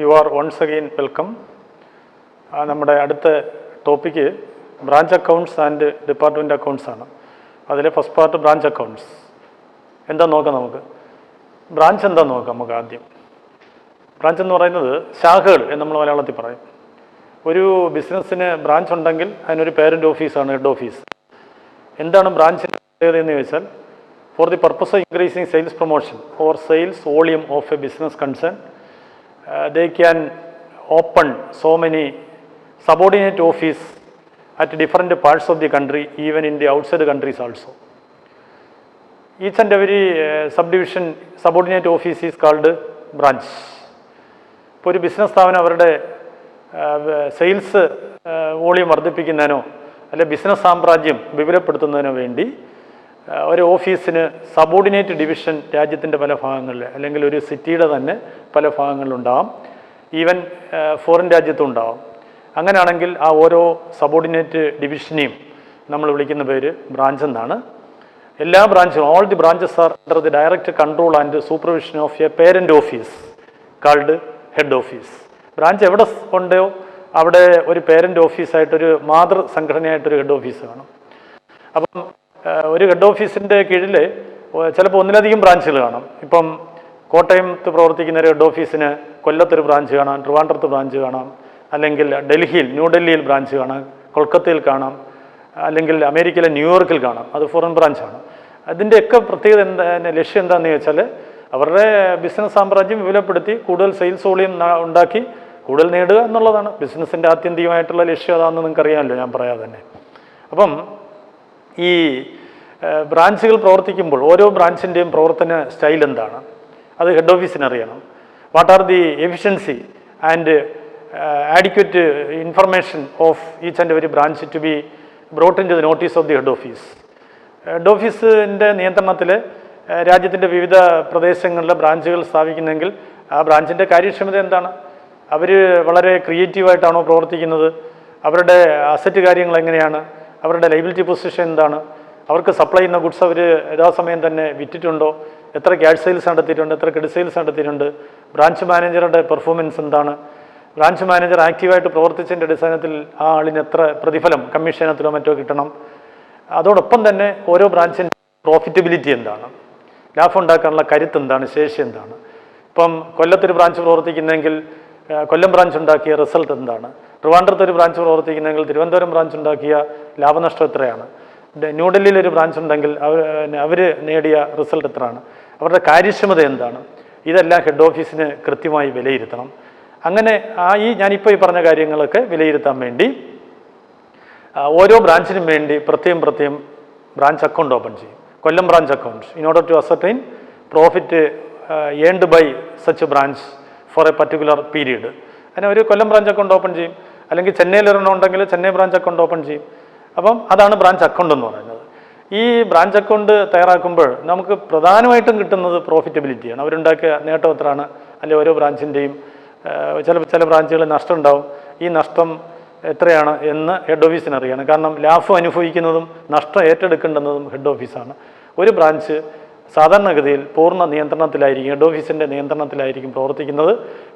You are once again welcome. നമ്മുടെ അടുത്ത topic branch accounts and department accounts ആണ്. അതിലെ ഫസ്റ്റ് പാർട്ട് ബ്രാഞ്ച് അക്കൗണ്ട്സ്. എന്താ നോക്കാം നമുക്ക്. ബ്രാഞ്ച് എന്താ നോക്കാം നമുക്ക് ആദ്യം. ബ്രാഞ്ച് എന്ന് പറയുന്നത് ശാഖകൾ എന്ന് നമ്മൾ മലയാളത്തിൽ പറയും. ഒരു ബിസിനസ്സിന് ബ്രാഞ്ച് ഉണ്ടെങ്കിൽ അതിനൊരു പേരൻറ്റ് ഓഫീസാണ് ഹെഡ് ഓഫീസ്. എന്താണ് ബ്രാഞ്ചിൻ്റെ പ്രത്യേകത എന്ന് ചോദിച്ചാൽ, for the purpose of increasing sales promotion or sales volume of A business concern, they can open so many subordinate office at different parts of the country, even in the outside countries also. Each and every subdivision subordinate office is called branch. ഇപ്പോൾ ഒരു business സ്ഥാപനം അവരുടെ sales volume വർദ്ധിപ്പിക്കുന്നതിനോ അല്ലെ business സാമ്രാജ്യം വിപുലപ്പെടുത്തുന്നതിനോ വേണ്ടി ഒരു ഓഫീസിന് subordinate division രാജ്യത്തിൻ്റെ പല ഭാഗങ്ങളിൽ അല്ലെങ്കിൽ ഒരു സിറ്റിയുടെ തന്നെ പല ഭാഗങ്ങളിലുണ്ടാവാം, ഈവൻ ഫോറിൻ രാജ്യത്തും ഉണ്ടാവാം. അങ്ങനെയാണെങ്കിൽ ആ ഓരോ സബോർഡിനേറ്റ് ഡിവിഷനെയും നമ്മൾ വിളിക്കുന്ന പേര് ബ്രാഞ്ച് എന്നാണ്. എല്ലാ ബ്രാഞ്ചുകളും, all the branches are under the direct control and supervision of a parent office called head office. Branch എവിടെ ഉണ്ടോ അവിടെ ഒരു പേരൻറ്റ് ഓഫീസായിട്ടൊരു മാതൃ സംഘടനയായിട്ടൊരു ഹെഡ് ഓഫീസ് കാണും. അപ്പം ഒരു ഹെഡ് ഓഫീസിൻ്റെ കീഴിൽ ചിലപ്പോൾ ഒന്നിലധികം ബ്രാഞ്ചുകൾ കാണാം. ഇപ്പം കോട്ടയത്ത് പ്രവർത്തിക്കുന്ന ഒരു ഹെഡ് ഓഫീസിന് കൊല്ലത്തൊരു ബ്രാഞ്ച് കാണാം, ട്രിവാൻഡ്രത്ത് ബ്രാഞ്ച് കാണാം, അല്ലെങ്കിൽ ഡൽഹിയിൽ ന്യൂഡൽഹിയിൽ ബ്രാഞ്ച് കാണാം, കൊൽക്കത്തയിൽ കാണാം, അല്ലെങ്കിൽ അമേരിക്കയിലെ ന്യൂയോർക്കിൽ കാണാം. അത് ഫോറിൻ ബ്രാഞ്ചാണ്. അതിൻ്റെയൊക്കെ പ്രത്യേകത ലക്ഷ്യം എന്താണെന്ന് ചോദിച്ചാൽ, അവരുടെ ബിസിനസ് സാമ്രാജ്യം വിപുലപ്പെടുത്തി കൂടുതൽ സെയിൽസ് വോളിയം ഉണ്ടാക്കി കൂടുതൽ നേടുക എന്നുള്ളതാണ് ബിസിനസ്സിൻ്റെ ആത്യന്തികമായിട്ടുള്ള ലക്ഷ്യം. അതാണെന്ന് നിങ്ങൾക്കറിയാമല്ലോ, ഞാൻ പറയാതെ തന്നെ. അപ്പം ഈ ബ്രാഞ്ചുകൾ പ്രവർത്തിക്കുമ്പോൾ ഓരോ ബ്രാഞ്ചിൻ്റെയും പ്രവർത്തന സ്റ്റൈൽ എന്താണ് അത് ഹെഡ് ഓഫീസിന് അറിയണം. What are the efficiency and adequate information of each and every branch to be brought into the notice of the head office. Head ഓഫീസിൻ്റെ നിയന്ത്രണത്തിൽ രാജ്യത്തിൻ്റെ വിവിധ പ്രദേശങ്ങളിലെ ബ്രാഞ്ചുകൾ സ്ഥാപിക്കുന്നെങ്കിൽ ആ ബ്രാഞ്ചിൻ്റെ കാര്യക്ഷമത എന്താണ്, അവർ വളരെ ക്രിയേറ്റീവായിട്ടാണോ പ്രവർത്തിക്കുന്നത്, അവരുടെ അസറ്റ് കാര്യങ്ങൾ എങ്ങനെയാണ്, അവരുടെ ലൈബിലിറ്റി പൊസിഷൻ എന്താണ്, അവർക്ക് സപ്ലൈ ചെയ്യുന്ന ഗുഡ്സ് അവർ യഥാസമയം തന്നെ വിറ്റിട്ടുണ്ടോ, എത്ര ക്യാഷ് സെയിൽസ് നടത്തിയിട്ടുണ്ട്, എത്ര ക്രെഡിറ്റ് സെയിൽസ് നടത്തിയിട്ടുണ്ട്, ബ്രാഞ്ച് മാനേജറുടെ പെർഫോമൻസ് എന്താണ്, ബ്രാഞ്ച് മാനേജർ ആക്റ്റീവായിട്ട് പ്രവർത്തിച്ചതിൻ്റെ അടിസ്ഥാനത്തിൽ ആ ആളിന് എത്ര പ്രതിഫലം കമ്മീഷനത്തിലോ മറ്റോ കിട്ടണം. അതോടൊപ്പം തന്നെ ഓരോ ബ്രാഞ്ചിൻ്റെ പ്രോഫിറ്റബിലിറ്റി എന്താണ്, ലാഭം ഉണ്ടാക്കാനുള്ള കരുത്ത് എന്താണ്, ശേഷി എന്താണ്. ഇപ്പം കൊല്ലത്തൊരു ബ്രാഞ്ച് പ്രവർത്തിക്കുന്നെങ്കിൽ കൊല്ലം ബ്രാഞ്ച് ഉണ്ടാക്കിയ റിസൾട്ട് എന്താണ്, ട്രിവാൻഡ്രത്ത് ഒരു ബ്രാഞ്ച് പ്രവർത്തിക്കുന്നെങ്കിൽ തിരുവനന്തപുരം ബ്രാഞ്ച് ഉണ്ടാക്കിയ ലാഭനഷ്ടം എത്രയാണ്, ന്യൂഡൽഹിയിൽ ഒരു ബ്രാഞ്ച് ഉണ്ടെങ്കിൽ അവർ നേടിയ റിസൾട്ട് എത്രയാണ്, അവരുടെ കാര്യക്ഷമത എന്താണ്, ഇതെല്ലാം ഹെഡ് ഓഫീസിന് കൃത്യമായി വിലയിരുത്തണം. അങ്ങനെ ഞാനിപ്പോൾ ഈ പറഞ്ഞ കാര്യങ്ങളൊക്കെ വിലയിരുത്താൻ വേണ്ടി ഓരോ ബ്രാഞ്ചിനും വേണ്ടി പ്രത്യേകം ബ്രാഞ്ച് അക്കൗണ്ട് ഓപ്പൺ ചെയ്യും. Kollam branch account in order to ascertain profit earned by such branch for a particular period. അങ്ങനെ ഒരു കൊല്ലം ബ്രാഞ്ച് അക്കൗണ്ട് ഓപ്പൺ ചെയ്യും. അല്ലെങ്കിൽ ചെന്നൈയിൽ ഒരെണ്ണം ഉണ്ടെങ്കിൽ ചെന്നൈ ബ്രാഞ്ച് അക്കൗണ്ട് ഓപ്പൺ ചെയ്യും. അപ്പം അതാണ് ബ്രാഞ്ച് അക്കൗണ്ട് എന്ന് പറയുന്നത്. ഈ ബ്രാഞ്ച് അക്കൗണ്ട് തയ്യാറാക്കുമ്പോൾ നമുക്ക് പ്രധാനമായിട്ടും കിട്ടുന്നത് പ്രോഫിറ്റബിലിറ്റിയാണ്. അവരുണ്ടാക്കിയ നേട്ടം എത്രയാണ്, അല്ലെങ്കിൽ ഓരോ ബ്രാഞ്ചിൻ്റെയും ചില ബ്രാഞ്ചുകളിൽ നഷ്ടം ഉണ്ടാവും. ഈ നഷ്ടം എത്രയാണ് എന്ന് ഹെഡ് ഓഫീസിന് അറിയണം. കാരണം ലാഭം അനുഭവിക്കുന്നതും നഷ്ടം ഏറ്റെടുക്കേണ്ടുന്നതും ഹെഡ് ഓഫീസാണ്. ഒരു ബ്രാഞ്ച് സാധാരണഗതിയിൽ പൂർണ്ണ നിയന്ത്രണത്തിലായിരിക്കും, ഹെഡ് ഓഫീസിൻ്റെ നിയന്ത്രണത്തിലായിരിക്കും പ്രവർത്തിക്കുന്നത്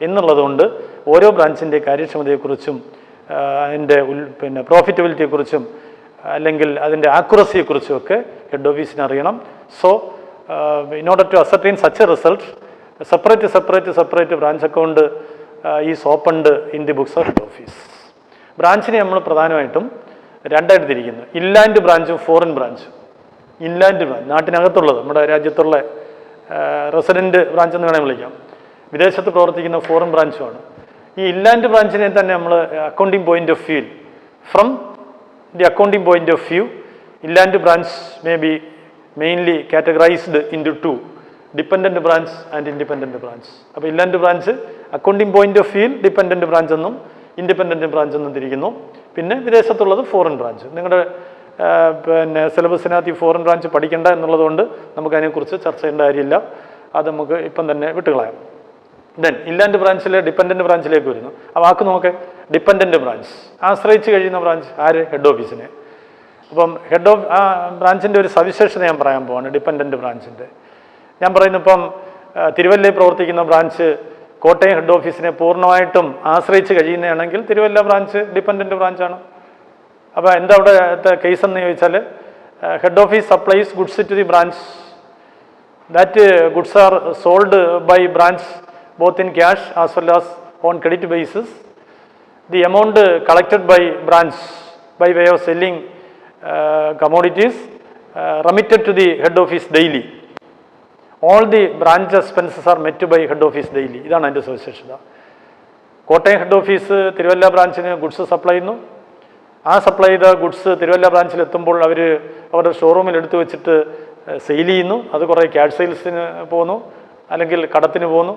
എന്നുള്ളതുകൊണ്ട് ഓരോ ബ്രാഞ്ചിൻ്റെ കാര്യക്ഷമതയെക്കുറിച്ചും അതിൻ്റെ പ്രോഫിറ്റബിലിറ്റിയെക്കുറിച്ചും അല്ലെങ്കിൽ അതിൻ്റെ ആക്യുറസിയെക്കുറിച്ചും ഒക്കെ ഹെഡ് ഓഫീസിന് അറിയണം. So in order to ascertain such a result separate branch account is opened in the books of head office. ബ്രാഞ്ചിനെ നമ്മൾ പ്രധാനമായിട്ടും രണ്ടായിട്ട് തിരിക്കുന്നു. ഇൻലാൻഡ് ബ്രാഞ്ചും ഫോറിൻ ബ്രാഞ്ചും. ഇൻലാൻഡ് ബ്രാഞ്ച് നാട്ടിനകത്തുള്ളത്, നമ്മുടെ രാജ്യത്തുള്ള റെസിഡൻറ്റ് ബ്രാഞ്ച് എന്ന് വേണമെങ്കിൽ വിളിക്കാം. വിദേശത്ത് പ്രവർത്തിക്കുന്ന ഫോറിൻ ബ്രാഞ്ചുമാണ്. ഈ ഇൻലാൻഡ് ബ്രാഞ്ചിനെ തന്നെ നമ്മൾ accounting point of view, from the accounting point of view, inland branch may be mainly categorised in to two, dependent branch and independent branch. അപ്പോൾ inland branch accounting point of view dependent branch എന്നും independent branch എന്നും തിരിക്കുന്നു. പിന്നെ വിദേശത്തുള്ളത് foreign branch. നിങ്ങളുടെ സിലബസിനകത്ത് ഈ foreign branch പഠിക്കേണ്ട എന്നുള്ളതുകൊണ്ട് നമുക്കതിനെക്കുറിച്ച് ചർച്ച ചെയ്യേണ്ട കാര്യമില്ല. അത് നമുക്ക് ഇപ്പം തന്നെ വിട്ടുകളയാം. ദെൻ ഇൻലാൻഡ് ബ്രാഞ്ചിലെ ഡിപ്പെൻഡൻറ്റ് ബ്രാഞ്ചിലേക്ക് വരുന്നു. ആ വാക്ക് നോക്കെ, ഡിപ്പെൻഡൻറ്റ് ബ്രാഞ്ച്, ആശ്രയിച്ച് കഴിയുന്ന ബ്രാഞ്ച് ആര്, ഹെഡ് ഓഫീസിനെ. അപ്പം ആ ബ്രാഞ്ചിൻ്റെ ഒരു സവിശേഷത ഞാൻ പറയാൻ പോവാണ്. ഡിപ്പെൻഡൻറ്റ് ബ്രാഞ്ചിൻ്റെ ഞാൻ പറയുന്നു, ഇപ്പം തിരുവല്ലയിൽ പ്രവർത്തിക്കുന്ന ബ്രാഞ്ച് കോട്ടയം ഹെഡ് ഓഫീസിനെ പൂർണ്ണമായിട്ടും ആശ്രയിച്ച് കഴിയുന്നതാണെങ്കിൽ തിരുവല്ല ബ്രാഞ്ച് ഡിപ്പെൻഡൻറ്റ് ബ്രാഞ്ചാണ്. അപ്പോൾ എന്താ അവിടുത്തെ കേസ് എന്ന് ചോദിച്ചാൽ, head office supplies goods to the branch. That goods are sold by branch both in cash as well as on credit basis. The amount collected by branch by way of selling commodities remitted to the head office daily. All the branch expenses are met by head office daily. ഇതാണ് അതിൻ്റെ സവിശേഷത. Kottayam head office Thiruvalla ബ്രാഞ്ചിന് goods supply ചെയ്യുന്നു. ആ supply ചെയ്ത goods Thiruvalla ബ്രാഞ്ചിൽ എത്തുമ്പോൾ അവർ അവരുടെ ഷോറൂമിൽ എടുത്തു വെച്ചിട്ട് സെയിൽ ചെയ്യുന്നു. അത് കുറേ ക്യാഷ് സെയിൽസിന് പോകുന്നു, അല്ലെങ്കിൽ കടത്തിന് പോകുന്നു,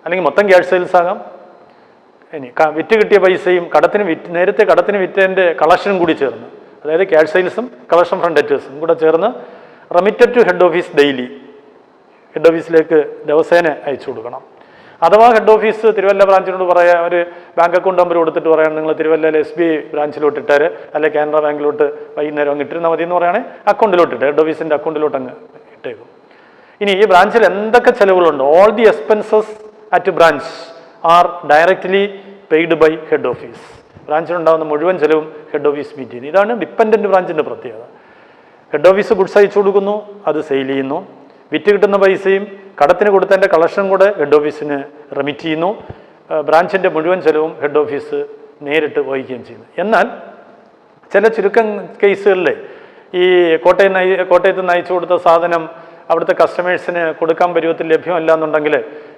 അല്ലെങ്കിൽ മൊത്തം ക്യാഷ് സെയിൽസ് ആകാം. ഇനി വിറ്റ് കിട്ടിയ പൈസയും നേരത്തെ കടത്തിന് വിറ്റതിൻ്റെ കളക്ഷനും കൂടി ചേർന്ന്, അതായത് ക്യാഷ് സെയിൽസും കളക്ഷൻ ഫ്രം ഡെറ്റേഴ്സും കൂടെ ചേർന്ന് remitted to head office daily, head ഓഫീസിലേക്ക് ദിവസേന അയച്ചു കൊടുക്കണം. അഥവാ ഹെഡ് ഓഫീസ് തിരുവല്ല ബ്രാഞ്ചിനോട് പറയാം, ഒരു ബാങ്ക് അക്കൗണ്ട് നമ്പർ കൊടുത്തിട്ട് പറയാം, നിങ്ങൾ തിരുവല്ലയിലെ SBI ബ്രാഞ്ചിലോട്ട് ഇട്ടാൽ അല്ലെങ്കിൽ കാനറ ബാങ്കിലോട്ട് വൈകുന്നേരം അങ്ങ് ഇട്ടിരുന്നാൽ മതി എന്ന് പറയുകയാണെങ്കിൽ അക്കൗണ്ടിലോട്ട് ഇട്ട് ഹെഡ് ഓഫീസിൻ്റെ അക്കൗണ്ടിലോട്ട് അങ്ങ് ഇട്ടേക്കും. ഇനി ഈ ബ്രാഞ്ചിൽ എന്തൊക്കെ ചിലവുകളുണ്ട്, all the expenses at branch are directly paid by head office. ബ്രാഞ്ചിനുണ്ടാകുന്ന മുഴുവൻ ചെലവും ഹെഡ് ഓഫീസ് മീറ്റ് ചെയ്യുന്നു. ഇതാണ് ഡിപ്പെൻഡൻറ്റ് ബ്രാഞ്ചിൻ്റെ പ്രത്യേകത. ഹെഡ് ഓഫീസ് ഗുഡ്സ് അയച്ചു കൊടുക്കുന്നു, അത് സെയിൽ ചെയ്യുന്നു. വിറ്റ് കിട്ടുന്ന പൈസയും കടത്തിന് കൊടുത്തതിൻ്റെ കളക്ഷൻ കൂടെ ഹെഡ് ഓഫീസിന് റെമിറ്റ് ചെയ്യുന്നു. ബ്രാഞ്ചിൻ്റെ മുഴുവൻ ചെലവും ഹെഡ് ഓഫീസ് നേരിട്ട് വഹിക്കുകയും ചെയ്യുന്നു. എന്നാൽ ചില ചുരുക്കം കേസുകളിൽ ഈ കോട്ടയത്ത് നിന്ന് അയച്ചു കൊടുത്ത സാധനം അവിടുത്തെ കസ്റ്റമേഴ്സിന് കൊടുക്കാൻ പരുവത്തിൽ ലഭ്യമല്ല എന്നുണ്ടെങ്കിൽ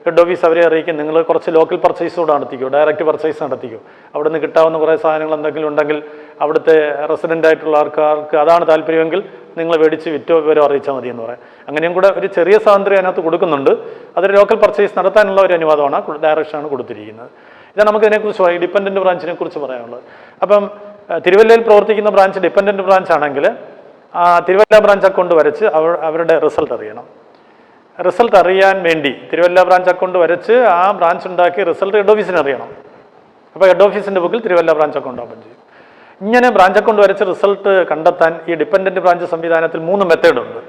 ഹെഡ് ഓഫീസ് അവരെ അറിയിക്കും, നിങ്ങൾ കുറച്ച് ലോക്കൽ പർച്ചേസ് കൂടെ നടത്തിക്കോ, ഡയറക്റ്റ് പർച്ചേസ് നടത്തിക്കോ. അവിടെ നിന്ന് കിട്ടാവുന്ന കുറേ സാധനങ്ങൾ എന്തെങ്കിലും ഉണ്ടെങ്കിൽ അവിടുത്തെ റെസിഡൻ്റ് ആയിട്ടുള്ള ആൾക്കാർക്ക് അതാണ് താല്പര്യമെങ്കിൽ നിങ്ങൾ മേടിച്ച് വിറ്റോ വിവരം അറിയിച്ചാൽ മതി എന്ന് പറയാം. അങ്ങനെയും കൂടെ ഒരു ചെറിയ സ്വാതന്ത്ര്യം അതിനകത്ത് കൊടുക്കുന്നുണ്ട്. അതൊരു ലോക്കൽ പർച്ചേസ് നടത്താനുള്ള ഒരു അനുവാദമാണ്, ഡയറക്ഷനാണ് കൊടുത്തിരിക്കുന്നത്. ഇതാണ് നമുക്ക് ഇതിനെക്കുറിച്ച് പറയാം, ഡിപ്പെൻഡൻറ്റ് ബ്രാഞ്ചിനെ കുറിച്ച് പറയാനുള്ളത്. അപ്പം തിരുവല്ലയിൽ പ്രവർത്തിക്കുന്ന ബ്രാഞ്ച് ഡിപ്പെൻഡൻറ്റ് ബ്രാഞ്ച് ആണെങ്കിൽ തിരുവല്ല ബ്രാഞ്ച് അക്കൗണ്ട് വരച്ച് അവരുടെ റിസൾട്ട് അറിയണം. റിസൾട്ട് അറിയാൻ വേണ്ടി തിരുവല്ല ബ്രാഞ്ച് അക്കൗണ്ട് വരച്ച് ആ ബ്രാഞ്ച് ഉണ്ടാക്കി റിസൾട്ട് ഹെഡ് ഓഫീസിന് അറിയണം. അപ്പോൾ ഹെഡ് ഓഫീസിൻ്റെ ബുക്കിൽ തിരുവല്ല ബ്രാഞ്ച് അക്കൗണ്ട് ഓപ്പൺ ചെയ്യും. ഇങ്ങനെ ബ്രാഞ്ച് അക്കൗണ്ട് വരച്ച് റിസൾട്ട് കണ്ടെത്താൻ ഈ ഡിപ്പെൻഡൻറ്റ് ബ്രാഞ്ച് സംവിധാനത്തിൽ 3 മെത്തേഡുണ്ട്.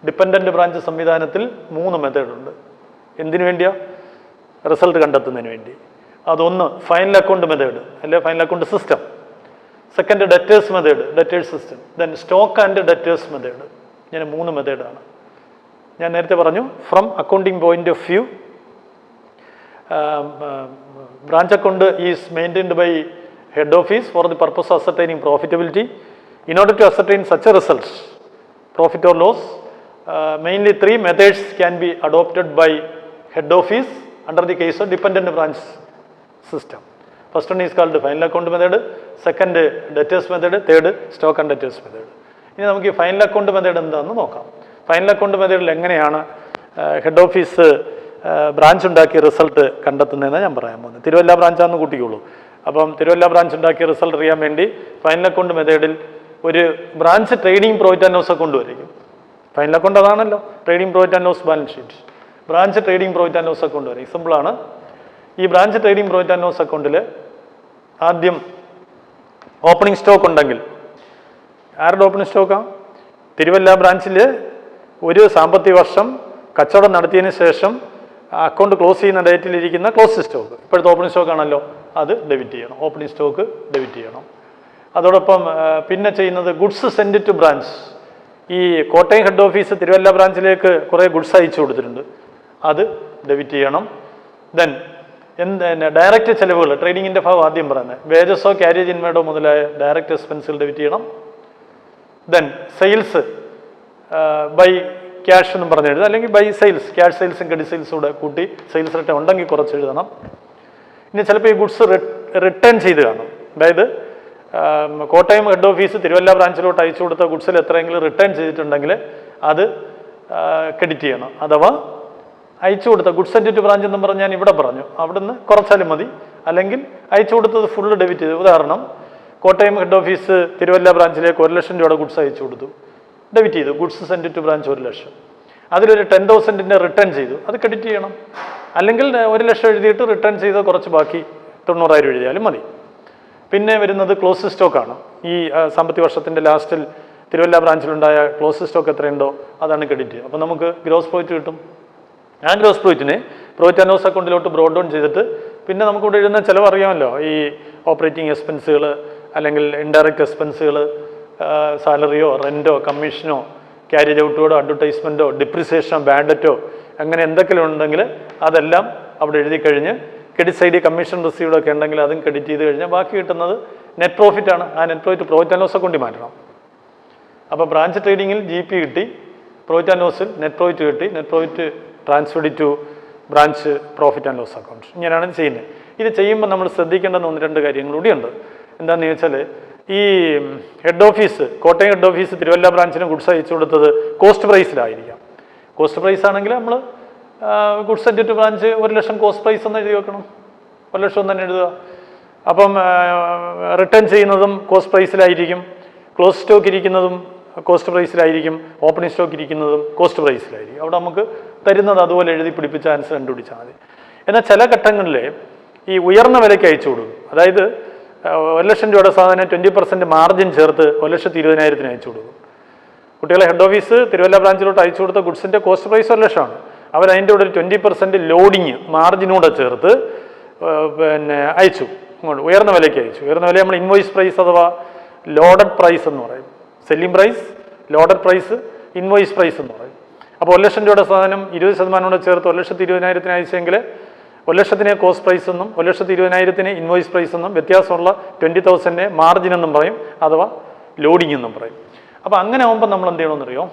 ഡിപ്പെൻഡൻറ്റ് ബ്രാഞ്ച് സംവിധാനത്തിൽ 3 മെത്തേഡുണ്ട്. എന്തിനു വേണ്ടിയാ? റിസൾട്ട് കണ്ടെത്തുന്നതിന് വേണ്ടി. അതൊന്ന് ഫൈനൽ അക്കൗണ്ട് മെത്തേഡ്, അല്ലെ final account system. Second debtors method, debtors system. Then stock and debtors method. ഇങ്ങനെ 3 മെത്തേഡാണ്. ഞാൻ നേരത്തെ പറഞ്ഞു, from accounting point of view branch account is maintained by head office for the purpose of ascertaining profitability. In order to ascertain such a result, profit or loss, mainly 3 methods can be adopted by head office under the case of dependent branch system. First one is called final account method, second debtors method, third stock and debtors method. ഇനി നമുക്ക് ഈ final account method എന്താണെന്ന് നോക്കാം. Final account മെത്തേഡിൽ എങ്ങനെയാണ് head office branch ഉണ്ടാക്കിയ result കണ്ടെത്തുന്നതെന്ന് ഞാൻ പറയാൻ പോകുന്നത്. തിരുവല്ല ബ്രാഞ്ചാണെന്ന് കൂട്ടിക്കോളൂ. അപ്പം തിരുവല്ല ബ്രാഞ്ച് ഉണ്ടാക്കിയ റിസൾട്ട് അറിയാൻ വേണ്ടി ഫൈനൽ അക്കൗണ്ട് മെത്തേഡിൽ ഒരു branch trading profit and loss account വരയ്ക്കും. ഫൈനൽ അക്കൗണ്ട് അതാണല്ലോ, trading profit and loss balance sheet. Branch trading profit and loss account വരയ്ക്കും. സിമ്പിളാണ്. ഈ branch trading profit and loss അക്കൗണ്ടിൽ ആദ്യം ഓപ്പണിംഗ് സ്റ്റോക്ക് ഉണ്ടെങ്കിൽ, ആരുടെ ഓപ്പണിംഗ് സ്റ്റോക്കാണ്? തിരുവല്ല ബ്രാഞ്ചിൽ ഒരു സാമ്പത്തിക വർഷം കച്ചവടം നടത്തിയതിന് ശേഷം അക്കൗണ്ട് ക്ലോസ് ചെയ്യുന്ന ഡേറ്റിലിരിക്കുന്ന ക്ലോസ് സ്റ്റോക്ക്, ഇപ്പോഴത്തെ ഓപ്പണിംഗ് സ്റ്റോക്ക് ആണല്ലോ, അത് ഡെബിറ്റ് ചെയ്യണം. ഓപ്പണിംഗ് സ്റ്റോക്ക് ഡെബിറ്റ് ചെയ്യണം. അതോടൊപ്പം പിന്നെ ചെയ്യുന്നത് ഗുഡ്സ് സെൻഡ് ടു ബ്രാഞ്ച്. ഈ കോട്ടയം ഹെഡ് ഓഫീസ് തിരുവല്ല ബ്രാഞ്ചിലേക്ക് കുറേ ഗുഡ്സ് അയച്ചു കൊടുത്തിട്ടുണ്ട്, അത് ഡെബിറ്റ് ചെയ്യണം. ദെൻ ഡയറക്റ്റ് ചെലവുകൾ, ട്രേഡിങ്ങിൻ്റെ ഭാഗം ആദ്യം പറയുന്നത്, വേജസോ ക്യാരേജ് ഇൻവേഡോ മുതലായ ഡയറക്റ്റ് എക്സ്പെൻസുകൾ ഡെബിറ്റ് ചെയ്യണം. ദെൻ സെയിൽസ് ബൈ ക്യാഷ് എന്നും പറഞ്ഞ് എഴുതുക, അല്ലെങ്കിൽ ബൈ സെയിൽസ്, ക്യാഷ് സെയിൽസും ക്രെഡിറ്റ് സെയിൽസും കൂടെ കൂട്ടി സെയിൽസ് റിട്ടേൺ ഉണ്ടെങ്കിൽ കുറച്ച് എഴുതണം. ഇനി ചിലപ്പോൾ ഈ ഗുഡ്സ് റിട്ടേൺ ചെയ്ത് കാണും. അതായത് കോട്ടയം ഹെഡ് ഓഫീസ് തിരുവല്ല ബ്രാഞ്ചിലോട്ട് അയച്ചു കൊടുത്ത ഗുഡ്സിൽ എത്രയെങ്കിലും റിട്ടേൺ ചെയ്തിട്ടുണ്ടെങ്കിൽ അത് ക്രെഡിറ്റ് ചെയ്യണം. അഥവാ അയച്ചു കൊടുത്ത ഗുഡ്സ് സെൻഡ് ടു ബ്രാഞ്ച് എന്ന് പറഞ്ഞ് ഞാൻ ഇവിടെ പറഞ്ഞു, അവിടുന്ന് കുറച്ചാലും മതി. അല്ലെങ്കിൽ അയച്ചു കൊടുത്തത് ഫുള്ള് ഡെബിറ്റ് ചെയ്തു. ഉദാഹരണം, കോട്ടയം ഹെഡ് ഓഫീസ് തിരുവല്ല ബ്രാഞ്ചിലേക്ക് 1,00,000 രൂപയുടെ ഗുഡ്സ് അയച്ചു കൊടുത്തു, ഡെബിറ്റ് ചെയ്തു. Goods send to branch 1,00,000. അതിലൊരു 10,000 റിട്ടേൺ ചെയ്തു, അത് ക്രെഡിറ്റ് ചെയ്യണം. അല്ലെങ്കിൽ 1,00,000 എഴുതിയിട്ട് റിട്ടേൺ ചെയ്ത് കുറച്ച് ബാക്കി 90,000 എഴുതിയാലും മതി. പിന്നെ വരുന്നത് ക്ലോസ് സ്റ്റോക്കാണ്. ഈ സാമ്പത്തിക വർഷത്തിൻ്റെ ലാസ്റ്റിൽ തിരുവല്ല ബ്രാഞ്ചിലുണ്ടായ ക്ലോസ് സ്റ്റോക്ക് എത്രയുണ്ടോ അതാണ് ക്രെഡിറ്റ്. അപ്പോൾ നമുക്ക് ഗ്രോസ് പ്രോഫിറ്റ് കിട്ടും. ആ ഗ്രോസ് പ്രോഫിറ്റിനെ പ്രോഫിറ്റ് ആൻഡ് ലോസ് അക്കൗണ്ടിലോട്ട് ബ്രോഡ് ഡൗൺ ചെയ്തിട്ട് പിന്നെ നമുക്കിവിടെ എഴുതുന്ന ചിലവ് അറിയാമല്ലോ, ഈ ഓപ്പറേറ്റിംഗ് എക്സ്പെൻസുകൾ അല്ലെങ്കിൽ ഇൻഡയറക്റ്റ് എക്സ്പെൻസുകൾ, സാലറിയോ റെൻറ്റോ കമ്മീഷനോ ക്യാരേജ് ഔട്ടോടോ അഡ്വർടൈസ്മെൻറ്റോ ഡിപ്രിസിയേഷനോ ബാഡ് ഡെറ്റോ അങ്ങനെ എന്തൊക്കെയും ഉണ്ടെങ്കിൽ അതെല്ലാം അവിടെ എഴുതി കഴിഞ്ഞ് ക്രെഡിറ്റ് സൈഡിൽ കമ്മീഷൻ റിസീവ്ഡ് ഒക്കെ ഉണ്ടെങ്കിൽ അതും ക്രെഡിറ്റ് ചെയ്ത് കഴിഞ്ഞാൽ ബാക്കി കിട്ടുന്നത് നെറ്റ് പ്രോഫിറ്റ് ആണ്. ആ നെറ്റ് പ്രോഫിറ്റ് ആൻഡ് ലോസ് അക്കൗണ്ടിൽ മാറ്റണം. അപ്പോൾ ബ്രാഞ്ച് ട്രേഡിങ്ങിൽ GP കിട്ടി, പ്രോഫിറ്റ് ആൻഡ് ലോസിൽ നെറ്റ് പ്രോഫിറ്റ് കിട്ടി, net profit transferred to branch profit and loss account. ഇങ്ങനെയാണ് ചെയ്യുന്നത്. ഇത് ചെയ്യുമ്പോൾ നമ്മൾ ശ്രദ്ധിക്കേണ്ടുന്ന 1-2 കാര്യങ്ങളൂടിയുണ്ട്. എന്താണെന്ന് ചോദിച്ചാൽ, ഈ head office, Kottayam head office Thiruvalla ബ്രാഞ്ചിന് ഗുഡ്സ് അയച്ചു കൊടുത്തത് കോസ്റ്റ് പ്രൈസിലായിരിക്കാം. കോസ്റ്റ് പ്രൈസ് ആണെങ്കിൽ നമ്മൾ ഗുഡ്സ് സെൻറ്റ് ടു ബ്രാഞ്ച് 1 ലക്ഷം കോസ്റ്റ് പ്രൈസ് എന്ന് എഴുതി വെക്കണം. 1 ലക്ഷം തന്നെ എഴുതുക. അപ്പം റിട്ടേൺ ചെയ്യുന്നതും കോസ്റ്റ് പ്രൈസിലായിരിക്കും, ക്ലോസ് സ്റ്റോക്ക് ഇരിക്കുന്നതും കോസ്റ്റ് പ്രൈസിലായിരിക്കും, ഓപ്പണിംഗ് സ്റ്റോക്ക് ഇരിക്കുന്നതും കോസ്റ്റ് പ്രൈസിലായിരിക്കും. അവിടെ നമുക്ക് തരുന്നത് അതുപോലെ എഴുതി പിടിപ്പിച്ച ആൻസർ കണ്ടുപിടിച്ചാൽ മതി. എന്നാൽ ചില ഘട്ടങ്ങളിൽ ഈ ഉയർന്ന വിലയ്ക്ക് അയച്ചു കൊടുക്കും. അതായത് 1 ലക്ഷം രൂപയുടെ സാധനം 20% മാർജിൻ ചേർത്ത് 1,20,000 അയച്ചു കൊടുക്കും. കുട്ടികളെ ഹെഡ് ഓഫീസ് തിരുവല്ല ബ്രാഞ്ചിലോട്ട് അയച്ചു കൊടുത്ത ഗുഡ്സിൻ്റെ കോസ്റ്റ് പ്രൈസ് 1 ലക്ഷമാണ്. അവരതിൻ്റെ കൂടെ ഒരു 20% ലോഡിങ് മാർജിനൂടെ ചേർത്ത് പിന്നെ അയച്ചു, അങ്ങോട്ട് ഉയർന്ന വിലയ്ക്ക് അയച്ചു. ഉയർന്ന വില നമ്മൾ ഇൻവോയ്സ് പ്രൈസ് അഥവാ ലോഡഡ് പ്രൈസ് എന്ന് പറയും. Selling price, loaded price, invoice price എന്ന് പറയും. അപ്പോൾ 1 ലക്ഷം രൂപയുടെ സാധനം 20% കൂടെ ചേർത്ത് 1,20,000 അയച്ചെങ്കിൽ 1 ലക്ഷത്തിന് കോസ്റ്റ് പ്രൈസ് എന്നും 1,20,000 ഇൻവോയ്സ് പ്രൈസ് എന്നും വ്യത്യാസമുള്ള 20,000 മാർജിൻ എന്നും പറയും, അഥവാ ലോഡിംഗ് എന്നും പറയും. അപ്പോൾ അങ്ങനെ ആകുമ്പോൾ നമ്മൾ എന്ത് ചെയ്യണമെന്നറിയോ,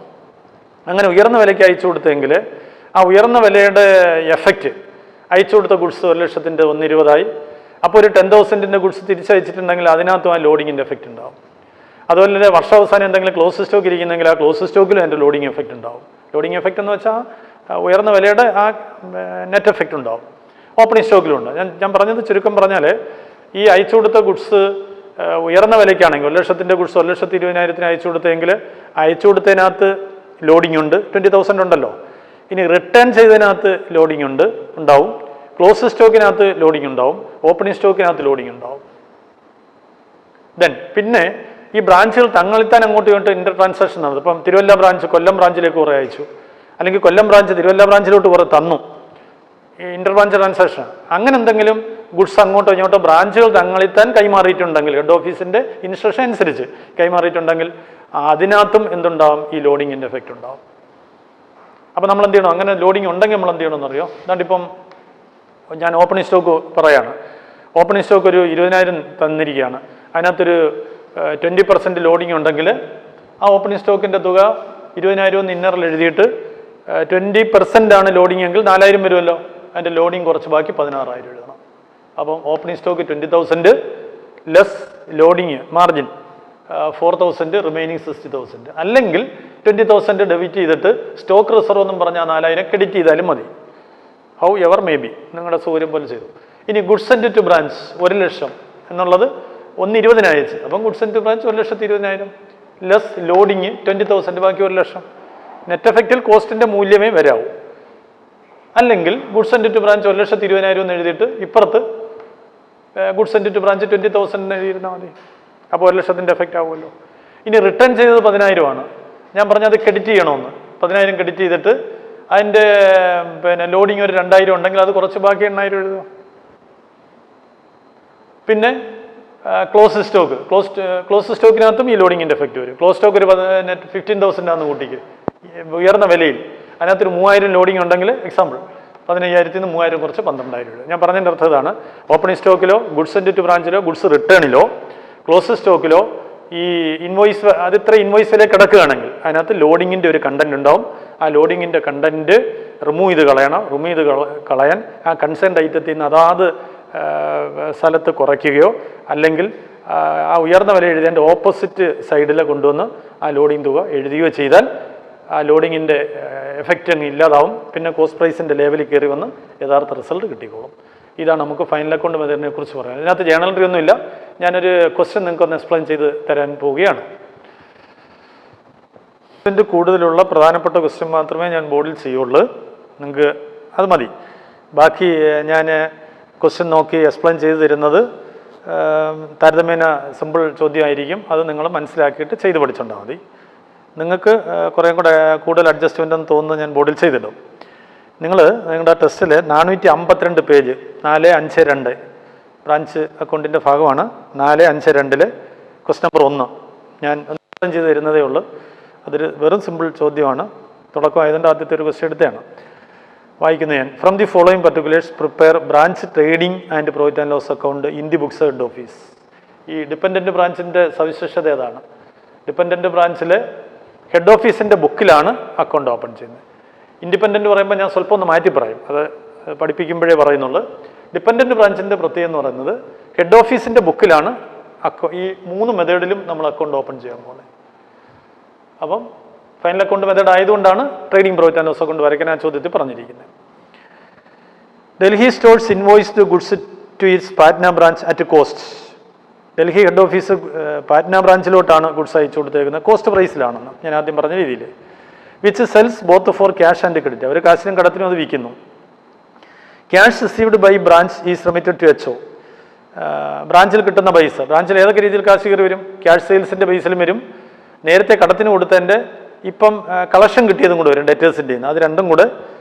അങ്ങനെ ഉയർന്ന വിലയ്ക്ക് അയച്ചു കൊടുത്തെങ്കിൽ ആ ഉയർന്ന വിലയുടെ എഫക്റ്റ് അയച്ചു കൊടുത്ത ഗുഡ്സ് 1 ലക്ഷത്തിൻ്റെ 1,20,000 അപ്പോൾ ഒരു 10,000 ഗുഡ്സ് തിരിച്ചയച്ചിട്ടുണ്ടെങ്കിൽ അതിനകത്തും ആ ലോഡിങ്ങിൻ്റെ എഫക്റ്റ് ഉണ്ടാവും. അതുപോലെ തന്നെ വർഷാവസാനം എന്തെങ്കിലും ക്ലോസ് സ്റ്റോക്ക് ഇരിക്കുന്നെങ്കിൽ ആ ക്ലോസ് സ്റ്റോക്കിലും അതിൻ്റെ ലോഡിങ് എഫക്റ്റ് ഉണ്ടാവും. ലോഡിങ് എഫക്റ്റ് എന്ന് വെച്ചാൽ ഉയർന്ന വിലയുടെ ആ നെറ്റ് എഫക്റ്റ് ഉണ്ടാവും. ഓപ്പണിംഗ് സ്റ്റോക്കിലുണ്ട്. ഞാൻ പറഞ്ഞത് ചുരുക്കം പറഞ്ഞാൽ, ഈ അയച്ചു കൊടുത്ത ഗുഡ്സ് ഉയർന്ന വിലയ്ക്കാണെങ്കിൽ 1 ലക്ഷത്തിൻ്റെ ഗുഡ്സ് 1,20,000 അയച്ചു കൊടുത്തെങ്കിൽ അയച്ചു കൊടുത്തതിനകത്ത് ലോഡിംഗ് ഉണ്ട്, 20,000 ഉണ്ടല്ലോ. ഇനി റിട്ടേൺ ചെയ്തതിനകത്ത് ലോഡിംഗ് ഉണ്ടാവും, ക്ലോസ് സ്റ്റോക്കിനകത്ത് ലോഡിംഗ് ഉണ്ടാവും, ഓപ്പണിംഗ് സ്റ്റോക്കിനകത്ത് ലോഡിംഗ് ഉണ്ടാവും. പിന്നെ ഈ ബ്രാഞ്ചുകൾ തങ്ങളിത്താൻ അങ്ങോട്ടും ഇങ്ങോട്ട് ഇൻ്റർ ട്രാൻസാക്ഷൻ നടന്നു. ഇപ്പം തിരുവല്ല ബ്രാഞ്ച് കൊല്ലം ബ്രാഞ്ചിലേക്ക് കുറേ അയച്ചു, അല്ലെങ്കിൽ കൊല്ലം ബ്രാഞ്ച് തിരുവല്ല ബ്രാഞ്ചിലോട്ട് കുറേ തന്നു, ഈ ഇൻ്റർ ബ്രാഞ്ച് ട്രാൻസാക്ഷൻ. അങ്ങനെ എന്തെങ്കിലും ഗുഡ്സ് അങ്ങോട്ടോ ഇങ്ങോട്ടോ ബ്രാഞ്ചുകൾ തങ്ങളിത്താൻ കൈമാറിയിട്ടുണ്ടെങ്കിൽ, ഹെഡ് ഓഫീസിൻ്റെ ഇൻസ്ട്രക്ഷൻ അനുസരിച്ച് കൈമാറിയിട്ടുണ്ടെങ്കിൽ അതിനകത്തും എന്തുണ്ടാവും, ഈ ലോഡിങ്ങിൻ്റെ എഫക്റ്റ് ഉണ്ടാവും. അപ്പോൾ നമ്മൾ എന്ത് ചെയ്യണം, അങ്ങനെ ലോഡിങ് ഉണ്ടെങ്കിൽ നമ്മൾ എന്ത് ചെയ്യണമെന്നറിയോ, അതുകൊണ്ടിപ്പം ഞാൻ ഓപ്പണിംഗ് സ്റ്റോക്ക് പറയാണ്. ഓപ്പണിംഗ് സ്റ്റോക്ക് ഒരു 20,000 തന്നിരിക്കുകയാണ്. അതിനകത്തൊരു 20% ലോഡിങ് ഉണ്ടെങ്കിൽ ആ ഓപ്പണിംഗ് സ്റ്റോക്കിൻ്റെ തുക 20,000 ഇന്നറിൽ എഴുതിയിട്ട് 20% ആണ് ലോഡിങ് എങ്കിൽ 4,000 വരുമല്ലോ. അതിൻ്റെ ലോഡിങ് കുറച്ച് ബാക്കി 16,000 എഴുതണം. അപ്പം opening stock 20,000 less loading margin 4,000, remaining 60,000. അല്ലെങ്കിൽ 20,000 ഡെബിറ്റ് ചെയ്തിട്ട് സ്റ്റോക്ക് റിസർവ് എന്നും പറഞ്ഞാൽ 4,000 ക്രെഡിറ്റ് ചെയ്താലും മതി. ഹൗ എവർ മേ ബി, നിങ്ങളുടെ സൗകര്യം പോലെ ചെയ്തു. ഇനി goods sent to branch 1 lakh എന്നുള്ളത് 1,20,000 അയച്ചു. അപ്പം goods sent to branch 1,20,000 less loading 20,000, ബാക്കി 1 ലക്ഷം. നെറ്റ് എഫക്റ്റിൽ കോസ്റ്റിൻ്റെ മൂല്യമേ വരാവൂ. അല്ലെങ്കിൽ ഗുഡ്സ് സെൻറ്റ് ടു ബ്രാഞ്ച് 1,20,000 എന്ന് എഴുതിയിട്ട് ഇപ്പുറത്ത് ഗുഡ്സ് സെൻറ്റ് ടു ബ്രാഞ്ച് 20,000 എഴുതിയിരുന്നാൽ മതി. അപ്പോൾ 1 ലക്ഷത്തിൻ്റെ എഫക്റ്റ് ആവുമല്ലോ. ഇനി റിട്ടേൺ ചെയ്തത് 10,000 ആണ്. ഞാൻ പറഞ്ഞത് ക്രെഡിറ്റ് ചെയ്യണമെന്ന്. 10,000 ക്രെഡിറ്റ് ചെയ്തിട്ട് അതിൻ്റെ ലോഡിങ് ഒരു 2,000 ഉണ്ടെങ്കിൽ അത് കുറച്ച് ബാക്കി 8,000 എഴുതുക. പിന്നെ ക്ലോസ് സ്റ്റോക്കിനകത്തും ഈ ലോഡിങ്ങിൻ്റെ എഫക്റ്റ് വരും. ക്ലോസ് സ്റ്റോക്ക് ഒരു 15,000 ആണെന്ന് കൂട്ടിക്ക്, ഉയർന്ന വിലയിൽ അതിനകത്തൊരു 3,000 ലോഡിങ് ഉണ്ടെങ്കിൽ എക്സാമ്പിൾ 15,000 നിന്ന് 3,000 കുറച്ച് 12,000 ഞാൻ പറഞ്ഞതിൻ്റെ അർത്ഥം ഇതാണ്. ഓപ്പണിംഗ് സ്റ്റോക്കിലോ ഗുഡ്സ് സെൻറ്റ് ടു ബ്രാഞ്ചിലോ ഗുഡ്സ് റിട്ടേണിലോ ക്ലോസ് സ്റ്റോക്കിലോ ഈ ഇൻവോയ്സ് അത് ഇത്ര ഇൻവോയ്സിലേക്ക് കിടക്കുകയാണെങ്കിൽ അതിനകത്ത് ലോഡിങ്ങിൻ്റെ ഒരു കണ്ടന്റ് ഉണ്ടാവും. ആ ലോഡിങ്ങിൻ്റെ കണ്ടന്റ് റിമൂവ് ചെയ്ത് കളയണം. റിമൂവ് ചെയ്ത് കളയാൻ ആ കൺസേൺഡ് ഐറ്റത്തിൽ നിന്ന് അതാത് സ്ഥലത്ത് കുറയ്ക്കുകയോ അല്ലെങ്കിൽ ആ ഉയർന്ന വില എഴുതിയതിൻ്റെ ഓപ്പോസിറ്റ് സൈഡിൽ കൊണ്ടുവന്ന് ആ ലോഡിങ് തുക എഴുതുകയോ ചെയ്താൽ ആ ലോഡിങ്ങിൻ്റെ എഫക്റ്റ് അങ്ങ് ഇല്ലാതാവും. പിന്നെ കോസ്റ്റ് പ്രൈസിൻ്റെ ലെവലിൽ കയറി വന്ന് യഥാർത്ഥ റിസൾട്ട് കിട്ടിക്കോളും. ഇതാണ് നമുക്ക് ഫൈനൽ അക്കൗണ്ട് മെത്തേഡിനെ കുറിച്ച് പറയുന്നത്. ഇതിനകത്ത് ജേണൽ എൻട്രി ഒന്നുമില്ല. ഞാനൊരു ക്വസ്റ്റ്യൻ നിങ്ങൾക്കൊന്ന് എക്സ്പ്ലെയിൻ ചെയ്ത് തരാൻ പോവുകയാണ്. ഇതിൻ്റെ കൂടുതലുള്ള പ്രധാനപ്പെട്ട ക്വസ്റ്റ്യൻ മാത്രമേ ഞാൻ ബോർഡിൽ ചെയ്യുള്ളൂ. നിങ്ങൾക്ക് അത് മതി. ബാക്കി ഞാൻ ക്വസ്റ്റ്യൻ നോക്കി എക്സ്പ്ലെയിൻ ചെയ്ത് തരുന്നത് താരതമ്യേന സിമ്പിൾ ചോദ്യമായിരിക്കും. അത് നിങ്ങൾ മനസ്സിലാക്കിയിട്ട് ചെയ്ത് പഠിച്ചുകൊണ്ടാൽ മതി. നിങ്ങൾക്ക് കുറേ കൂടെ കൂടുതൽ അഡ്ജസ്റ്റ്മെൻ്റ് എന്ന് തോന്നുന്നത് ഞാൻ ബോർഡിൽ ചെയ്തിടും. നിങ്ങൾ നിങ്ങളുടെ ടെസ്റ്റിൽ 452 പേജ് 452 ബ്രാഞ്ച് അക്കൗണ്ടിൻ്റെ ഭാഗമാണ് 452 ക്വസ്റ്റ്യൻ നമ്പർ 1 ഞാൻ ചെയ്ത് തരുന്നതേ ഉള്ളൂ. അതൊരു വെറും സിമ്പിൾ ചോദ്യമാണ്, തുടക്കമായതുകൊണ്ട് ആദ്യത്തെ ഒരു ക്വസ്റ്റ്യൻ എടുത്തതാണ്. വായിക്കുന്നത് ഞാൻ. From the following particulars prepare branch trading and profit and loss account in the books head office. ഈ ഡിപ്പെൻഡൻറ്റ് ബ്രാഞ്ചിൻ്റെ സവിശേഷത ഏതാണ്? ഡിപ്പെൻഡൻറ്റ് ബ്രാഞ്ചിൽ ഹെഡ് ഓഫീസിൻ്റെ ബുക്കിലാണ് അക്കൗണ്ട് ഓപ്പൺ ചെയ്യുന്നത്. ഇൻഡിപെൻഡൻറ്റ് പറയുമ്പോൾ ഞാൻ സ്വല്പം ഒന്ന് മാറ്റി പറയും, അത് പഠിപ്പിക്കുമ്പോഴേ പറയുന്നുള്ളൂ. ഡിപ്പെൻഡൻറ്റ് ബ്രാഞ്ചിൻ്റെ പ്രത്യേകത എന്ന് പറയുന്നത് ഹെഡ് ഓഫീസിൻ്റെ ബുക്കിലാണ് ഈ 3 മെത്തേഡിലും നമ്മൾ അക്കൗണ്ട് ഓപ്പൺ ചെയ്യാൻ പോകുന്നത്. അപ്പം ഫൈനൽ അക്കൗണ്ട് മെത്തേഡ് ആയതുകൊണ്ടാണ് trading profit and loss account വരയ്ക്കാൻ ആ ചോദ്യത്തിൽ പറഞ്ഞിരിക്കുന്നത്. Delhi stores invoiced goods to its Patna branch at cost. Delhi head office Patna ബ്രാഞ്ചിലോട്ടാണ് ഗുഡ്സ് അയച്ചു കൊടുത്തേക്കുന്നത്, കോസ്റ്റ് പ്രൈസിലാണെന്ന് ഞാൻ ആദ്യം പറഞ്ഞ രീതിയിൽ. Which sells both for cash and credit. അവർ കാശിനും കടത്തിനും അത് വിൽക്കുന്നു. Cash received by branch is remitted to H O. ബ്രാഞ്ചിൽ കിട്ടുന്ന പൈസ, ബ്രാഞ്ചിൽ ഏതൊക്കെ രീതിയിൽ കാശ് കയറി വരും? ക്യാഷ് സെയിൽസിൻ്റെ ബേസിലും വരും, നേരത്തെ കടത്തിന് കൊടുത്തതിൻ്റെ ഇപ്പം കളക്ഷൻ കിട്ടിയതും കൂടെ വരും, ഡെറ്റേഴ്സിൻ്റെ. അത് രണ്ടും കൂടെ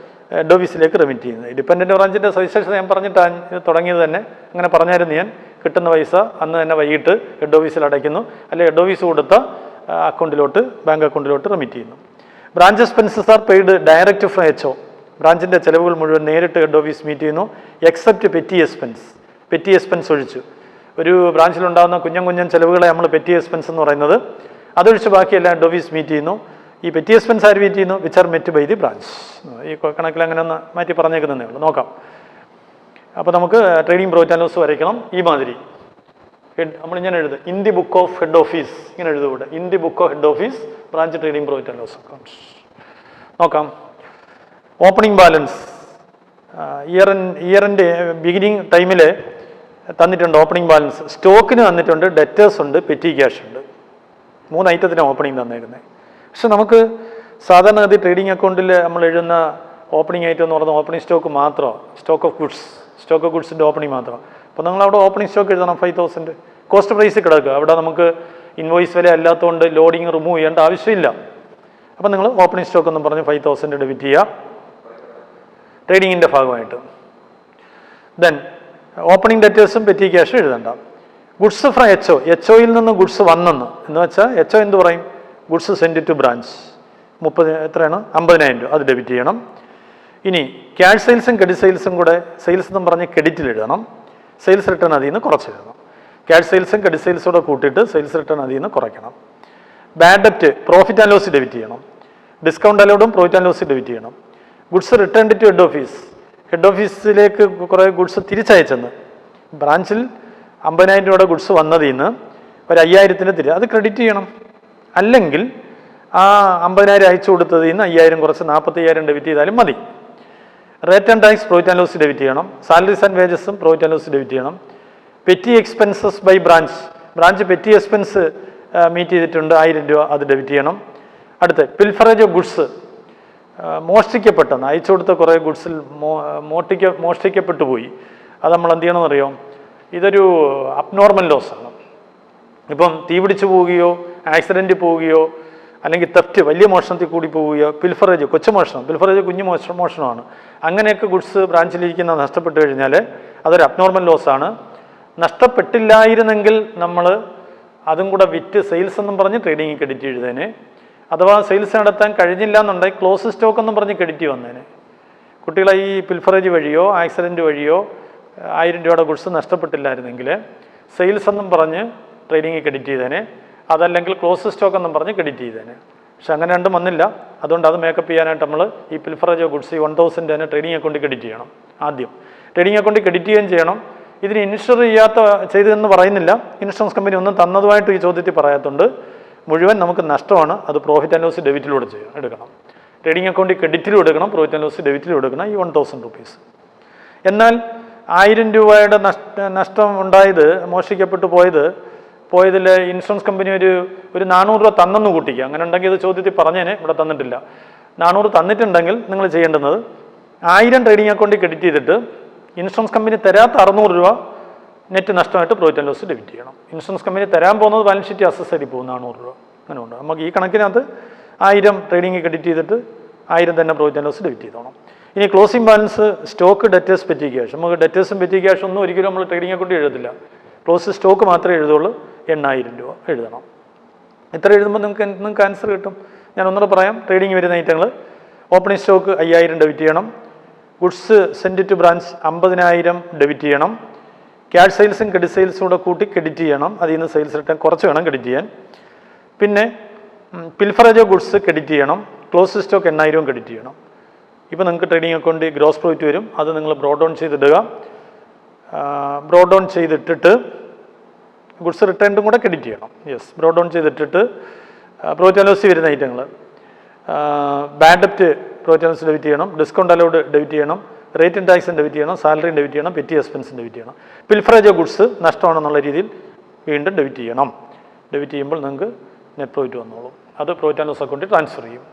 ഹെഡ് ഓഫീസിലേക്ക് റെമിറ്റ് ചെയ്യുന്നത്. ഡിപ്പെൻഡൻറ്റ് ബ്രാഞ്ചിൻ്റെ സവിശേഷത ഞാൻ പറഞ്ഞിട്ടാണ് തുടങ്ങിയത് തന്നെ. അങ്ങനെ പറഞ്ഞായിരുന്നു ഞാൻ. കിട്ടുന്ന പൈസ അന്ന് തന്നെ വൈകിട്ട് ഹെഡ് ഓഫീസിൽ അടയ്ക്കുന്നു, അല്ലെങ്കിൽ ഹെഡ് ഓഫീസ് കൊടുത്ത അക്കൗണ്ടിലോട്ട്, ബാങ്ക് അക്കൗണ്ടിലോട്ട് റെമിറ്റ് ചെയ്യുന്നു. Branch expenses are paid direct from H O. ബ്രാഞ്ചിൻ്റെ ചിലവുകൾ മുഴുവൻ നേരിട്ട് ഹെഡ് ഓഫീസ് മീറ്റ് ചെയ്യുന്നു, except petty expense. Petty expense ഒഴിച്ച്, ഒരു ബ്രാഞ്ചിലുണ്ടാകുന്ന കുഞ്ഞൻ ചിലവുകളെ നമ്മൾ പെറ്റി എക്സ്പെൻസ് എന്ന് പറയുന്നത്, അതൊഴിച്ച് ബാക്കിയെല്ലാം ഹെഡ് ഓഫീസ് മീറ്റ് ചെയ്യുന്നു. ഈ പെറ്റി എക്സ്പെൻസ് ആര് മീറ്റ് ചെയ്യുന്നു? Which are met by the branch. ഈ കണക്കിൽ അങ്ങനെ ഒന്ന് മാറ്റി പറഞ്ഞേക്കുന്നതേ ഉള്ളൂ. നോക്കാം. അപ്പോൾ നമുക്ക് ട്രേഡിംഗ് പ്രോഫിറ്റ് ആൻഡ് ലോസ് വരയ്ക്കണം. ഈ മാതിരി നമ്മളിങ്ങനെ എഴുതുക, in the book of head office, ഇങ്ങനെ എഴുതുകൂടെ, in the book of head office branch trading profit and loss accounts. നോക്കാം. ഓപ്പണിംഗ് ബാലൻസ് ഇയറിൻ്റെ ബിഗിനിങ് ടൈമിൽ തന്നിട്ടുണ്ട്. ഓപ്പണിംഗ് ബാലൻസ് സ്റ്റോക്കിന് തന്നിട്ടുണ്ട്, ഡെറ്റേഴ്സ് ഉണ്ട്, പെറ്റി ക്യാഷ് ഉണ്ട്. 3 ഐറ്റത്തിനാണ് ഓപ്പണിംഗ് തന്നേക്കുന്നത്. പക്ഷെ നമുക്ക് സാധാരണഗതി ട്രേഡിംഗ് അക്കൗണ്ടിൽ നമ്മൾ എഴുതുന്ന ഓപ്പണിംഗ് ഐറ്റം എന്ന് പറയുന്നത് ഓപ്പണിംഗ് സ്റ്റോക്ക് മാത്രമാണ്, സ്റ്റോക്ക് ഓഫ് ഗുഡ്സിൻ്റെ ഓപ്പണിംഗ് മാത്രമാണ്. അപ്പോൾ നിങ്ങളവിടെ ഓപ്പണിംഗ് സ്റ്റോക്ക് എഴുതണം 5000. കോസ്റ്റ് പ്രൈസ് കിടക്കുക, അവിടെ നമുക്ക് ഇൻവോയ്സ് വില അല്ലാത്തതുകൊണ്ട് ലോഡിങ് റിമൂവ് ചെയ്യേണ്ട ആവശ്യമില്ല. അപ്പോൾ നിങ്ങൾ ഓപ്പണിംഗ് സ്റ്റോക്ക് എന്ന് പറഞ്ഞ് 5000 ഡെബിറ്റ് ചെയ്യുക ട്രേഡിങ്ങിൻ്റെ ഭാഗമായിട്ട്. ദെൻ ഓപ്പണിംഗ് ഡെറ്റേഴ്സും പെറ്റി ക്യാഷും എഴുതണ്ട. Goods from H O. H ഒയിൽ നിന്ന് ഗുഡ്സ് വന്നെന്ന് എന്ന് വെച്ചാൽ എച്ച് ഒ എന്ത് പറയും? Goods send to branch. 50,000 രൂപ അത് ഡെബിറ്റ് ചെയ്യണം. ഇനി ക്യാഷ് സെയിൽസും ക്രെഡിറ്റ് സെയിൽസും കൂടെ സെയിൽസ് എന്ന് പറഞ്ഞ് ക്രെഡിറ്റിൽ എഴുതണം, സെയിൽസ് റിട്ടേൺ അതിൽ നിന്ന് കുറച്ച് എഴുതണം. ക്യാഷ് സെയിൽസും ക്രെഡിറ്റ് സെയിൽസോടെ കൂട്ടിയിട്ട് സെയിൽസ് റിട്ടേൺ അതിൽ നിന്ന് കുറയ്ക്കണം. ബാഡ് ഡെപ്റ്റ് പ്രോഫിറ്റ് ആൻഡ് ലോസ് ഡെബിറ്റ് ചെയ്യണം. ഡിസ്കൗണ്ട് അലൗഡും പ്രോഫിറ്റ് ആൻഡ് ലോസ് ഡെബിറ്റ് ചെയ്യണം. Goods return to head office. Head ഓഫീസിലേക്ക് കുറേ ഗുഡ്സ് തിരിച്ചയച്ചെന്ന്. ബ്രാഞ്ചിൽ 50,000 രൂപയുടെ ഗുഡ്സ് വന്നതിൽ നിന്ന് ഒരു 5,000 അത് ക്രെഡിറ്റ് ചെയ്യണം. അല്ലെങ്കിൽ ആ 50,000 അയച്ചു കൊടുത്തതിൽ നിന്ന് 5,000 കുറച്ച് 45,000 ഡെബിറ്റ് ചെയ്താലും മതി. Rate and tax profit and loss debit ചെയ്യണം. സാലറീസ് ആൻഡ് വേജസും പ്രോഫിറ്റ് ആൻഡ് ലോസ് ഡെബിറ്റ് ചെയ്യണം. Petty expenses by branch petty expense meet ചെയ്തിട്ടുണ്ട് 1000 രൂപ അത് ഡെബിറ്റ് ചെയ്യണം. അടുത്ത് പിൽഫറേജ് ഓഫ് ഗുഡ്സ്, മോഷ്ടിക്കപ്പെട്ടെന്ന് അയച്ചു കൊടുത്ത കുറേ ഗുഡ്സിൽ മോഷ്ടിക്കപ്പെട്ടു പോയി. അത് നമ്മൾ എന്ത് ചെയ്യണമെന്നറിയോ? ഇതൊരു അബ്നോർമൽ ലോസാണ്. ഇപ്പം തീ പിടിച്ചു പോവുകയോ ആക്സിഡൻറ്റ് പോവുകയോ അല്ലെങ്കിൽ തെഫ്റ്റ് വലിയ മോഷണത്തിൽ കൂടി പോവുകയോ, പിൽഫറേജ് കൊച്ചു മോഷണം, പിൽഫറേജ് കുഞ്ഞു മോഷണമാണ്. അങ്ങനെയൊക്കെ ഗുഡ്സ് ബ്രാഞ്ചിലിരിക്കുന്ന നഷ്ടപ്പെട്ട് കഴിഞ്ഞാൽ അതൊരു അബ്നോർമൽ ലോസാണ്. നഷ്ടപ്പെട്ടില്ലായിരുന്നെങ്കിൽ നമ്മൾ അതും കൂടെ വിറ്റ് സെയിൽസ് എന്നും പറഞ്ഞ് ട്രേഡിങ് ക്രെഡിറ്റ് എഴുതേനെ. അഥവാ സെയിൽസ് നടത്താൻ കഴിഞ്ഞില്ല എന്നുണ്ടെങ്കിൽ ക്ലോസ് സ്റ്റോക്ക് എന്നും പറഞ്ഞ് ക്രെഡിറ്റ് വന്നേനെ. കുട്ടികളെ ഈ പിൽഫറേജ് വഴിയോ ആക്സിഡൻറ്റ് വഴിയോ 1000 രൂപയുടെ ഗുഡ്സ് നഷ്ടപ്പെട്ടില്ലായിരുന്നെങ്കിൽ സെയിൽസ് എന്നും പറഞ്ഞ് ട്രേഡിങ് ക്രെഡിറ്റ് ചെയ്തേനെ. അതല്ലെങ്കിൽ ക്ലോസ് സ്റ്റോക്ക് എന്നും പറഞ്ഞ് ക്രെഡിറ്റ് ചെയ്തേനെ. പക്ഷെ അങ്ങനെ രണ്ടും വന്നില്ല. അതുകൊണ്ട് അത് മേക്കപ്പ് ചെയ്യാനായിട്ട് നമ്മൾ ഈ പിൽഫറേജ് ഗുഡ്സ് 1000 തന്നെ ട്രേഡിംഗ് അക്കൗണ്ടിൽ ക്രെഡിറ്റ് ചെയ്യണം. ആദ്യം ട്രേഡിംഗ് അക്കൗണ്ടിൽ ക്രെഡിറ്റ് ചെയ്യുകയും ചെയ്യണം. ഇതിന് ഇൻഷുർ ചെയ്തതെന്ന് പറയുന്നില്ല. ഇൻഷുറൻസ് കമ്പനി ഒന്നും തന്നതുമായിട്ട് ഈ ചോദ്യത്തിൽ പറയാത്തതുകൊണ്ട് മുഴുവൻ നമുക്ക് നഷ്ടമാണ്. അത് പ്രോഫിറ്റ് ആൻഡ് ലോസ് ഡെബിറ്റിലൂടെ എടുക്കണം. ട്രേഡിംഗ് അക്കൗണ്ടിൽ ക്രെഡിറ്റിലും എടുക്കണം, പ്രോഫിറ്റ് ആൻഡ് ലോസ് ഡെബിറ്റിലും എടുക്കണം ഈ 1000 റുപ്പീസ്. എന്നാൽ 1000 രൂപയുടെ നഷ്ടം ഉണ്ടായത്, മോഷ്ടിക്കപ്പെട്ടു പോയതിൽ ഇൻഷുറൻസ് കമ്പനി ഒരു 400 രൂപ തന്നെന്ന് കൂട്ടിക്കുക. അങ്ങനെ ഉണ്ടെങ്കിൽ ഇത് ചോദ്യത്തിൽ പറഞ്ഞേനെ, ഇവിടെ തന്നിട്ടില്ല. 400 തന്നിട്ടുണ്ടെങ്കിൽ നിങ്ങൾ ചെയ്യേണ്ടുന്നത് 1000 ട്രേഡിംഗ് അക്കൗണ്ടിൽ ക്രെഡിറ്റ് ചെയ്തിട്ട് ഇൻഷുറൻസ് കമ്പനി തരാത്ത 600 രൂപ നെറ്റ് നഷ്ടമായിട്ട് പ്രോഫിറ്റ് ആൻഡ് ലോസ് ഡെബിറ്റ് ചെയ്യണം. ഇൻഷുറൻസ് കമ്പനി തരാൻ പോകുന്നത് ബാലൻസ് ഷീറ്റ് അസസ്സറി പോകും 400 രൂപ. അങ്ങനെ ഉണ്ട്. നമുക്ക് ഈ കണക്കിനകത്ത് 1000 ട്രേഡിംഗ് ക്രെഡിറ്റ് ചെയ്തിട്ട് 1000 തന്നെ പ്രോഫിറ്റ് ആൻഡ് ലോസ് ഡെബിറ്റ് ചെയ്തോണം. ഇനി closing balance, stock, debtors, petty cash. നമുക്ക് ഡെറ്റേഴ്സും പെറ്റി ക്യാഷും ഒന്നും ഒരിക്കലും നമ്മൾ ട്രേഡിംഗ് അക്കൗണ്ട് എഴുതത്തില്ല. ക്ലോസ് സ്റ്റോക്ക് മാത്രമേ എഴുതുള്ളൂ. 8000 രൂപ എഴുതണം. ഇത്ര എഴുതുമ്പോൾ നിങ്ങൾക്ക് ആൻസർ കിട്ടും. ഞാൻ ഒന്നുകൂടെ പറയാം. ട്രേഡിംഗ് വരുന്ന ഐറ്റങ്ങൾ: ഓപ്പണിംഗ് സ്റ്റോക്ക് 5000 ഡെബിറ്റ് ചെയ്യണം. Goods send to branch 50000 debit ചെയ്യണം. ക്യാഷ് സെയിൽസും ക്രെഡിറ്റ് സെയിൽസും കൂടെ കൂട്ടി ക്രെഡിറ്റ് ചെയ്യണം. അതിൽ നിന്ന് സെയിൽസ് റിട്ടേൺ കുറച്ച് വേണം ക്രെഡിറ്റ് ചെയ്യാൻ. പിന്നെ പിൽഫറേജ് ഓഫ് ഗുഡ്സ് ക്രെഡിറ്റ് ചെയ്യണം. ക്ലോസ് സ്റ്റോക്ക് 8000 ക്രെഡിറ്റ് ചെയ്യണം. ഇപ്പോൾ നിങ്ങൾക്ക് ട്രേഡിംഗ് അക്കൗണ്ട് ഗ്രോസ് പ്രോഫിറ്റ് വരും. അത് നിങ്ങൾ ബ്രോഡ് ഡൗൺ ചെയ്തിടുക. ബ്രോഡ് ഡൗൺ ചെയ്തിട്ടിട്ട് ഗുഡ്സ് റിട്ടേണും കൂടെ ക്രെഡിറ്റ് ചെയ്യണം. യെസ്, ബ്രോഡ് ഡൗൺ ചെയ്തിട്ടിട്ട് പ്രോഫിറ്റ് ആൻഡ് ലോസ് വരുന്ന ഐറ്റങ്ങൾ: ബാഡ് ഡെപ്റ്റ് പ്രോഫിറ്റ് ആൻഡ് ലോസ് ഡെബിറ്റ് ചെയ്യണം. ഡിസ്കൗണ്ട് അലൗഡ് ഡെബിറ്റ് ചെയ്യണം. റേറ്റ് ആൻഡ് ടാക്സും ഡെബിറ്റ് ചെയ്യണം. സാലറിയും ഡെബിറ്റ് ചെയ്യണം. പെറ്റി എക്സ്പെൻസും ഡെബിറ്റ് ചെയ്യണം. പിൽഫറേജ് ഓഫ് ഗുഡ്സ് നഷ്ടമാണെന്നുള്ള രീതിയിൽ വീണ്ടും ഡെബിറ്റ് ചെയ്യണം. ഡെബിറ്റ് ചെയ്യുമ്പോൾ നിങ്ങൾക്ക് നെറ്റ് പ്രോഫിറ്റ് വന്നോളും. അത് പ്രോഫിറ്റ് ആൻഡ് ലോസ് അക്കൗണ്ടിൽ ട്രാൻസ്ഫർ ചെയ്യും.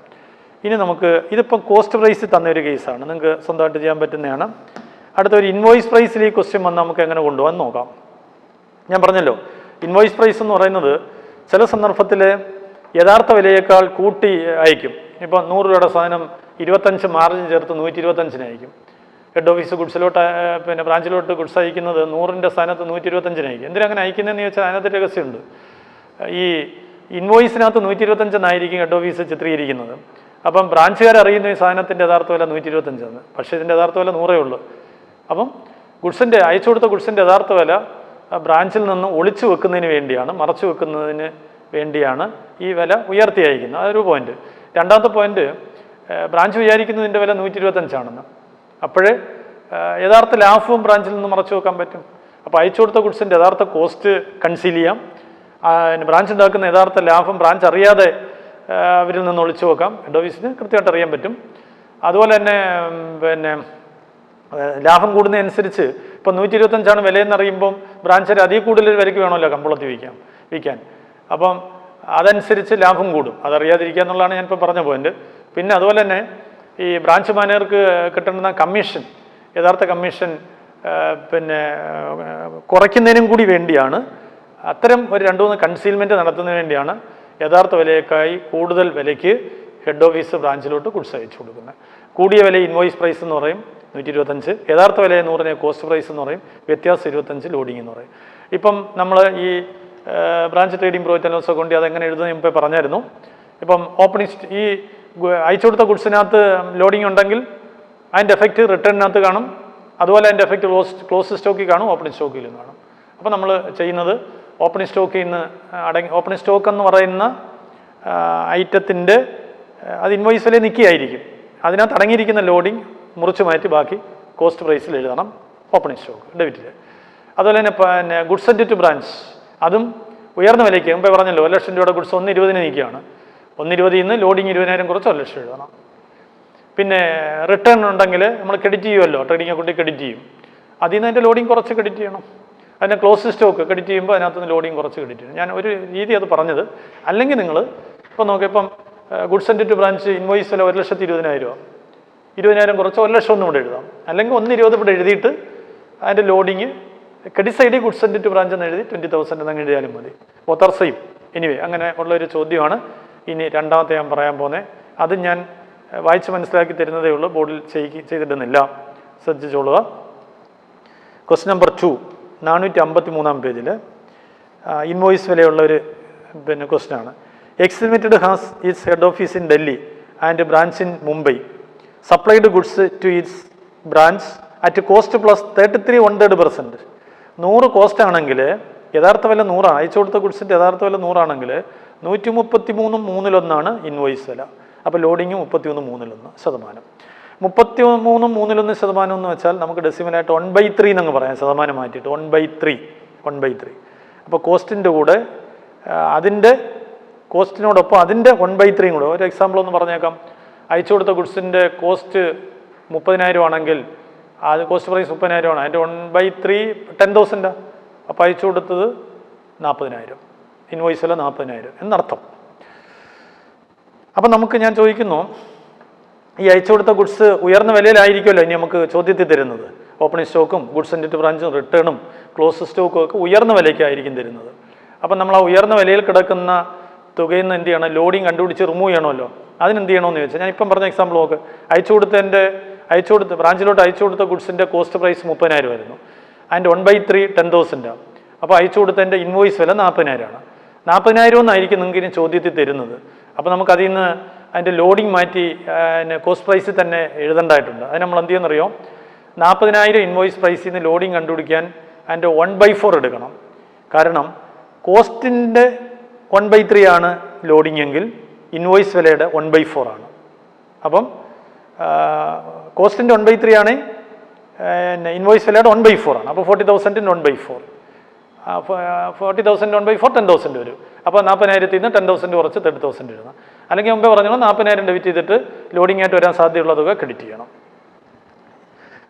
ഇനി നമുക്ക് ഇതിപ്പം കോസ്റ്റ് പ്രൈസ് തന്നൊരു കേസാണ്. നിങ്ങൾക്ക് സ്വന്തമായിട്ട് ചെയ്യാൻ പറ്റുന്നതാണ്. അടുത്ത ഒരു ഇൻവോയ്സ് പ്രൈസിൽ ഈ ക്വസ്റ്റ്യൻ വന്ന് നമുക്ക് എങ്ങനെ കൊണ്ടുപോകാൻ നോക്കാം. ഞാൻ പറഞ്ഞല്ലോ, ഇൻവോയ്സ് പ്രൈസ് എന്ന് പറയുന്നത് ചില സന്ദർഭത്തിൽ യഥാർത്ഥ വിലയേക്കാൾ കൂട്ടി അയക്കും. ഇപ്പോൾ 100 രൂപയുടെ സാധനം 25 മാർജിൻ ചേർത്ത് 125 അയക്കും. ഹെഡ് ഓഫീസ് ഗുഡ്സിലോട്ട് ബ്രാഞ്ചിലോട്ട് ഗുഡ്സ് അയക്കുന്നത് 100ൻ്റെ സ്ഥാനത്ത് 125 അയക്കും. എന്തിനങ്ങനെ അയക്കുന്നതെന്ന് ചോദിച്ചാൽ അതിനകത്ത് രഹസ്യമുണ്ട്. ഈ ഇൻവോയ്സിനകത്ത് 125 ഹെഡ് ഓഫീസ് ചിത്രീകരിക്കുന്നത്. അപ്പം ബ്രാഞ്ചുകാർ അറിയുന്ന ഈ സാധനത്തിൻ്റെ യഥാർത്ഥ വില 125, പക്ഷേ ഇതിൻ്റെ യഥാർത്ഥ വില 100 ഉള്ളൂ. അപ്പം ഗുഡ്സിൻ്റെ അയച്ചു കൊടുത്ത ഗുഡ്സിൻ്റെ യഥാർത്ഥ വില ബ്രാഞ്ചിൽ നിന്ന് ഒളിച്ചു വെക്കുന്നതിന് വേണ്ടിയാണ്, മറച്ചു വെക്കുന്നതിന് വേണ്ടിയാണ് ഈ വില ഉയർത്തി അയക്കുന്നത്. അതൊരു പോയിന്റ്. രണ്ടാമത്തെ പോയിന്റ്, ബ്രാഞ്ച് വിചാരിക്കുന്നതിൻ്റെ വില 125 അപ്പോഴേ യഥാർത്ഥ ലാഭവും ബ്രാഞ്ചിൽ നിന്ന് മറച്ചു വെക്കാൻ പറ്റും. അപ്പോൾ അയച്ചു കൊടുത്ത ഗുഡ്സിൻ്റെ യഥാർത്ഥ കോസ്റ്റ് കൺസീൽ ചെയ്യാം. ബ്രാഞ്ച് ഉണ്ടാക്കുന്ന യഥാർത്ഥ ലാഭം ബ്രാഞ്ച് അറിയാതെ അവരിൽ നിന്ന് ഒളിച്ചു വെക്കാം. ഹെഡ് ഓഫീസിന് കൃത്യമായിട്ട് അറിയാൻ പറ്റും. അതുപോലെ തന്നെ ലാഭം കൂടുന്നതനുസരിച്ച് ഇപ്പോൾ 125 വിലയെന്നറിയുമ്പം ബ്രാഞ്ചിൽ അതിൽ കൂടുതൽ വിലയ്ക്ക് വേണമല്ലോ കമ്പോളത്തിൽ വിൽക്കാൻ. അപ്പം അതനുസരിച്ച് ലാഭം കൂടും. അതറിയാതിരിക്കുക എന്നുള്ളതാണ് ഞാനിപ്പോൾ പറഞ്ഞ പോയിന്റ്. പിന്നെ അതുപോലെ തന്നെ ഈ ബ്രാഞ്ച് മാനേജർക്ക് കിട്ടുന്ന കമ്മീഷൻ, യഥാർത്ഥ കമ്മീഷൻ കുറയ്ക്കുന്നതിനും കൂടി വേണ്ടിയാണ്, അത്തരം ഒരു 2-3 കൺസീൽമെൻറ്റ് നടത്തുന്നതിന് വേണ്ടിയാണ് യഥാർത്ഥ വിലയേക്കായി കൂടുതൽ വിലയ്ക്ക് ഹെഡ് ഓഫീസ് ബ്രാഞ്ചിലോട്ട് ഗുഡ്സ് അയച്ചു കൊടുക്കുന്നത്. കൂടിയ വില ഇൻവോയ്സ് പ്രൈസ് എന്ന് പറയും 125, യഥാർത്ഥ വില 100 കോസ്റ്റ് പ്രൈസ് എന്ന് പറയും, വ്യത്യാസം 25 ലോഡിംഗ് എന്ന് പറയും. ഇപ്പം നമ്മൾ ഈ branch trading profit and loss account അതെങ്ങനെ എഴുതുന്നത് ഇപ്പോൾ പറഞ്ഞായിരുന്നു. ഇപ്പം ഓപ്പണിംഗ് ഈ അയച്ചു കൊടുത്ത ഗുഡ്സിനകത്ത് ലോഡിംഗ് ഉണ്ടെങ്കിൽ അതിൻ്റെ എഫക്റ്റ് റിട്ടേണിനകത്ത് കാണും. അതുപോലെ അതിൻ്റെ എഫക്റ്റ് ക്ലോസ് സ്റ്റോക്കിൽ കാണും, ഓപ്പണിംഗ് സ്റ്റോക്കിലും കാണും. അപ്പോൾ നമ്മൾ ചെയ്യുന്നത് ഓപ്പണിംഗ് സ്റ്റോക്കിൽ നിന്ന് ഓപ്പണിംഗ് സ്റ്റോക്ക് എന്ന് പറയുന്ന ഐറ്റത്തിൻ്റെ അത് ഇൻവോയ്സ് വില നിൽക്കുകയായിരിക്കും. അതിനകത്ത് അടങ്ങിയിരിക്കുന്ന ലോഡിംഗ് മുറിച്ച് മാറ്റി ബാക്കി കോസ്റ്റ് പ്രൈസിൽ എഴുതണം ഓപ്പണിംഗ് സ്റ്റോക്ക് ഡെബിറ്റിൽ. അതുപോലെ തന്നെ ഗുഡ്സ് സെൻഡ് ടു ബ്രാഞ്ച്, അതും ഉയർന്ന വിലയ്ക്ക്. മുമ്പേ പറഞ്ഞല്ലോ 1 ലക്ഷം രൂപയുടെ ഗുഡ്സ് 120 നിൽക്കുകയാണ്. 120 നിന്ന് ലോഡിംഗ് 20,000 കുറച്ച് 1 ലക്ഷം എഴുതണം. പിന്നെ റിട്ടേൺ ഉണ്ടെങ്കിൽ നമ്മൾ ക്രെഡിറ്റ് ചെയ്യുമല്ലോ, ട്രേഡിംഗ് അക്കൗണ്ടിൽ ക്രെഡിറ്റ് ചെയ്യും. അതിൽ നിന്ന് അതിൻ്റെ ലോഡിംഗ് കുറച്ച് ക്രെഡിറ്റ് ചെയ്യണം. അതിൻ്റെ ക്ലോസ് സ്റ്റോക്ക് ക്രെഡിറ്റ് ചെയ്യുമ്പോൾ അതിനകത്തുനിന്ന് ലോഡിംഗ് കുറച്ച് ക്രെഡിറ്റ് ചെയ്യണം. ഞാൻ ഒരു രീതി അത് പറഞ്ഞത്. അല്ലെങ്കിൽ നിങ്ങൾ ഇപ്പോൾ നോക്കിയപ്പം goods send to branch invoice വില 1,20,000 രൂപ, 20,000 കുറച്ച് 1 ലക്ഷം ഒന്നും ഇവിടെ എഴുതാം. അല്ലെങ്കിൽ 120 ഇവിടെ എഴുതിയിട്ട് അതിൻ്റെ ലോഡിങ് ക്രെഡിറ്റ് സൈഡിൽ ഗുഡ്സ് സെൻഡ് ടു ബ്രാഞ്ച് എന്ന് എഴുതി 20,000 എന്നങ്ങ് എഴുതിയാലും മതി. Author same. എനിവേ അങ്ങനെ ഉള്ളൊരു ചോദ്യമാണ് ഇനി രണ്ടാമത്തെ ഞാൻ പറയാൻ പോകുന്നത്. അത് ഞാൻ വായിച്ച് മനസ്സിലാക്കി തരുന്നതേ ഉള്ളൂ, ബോർഡിൽ ചെയ്തിടുന്നില്ല, ശ്രദ്ധിച്ചോളുക. ക്വസ്റ്റ്യൻ നമ്പർ 2, 453 പേജിൽ ഇൻവോയ്സ് വിലയുള്ള ഒരു ക്വസ്റ്റ്യനാണ്. X limited has its head office in Delhi and branch in Mumbai. Supplied goods to its branch at cost plus 33 100 cost ആണെങ്കിൽ യഥാർത്ഥ വില 100 അയച്ചു കൊടുത്ത ഗുഡ്സിൻ്റെ യഥാർത്ഥ വില 100 ആണെങ്കിൽ 133 ഇൻവോയ്സ് വില. അപ്പോൾ ലോഡിങ് 33 33 എന്ന് വെച്ചാൽ നമുക്ക് ഡെസിമലായിട്ട് 1/3 എന്നങ്ങ് പറയാം. ശതമാനം മാറ്റിയിട്ട് 1/3. അപ്പോൾ കോസ്റ്റിൻ്റെ കൂടെ അതിൻ്റെ കോസ്റ്റിനോടൊപ്പം അതിൻ്റെ 1/3 കൂടെ. ഒരു എക്സാമ്പിൾ ഒന്ന് പറഞ്ഞേക്കാം. അയച്ചു കൊടുത്ത ഗുഡ്സിൻ്റെ കോസ്റ്റ് 30,000 ആണെങ്കിൽ അത് കോസ്റ്റ് പ്രൈസ് 30,000 ആണ്. അതിൻ്റെ 1/3 10,000. അപ്പോൾ അയച്ചു കൊടുത്തത് 40,000, ഇൻവോയ്സ് വില 40,000 എന്നർത്ഥം. അപ്പം ഞാൻ ചോദിക്കുന്നു, ഈ അയച്ചു കൊടുത്ത ഗുഡ്സ് ഉയർന്ന വിലയിലായിരിക്കുമല്ലോ ഇനി നമുക്ക് ചോദ്യത്തിൽ തരുന്നത്. ഓപ്പണിംഗ് സ്റ്റോക്കും ഗുഡ്സ് സെൻഡ് ടു ബ്രാഞ്ചും റിട്ടേണും ക്ലോസ് സ്റ്റോക്കും ഒക്കെ ഉയർന്ന വിലയ്ക്കായിരിക്കും തരുന്നത്. അപ്പം നമ്മൾ ആ ഉയർന്ന വിലയിൽ കിടക്കുന്ന തുകയിൽ നിന്ന് എന്ത് ചെയ്യണം? ലോഡിങ് കണ്ടുപിടിച്ച് റിമൂവ് ചെയ്യണമല്ലോ. അതിനെന്ത് ചെയ്യണമെന്ന് ചോദിച്ചാൽ ഞാൻ ഇപ്പം പറഞ്ഞ എക്സാമ്പിൾ നോക്ക്. അയച്ചു കൊടുത്തതിൻ്റെ ബ്രാഞ്ചിലോട്ട് അയച്ചു കൊടുത്ത ഗുഡ്സിൻ്റെ കോസ്റ്റ് പ്രൈസ് 30,000 ആയിരുന്നു. അതിൻ്റെ 1/3 10,000. അപ്പോൾ അയച്ചു കൊടുത്തതിൻ്റെ ഇൻവോയ്സ് വില 40,000ആണ്. 40,000 എന്നായിരിക്കും നിങ്ങൾക്ക് ഇനി ചോദ്യത്തിൽ തരുന്നത്. അപ്പോൾ നമുക്ക് അതിൽ നിന്ന് അതിൻ്റെ ലോഡിങ് മാറ്റി കോസ്റ്റ് പ്രൈസിൽ തന്നെ എഴുതേണ്ടതായിട്ടുണ്ട്. അത് നമ്മൾ എന്ത് ചെയ്യുമെന്നറിയോ, 40,000 ഇൻവോയ്സ് പ്രൈസിൽ നിന്ന് ലോഡിങ് കണ്ടുപിടിക്കാൻ അതിൻ്റെ 1/4 എടുക്കണം. കാരണം കോസ്റ്റിൻ്റെ 1/3 ആണ് ലോഡിങ് എങ്കിൽ ഇൻവോയ്സ് വിലയുടെ 1/4 ആണ്. അപ്പം കോസ്റ്റിൻ്റെ 1/3 ആണ്, ഇൻവോയ്സ് വിലയുടെ 1/4 ആണ്. അപ്പോൾ 40,000 1/4, 40,000 1/4 10,000 വരും. അപ്പോൾ 40,000 നിന്ന് 10,000 കുറച്ച് 30,000 എഴുതണം. അല്ലെങ്കിൽ മുമ്പേ പറഞ്ഞാൽ 40,000 ഡെബിറ്റ് ചെയ്തിട്ട് ലോഡിംഗ് ആയിട്ട് വരാൻ സാധ്യതയുള്ള തുക ക്രെഡിറ്റ് ചെയ്യണം.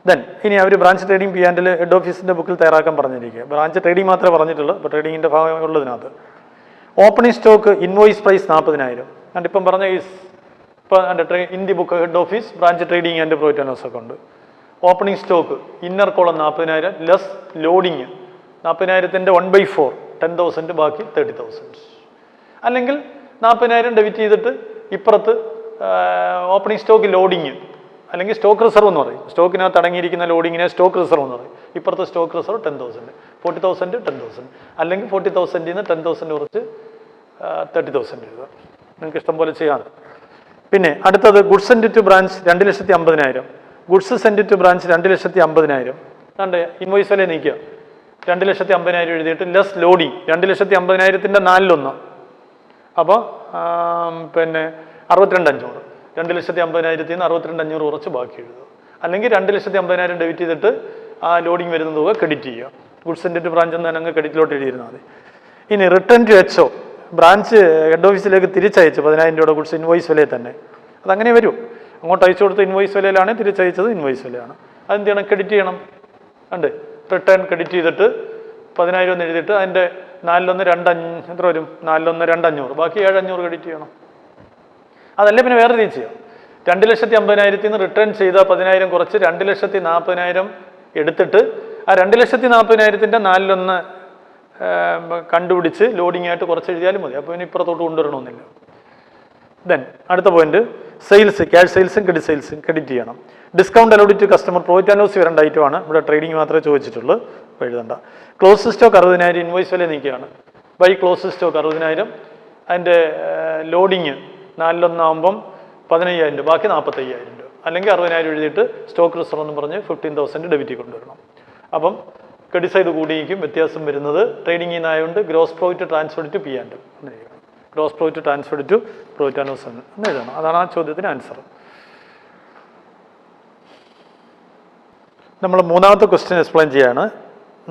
ദെൻ ഇനി അവർ ബ്രാഞ്ച് ട്രേഡിംഗ് P&L ഹെഡ് ഓഫീസിൻ്റെ ബുക്കിൽ തയ്യാറാക്കാൻ പറഞ്ഞിരിക്കുക. ബ്രാഞ്ച് ട്രേഡിംഗ് മാത്രമേ പറഞ്ഞിട്ടുള്ളൂ. ഇപ്പോൾ ട്രേഡിങ്ങിൻ്റെ ഭാഗമുള്ളതിനകത്ത് ഓപ്പണിംഗ് സ്റ്റോക്ക് ഇൻവോയ്സ് പ്രൈസ് 40,000. ഇപ്പം പറഞ്ഞ ഇപ്പോൾ എൻ്റെ in the book head office branch trading and profit and loss ഒക്കെ ഉണ്ട്. Opening stock inner column 40,000 less loading 40,000ൻ്റെ 1/4 10,000, ബാക്കി 30,000. അല്ലെങ്കിൽ 40,000 ഡെബിറ്റ് ചെയ്തിട്ട് ഇപ്പുറത്ത് ഓപ്പണിംഗ് സ്റ്റോക്ക് ലോഡിങ് അല്ലെങ്കിൽ സ്റ്റോക്ക് റിസർവ് എന്ന് പറയും. സ്റ്റോക്കിനകത്ത് അടങ്ങിയിരിക്കുന്ന ലോഡിങ്ങിനെ സ്റ്റോക്ക് റിസർവ് എന്ന് പറയും. ഇപ്പുറത്ത് സ്റ്റോക്ക് റിസർവ് 10,000, 40,000 10,000, അല്ലെങ്കിൽ 40,000 നിന്ന് 10,000 കുറച്ച് 30,000 എഴുതുക. നിങ്ങൾക്ക് ഇഷ്ടം പോലെ ചെയ്യാം. പിന്നെ അടുത്തത് goods send to branch 2,50,000. Goods send to branch 2,50,000. അതെ, ഇൻവോയ്സ് വില നീക്കുക. 2,50,000 എഴുതിയിട്ട് ലെസ് ലോഡിങ് 2,50,000ൻ്റെ 4/1. അപ്പോൾ പിന്നെ 62,500. 2,50,000 നിന്ന് 62,500 കുറച്ച് ബാക്കി എഴുതുക. അല്ലെങ്കിൽ 2,50,000 ഡെബിറ്റ് ചെയ്തിട്ട് ആ ലോഡിങ് വരുന്ന തുക ക്രെഡിറ്റ് ചെയ്യുക. ഗുഡ്സ് സെൻഡ് ടു ബ്രാഞ്ച് എന്ന് അങ്ങ് ക്രെഡിറ്റിലോട്ട് എഴുതിയിരുന്നാൽ മതി. ഇനി return to HO, branch head ഓഫീസിലേക്ക് തിരിച്ചയച്ചു 10,000 രൂപ ഗുഡ്സ് ഇൻവോയ്സ് വിലയിൽ തന്നെ. അതങ്ങനെ വരും. അങ്ങോട്ട് അയച്ചു കൊടുത്ത ഇൻവോയ്സ് വിലയിലാണ്, തിരിച്ചയച്ചത് ഇൻവോയ്സ് വിലയാണ്. അതെന്ത് ചെയ്യണം? ക്രെഡിറ്റ് ചെയ്യണം. ഉണ്ട്, റിട്ടേൺ ക്രെഡിറ്റ് ചെയ്തിട്ട് 10,000 എന്ന് എഴുതിയിട്ട് അതിൻ്റെ 4/1 2,500 എത്ര വരും? 4/1 2,500, ബാക്കി 7,500 ക്രെഡിറ്റ് ചെയ്യണം. അതല്ലേ പിന്നെ വേറെ രീതി ചെയ്യാം. 2,50,000 നിന്ന് റിട്ടേൺ ചെയ്ത 10,000 കുറച്ച് 2,40,000 എടുത്തിട്ട് ആ 2,40,000ൻ്റെ 4/1 കണ്ടുപിടിച്ച് ലോഡിംഗ് ആയിട്ട് കുറച്ച് എഴുതിയാലും മതി. അപ്പോൾ ഇനി ഇപ്പുറത്തോട്ട് കൊണ്ടുവരണമെന്നില്ല. ദെൻ അടുത്ത പോയിന്റ് സെയിൽസ്, ക്യാഷ് സെയിൽസും ക്രെഡിറ്റ് സെയിൽസും ക്രെഡിറ്റ് ചെയ്യണം. Discount allowed to customer profit and loss വരേണ്ട ഐറ്റമാണ്. ഇവിടെ ട്രേഡിംഗ് മാത്രമേ ചോദിച്ചിട്ടുള്ളൂ, അപ്പോൾ എഴുതണ്ട. ക്ലോസ് സ്റ്റോക്ക് 60,000 ഇൻവോയ്സ് വില നീക്കുകയാണ്. ബൈ ക്ലോസ് സ്റ്റോക്ക് 60,000, അതിൻ്റെ ലോഡിങ് 4/1 ആകുമ്പം 15,000, ബാക്കി 45,000 രൂപ. അല്ലെങ്കിൽ 60,000 എഴുതിയിട്ട് സ്റ്റോക്ക് റിസർവ് എന്ന് പറഞ്ഞ് 15,000 ഡെബിറ്റ് കൊണ്ടുവരണം. അപ്പം ക്രെഡിറ്റ് സൈഡ് കൂടിയിരിക്കും. വ്യത്യാസം വരുന്നത് ട്രേഡിംഗിൽ നിന്നായതുകൊണ്ട് gross profit transferred to P&L എന്ന് എഴുതണം. Gross profit transferred to profit and loss എന്ന് എഴുതണം. അതാണ് ആ ചോദ്യത്തിന് ആൻസർ. നമ്മൾ മൂന്നാമത്തെ ക്വസ്റ്റ്യൻ എക്സ്പ്ലെയിൻ ചെയ്യാണ്.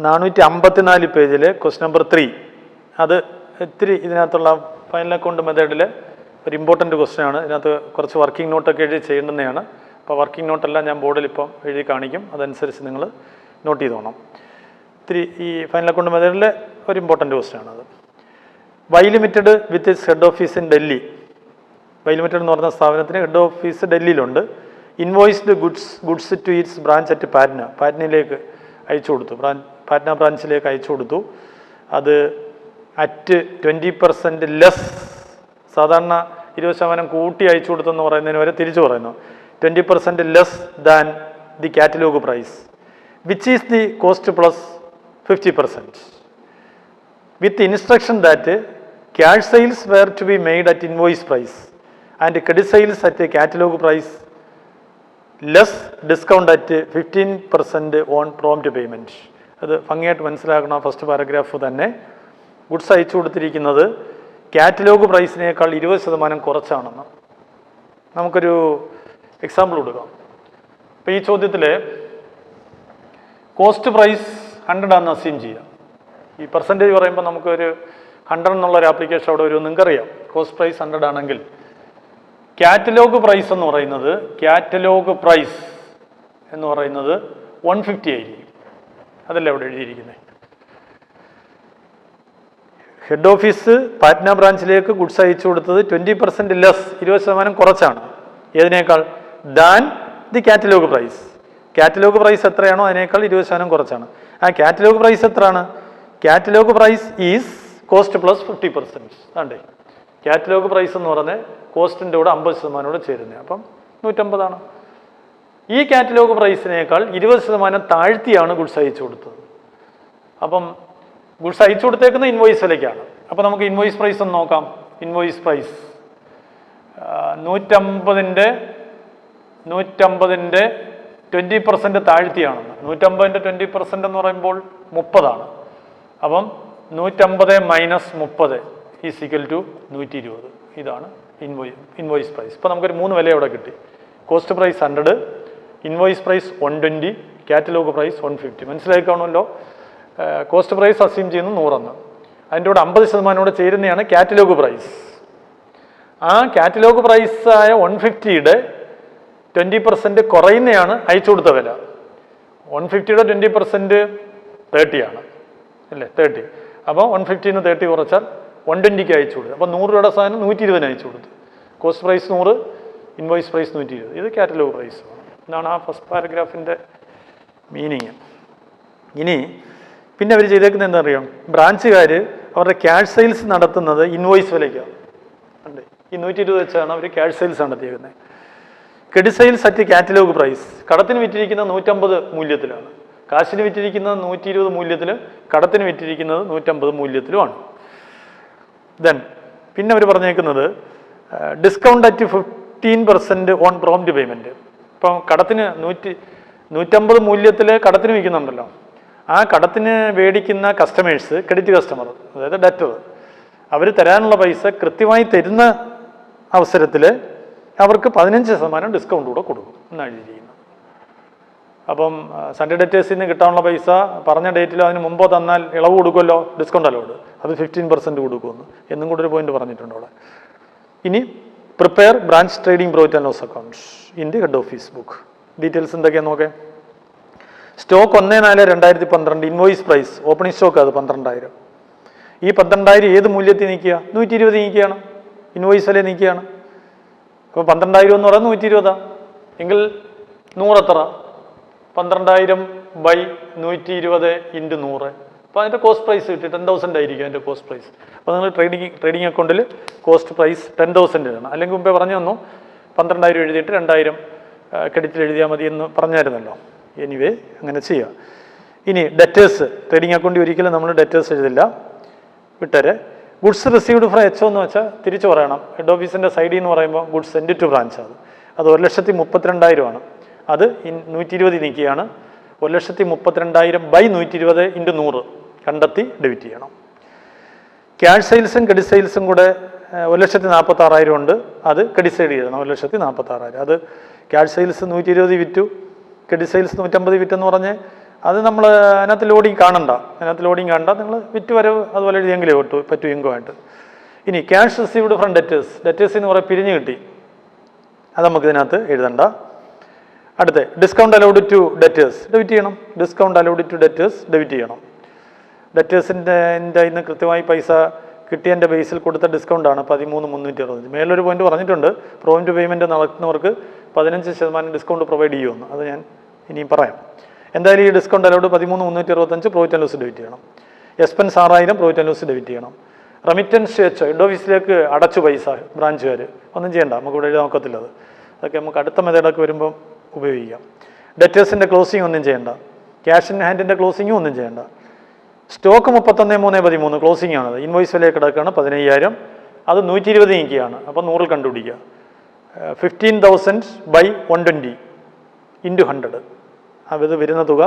454 പേജിലെ ക്വസ്റ്റ്യൻ നമ്പർ 3. അത് ഇത്തിരി ഇതിനകത്തുള്ള ഫൈനൽ അക്കൗണ്ട് മെത്തേഡിൽ ഒരു ഇമ്പോർട്ടൻ്റ് ക്വസ്റ്റ്യൻ ആണ്. ഇതിനകത്ത് കുറച്ച് വർക്കിംഗ് നോട്ടൊക്കെ എഴുതി ചെയ്യേണ്ടതാണ്. അപ്പോൾ വർക്കിംഗ് നോട്ടെല്ലാം ഞാൻ ബോർഡിൽ ഇപ്പം എഴുതി കാണിക്കും. അതനുസരിച്ച് നിങ്ങൾ നോട്ട് ചെയ്തോണം. ഇത്തിരി ഈ ഫൈനൽ അക്കൗണ്ട് മെത്തേഡിലെ ഒരു ഇമ്പോർട്ടൻ്റ് ക്വസ്റ്റ്യൻ ആണത്. Y limited with its head office in Delhi. Y limited എന്ന് പറഞ്ഞ സ്ഥാപനത്തിന് ഹെഡ് ഓഫീസ് ഡൽഹിയിലുണ്ട്. Invoiced goods to its branch at പാറ്റ്നയിലേക്ക് അയച്ചു കൊടുത്തു. പാറ്റ്ന ബ്രാഞ്ചിലേക്ക് അയച്ചു കൊടുത്തു. അത് അറ്റ് 20% ലെസ്, സാധാരണ 20% കൂട്ടി അയച്ചു കൊടുത്തെന്ന് പറയുന്നതിന് വരെ തിരിച്ചു പറയുന്നു. 20% less than the catalogue price which is the cost plus 50%. With instruction that cash sales were to be made at invoice price and credit sales at catalogue price less discount at 15% on prompt payment. അത് ഭംഗിയായിട്ട് മനസ്സിലാക്കണം. First paragraph തന്നെ goods അയച്ചു കൊടുത്തിരിക്കുന്നത് catalogue പ്രൈസിനേക്കാൾ 20% കുറച്ചാണെന്ന്. നമുക്കൊരു example കൊടുക്കാം. അപ്പോൾ ഈ ചോദ്യത്തിൽ കോസ്റ്റ് പ്രൈസ് 100 ആണെന്ന് അസ്യൂം ചെയ്യാം. ഈ പെർസെൻറ്റേജ് പറയുമ്പോൾ നമുക്കൊരു 100 എന്നുള്ളൊരു ആപ്ലിക്കേഷൻ അവിടെ ഒരു നിങ്ങൾക്കറിയാം. കോസ്റ്റ് പ്രൈസ് 100 ആണെങ്കിൽ കാറ്റലോഗ് പ്രൈസ് എന്ന് പറയുന്നത് 150 ആയിരിക്കും. അതല്ലേ അവിടെ എഴുതിയിരിക്കുന്നത്. ഹെഡ് ഓഫീസ് പാറ്റ്ന ബ്രാഞ്ചിലേക്ക് ഗുഡ്സ് അയച്ചു കൊടുത്തത് 20% ലെസ്, 20% കുറച്ചാണ്. ഏതിനേക്കാൾ? Than the catalogue price. Catalogue price എത്രയാണോ അതിനേക്കാൾ 20% കുറച്ചാണ്. ആ കാറ്റലോഗ് പ്രൈസ് എത്രയാണ്? Catalogue price is cost plus 50%. ആണ്ടേ കാറ്റലോഗ് പ്രൈസ് എന്ന് പറഞ്ഞാൽ കോസ്റ്റിൻ്റെ കൂടെ 50% കൂടെ ചേരുന്നത്. അപ്പം 150 ആണ്. ഈ കാറ്റലോഗ് പ്രൈസിനേക്കാൾ 20% താഴ്ത്തിയാണ് ഗുഡ്സ് അയച്ചു കൊടുത്തത്. അപ്പം ഗുഡ്സ് അയച്ചു കൊടുത്തേക്കുന്ന ഇൻവോയ്സ് വിലയ്ക്കാണ്. അപ്പോൾ നമുക്ക് ഇൻവോയ്സ് പ്രൈസ് ഒന്ന് നോക്കാം. Invoice price 150-ന്റെ 20% താഴ്ത്തിയാണെന്ന്. 150-ന്റെ 20% എന്ന് പറയുമ്പോൾ 30 അപ്പം 150 മൈനസ് 30 ഈസിക്കൽ ടു 120. ഇതാണ് ഇൻവോയ്സ് പ്രൈസ്. ഇപ്പോൾ നമുക്കൊരു 3 വില ഇവിടെ കിട്ടി. Cost price 100, invoice price 120, catalogue price 150. മനസ്സിലായി കാണുമല്ലോ. കോസ്റ്റ് പ്രൈസ് അസ്യൂം ചെയ്യുന്നു 100. അതിൻ്റെ കൂടെ 50% കൂടെ ചേരുന്നതാണ് കാറ്റലോഗ് പ്രൈസ്. ആ കാറ്റലോഗ് പ്രൈസായ 150-യുടെ 20% കുറയുന്നതാണ് അയച്ചു കൊടുത്ത വില. 150-യുടെ 20% 30 അല്ലേ, 30. അപ്പോൾ 150-ന് 30 കുറച്ചാൽ 120-ക്ക് അയച്ചു കൊടുത്തു. അപ്പോൾ 100 രൂപയുടെ സാധനം 120-ന് അയച്ചു കൊടുത്തു. Cost price 100, invoice price 120. ഇത് കാറ്റലോഗ് പ്രൈസ്. ഇതാണ് ആ ഫസ്റ്റ് പാരഗ്രാഫിൻ്റെ മീനിങ്. ഇനി പിന്നെ അവർ ചെയ്തേക്കുന്നത് എന്താ അറിയാം, ബ്രാഞ്ചുകാർ അവരുടെ ക്യാഷ് സെയിൽസ് നടത്തുന്നത് ഇൻവോയ്സ് വിലയ്ക്കാണ്. അല്ലേ, ഈ 120 വെച്ചാണ് അവർ ക്യാഷ് സെയിൽസ് നടത്തിയേക്കുന്നത്. Credit sales at catalogue price. കടത്തിന് വിറ്റിരിക്കുന്ന 150 മൂല്യത്തിലാണ്, കാശിന് വിറ്റിരിക്കുന്നത് 120 മൂല്യത്തിലും, കടത്തിന് വിറ്റിരിക്കുന്നത് 150 മൂല്യത്തിലുമാണ്. ദെൻ പിന്നെ അവർ പറഞ്ഞേക്കുന്നത് discount at 15% on prompt payment. ഇപ്പം കടത്തിന് 150 മൂല്യത്തിൽ കടത്തിന് വിൽക്കുന്നുണ്ടല്ലോ, ആ കടത്തിന് മേടിക്കുന്ന കസ്റ്റമേഴ്സ്, ക്രെഡിറ്റ് കസ്റ്റമർ അതായത് ഡെറ്റർ, അവർ തരാനുള്ള പൈസ കൃത്യമായി തരുന്ന അവസരത്തിൽ അവർക്ക് 15% ഡിസ്കൗണ്ട് കൂടെ കൊടുക്കും എന്നാണ് എഴുതിയിരിക്കുന്നത്. അപ്പം സൺഡേ ഡേറ്റേഴ്സിന് കിട്ടാനുള്ള പൈസ പറഞ്ഞ ഡേറ്റിൽ അതിന് മുമ്പോ തന്നാൽ ഇളവ് കൊടുക്കുമല്ലോ, ഡിസ്കൗണ്ട് അലോഡ്, അത് 15% കൊടുക്കുമെന്ന് എന്നും കൂടെ ഒരു പോയിന്റ് പറഞ്ഞിട്ടുണ്ട് അവിടെ. ഇനി prepare branch trading profit and loss accounts in the head office book. Details എന്തൊക്കെയാണെന്ന് നോക്കേ. Stock 1/4/2012, invoice price opening stock അത് 12,000. ഈ 12,000 ഏത് മൂല്യത്തിൽ നീക്കുക? 120 നീക്കുകയാണ്, ഇൻവോയ്സ് വില നീക്കുകയാണ്. അപ്പോൾ 12,000 എന്ന് പറയുന്നത് 120 എങ്കിൽ 100 എത്ര? 12,000 ബൈ 120 ഇൻറ്റു 100. അപ്പോൾ അതിൻ്റെ കോസ്റ്റ് പ്രൈസ് കിട്ടി 10,000 ആയിരിക്കും അതിൻ്റെ കോസ്റ്റ് പ്രൈസ്. അപ്പോൾ നിങ്ങൾ ട്രേഡിംഗ് അക്കൗണ്ടിൽ കോസ്റ്റ് പ്രൈസ് 10,000 ആണ്. അല്ലെങ്കിൽ മുമ്പേ പറഞ്ഞു തന്നു 12,000 എഴുതിയിട്ട് 2,000 ക്രെഡിറ്റിൽ എഴുതിയാൽ മതി എന്ന് പറഞ്ഞായിരുന്നല്ലോ. എനിവേ അങ്ങനെ ചെയ്യുക. ഇനി ഡെറ്റേഴ്സ്, ട്രേഡിംഗ് അക്കൗണ്ടിൽ ഒരിക്കലും നമ്മൾ ഡെറ്റേഴ്സ് എഴുതില്ല, വിട്ടരെ. ഗുഡ്സ് റിസീവ്ഡ് ഫ്രം എച്ച് എന്ന് വെച്ചാൽ തിരിച്ചു പറയണം. ഹെഡ് ഓഫീസിൻ്റെ സൈഡിൽ എന്ന് പറയുമ്പോൾ ഗുഡ്സ് സെൻഡ് ടു ബ്രാഞ്ച് അത് 1,32,000. അത് 120 നീക്കിയാണ്. 1,32,000 ബൈ 120 ഇൻറ്റു 100 കണ്ടെത്തി ഡെബിറ്റ് ചെയ്യണം. ക്യാഷ് സെയിൽസും ക്രെഡിറ്റ് സെയിൽസും കൂടെ 1,46,000 ഉണ്ട്, അത് ക്രെഡിറ്റ് സൈഡ് ചെയ്യണം. 1,46,000 അത് ക്യാഷ് സെയിൽസ് 120 വിറ്റു, ക്രെഡിറ്റ് സെയിൽസ് 150 വിറ്റെന്ന് പറഞ്ഞ് അത് നമ്മൾ അതിനകത്ത് ലോഡിങ് കാണണ്ട, നിങ്ങൾ വിറ്റ് വരവ് അതുപോലെ എഴുതിയെങ്കിലേ പറ്റൂ ഇൻകമായിട്ട്. ഇനി ക്യാഷ് റിസീവ്ഡ് ഫ്രം ഡെറ്റേഴ്സ്, ഡെറ്റേഴ്സിന് കുറേ പിരിഞ്ഞ് കിട്ടി, അത് നമുക്ക് ഇതിനകത്ത് എഴുതണ്ട. അടുത്ത discount allowed to debtors debit ചെയ്യണം. Discount allowed to debtors debit ചെയ്യണം. ഡെറ്റേഴ്സിൻ്റെ ഇന്ന് കൃത്യമായി പൈസ കിട്ടിയതിൻ്റെ ബേസിൽ കൊടുത്ത ഡിസ്കൗണ്ടാണ് 13,360. മേലൊരു പോയിന്റ് പറഞ്ഞിട്ടുണ്ട്, പ്രോംപ്റ്റ് പേയ്മെൻറ്റ് നടത്തുന്നവർക്ക് 15% ഡിസ്കൗണ്ട് പ്രൊവൈഡ് ചെയ്യുമെന്ന്. അത് ഞാൻ ഇനിയും പറയാം. എന്തായാലും ഈ discount allowed 13,365 profit and loss debit ചെയ്യണം. Expense 6,000 profit and loss debit ചെയ്യണം. റെമിറ്റൻസ് വെച്ച് ഹെഡ് ഓഫീസിലേക്ക് അടച്ചു പൈസ ബ്രാഞ്ചുകാർ ഒന്നും ചെയ്യണ്ട, നമുക്ക് ഇവിടെ എഴുതാൻ നോക്കത്തില്ല. അതൊക്കെ നമുക്ക് അടുത്ത മെത്തേഡൊക്കെ വരുമ്പം ഉപയോഗിക്കാം. ഡെറ്റേഴ്സിൻ്റെ ക്ലോസിംഗ് ഒന്നും ചെയ്യേണ്ട, ക്യാഷ് ഇൻ ഹാൻഡിൻ്റെ ക്ലോസിങ്ങും ഒന്നും ചെയ്യേണ്ട. സ്റ്റോക്ക് 31,313 ക്ലോസിംഗ് ആണത്. ഇൻവോയ്സ് വില കിടക്കുകയാണ് 15,000, അത് 120 നീക്കിയാണ്. അപ്പോൾ 100 കണ്ടുപിടിക്കുക. 15,000 ബൈ 120 ഇൻറ്റു 100 അത് വരുന്ന തുക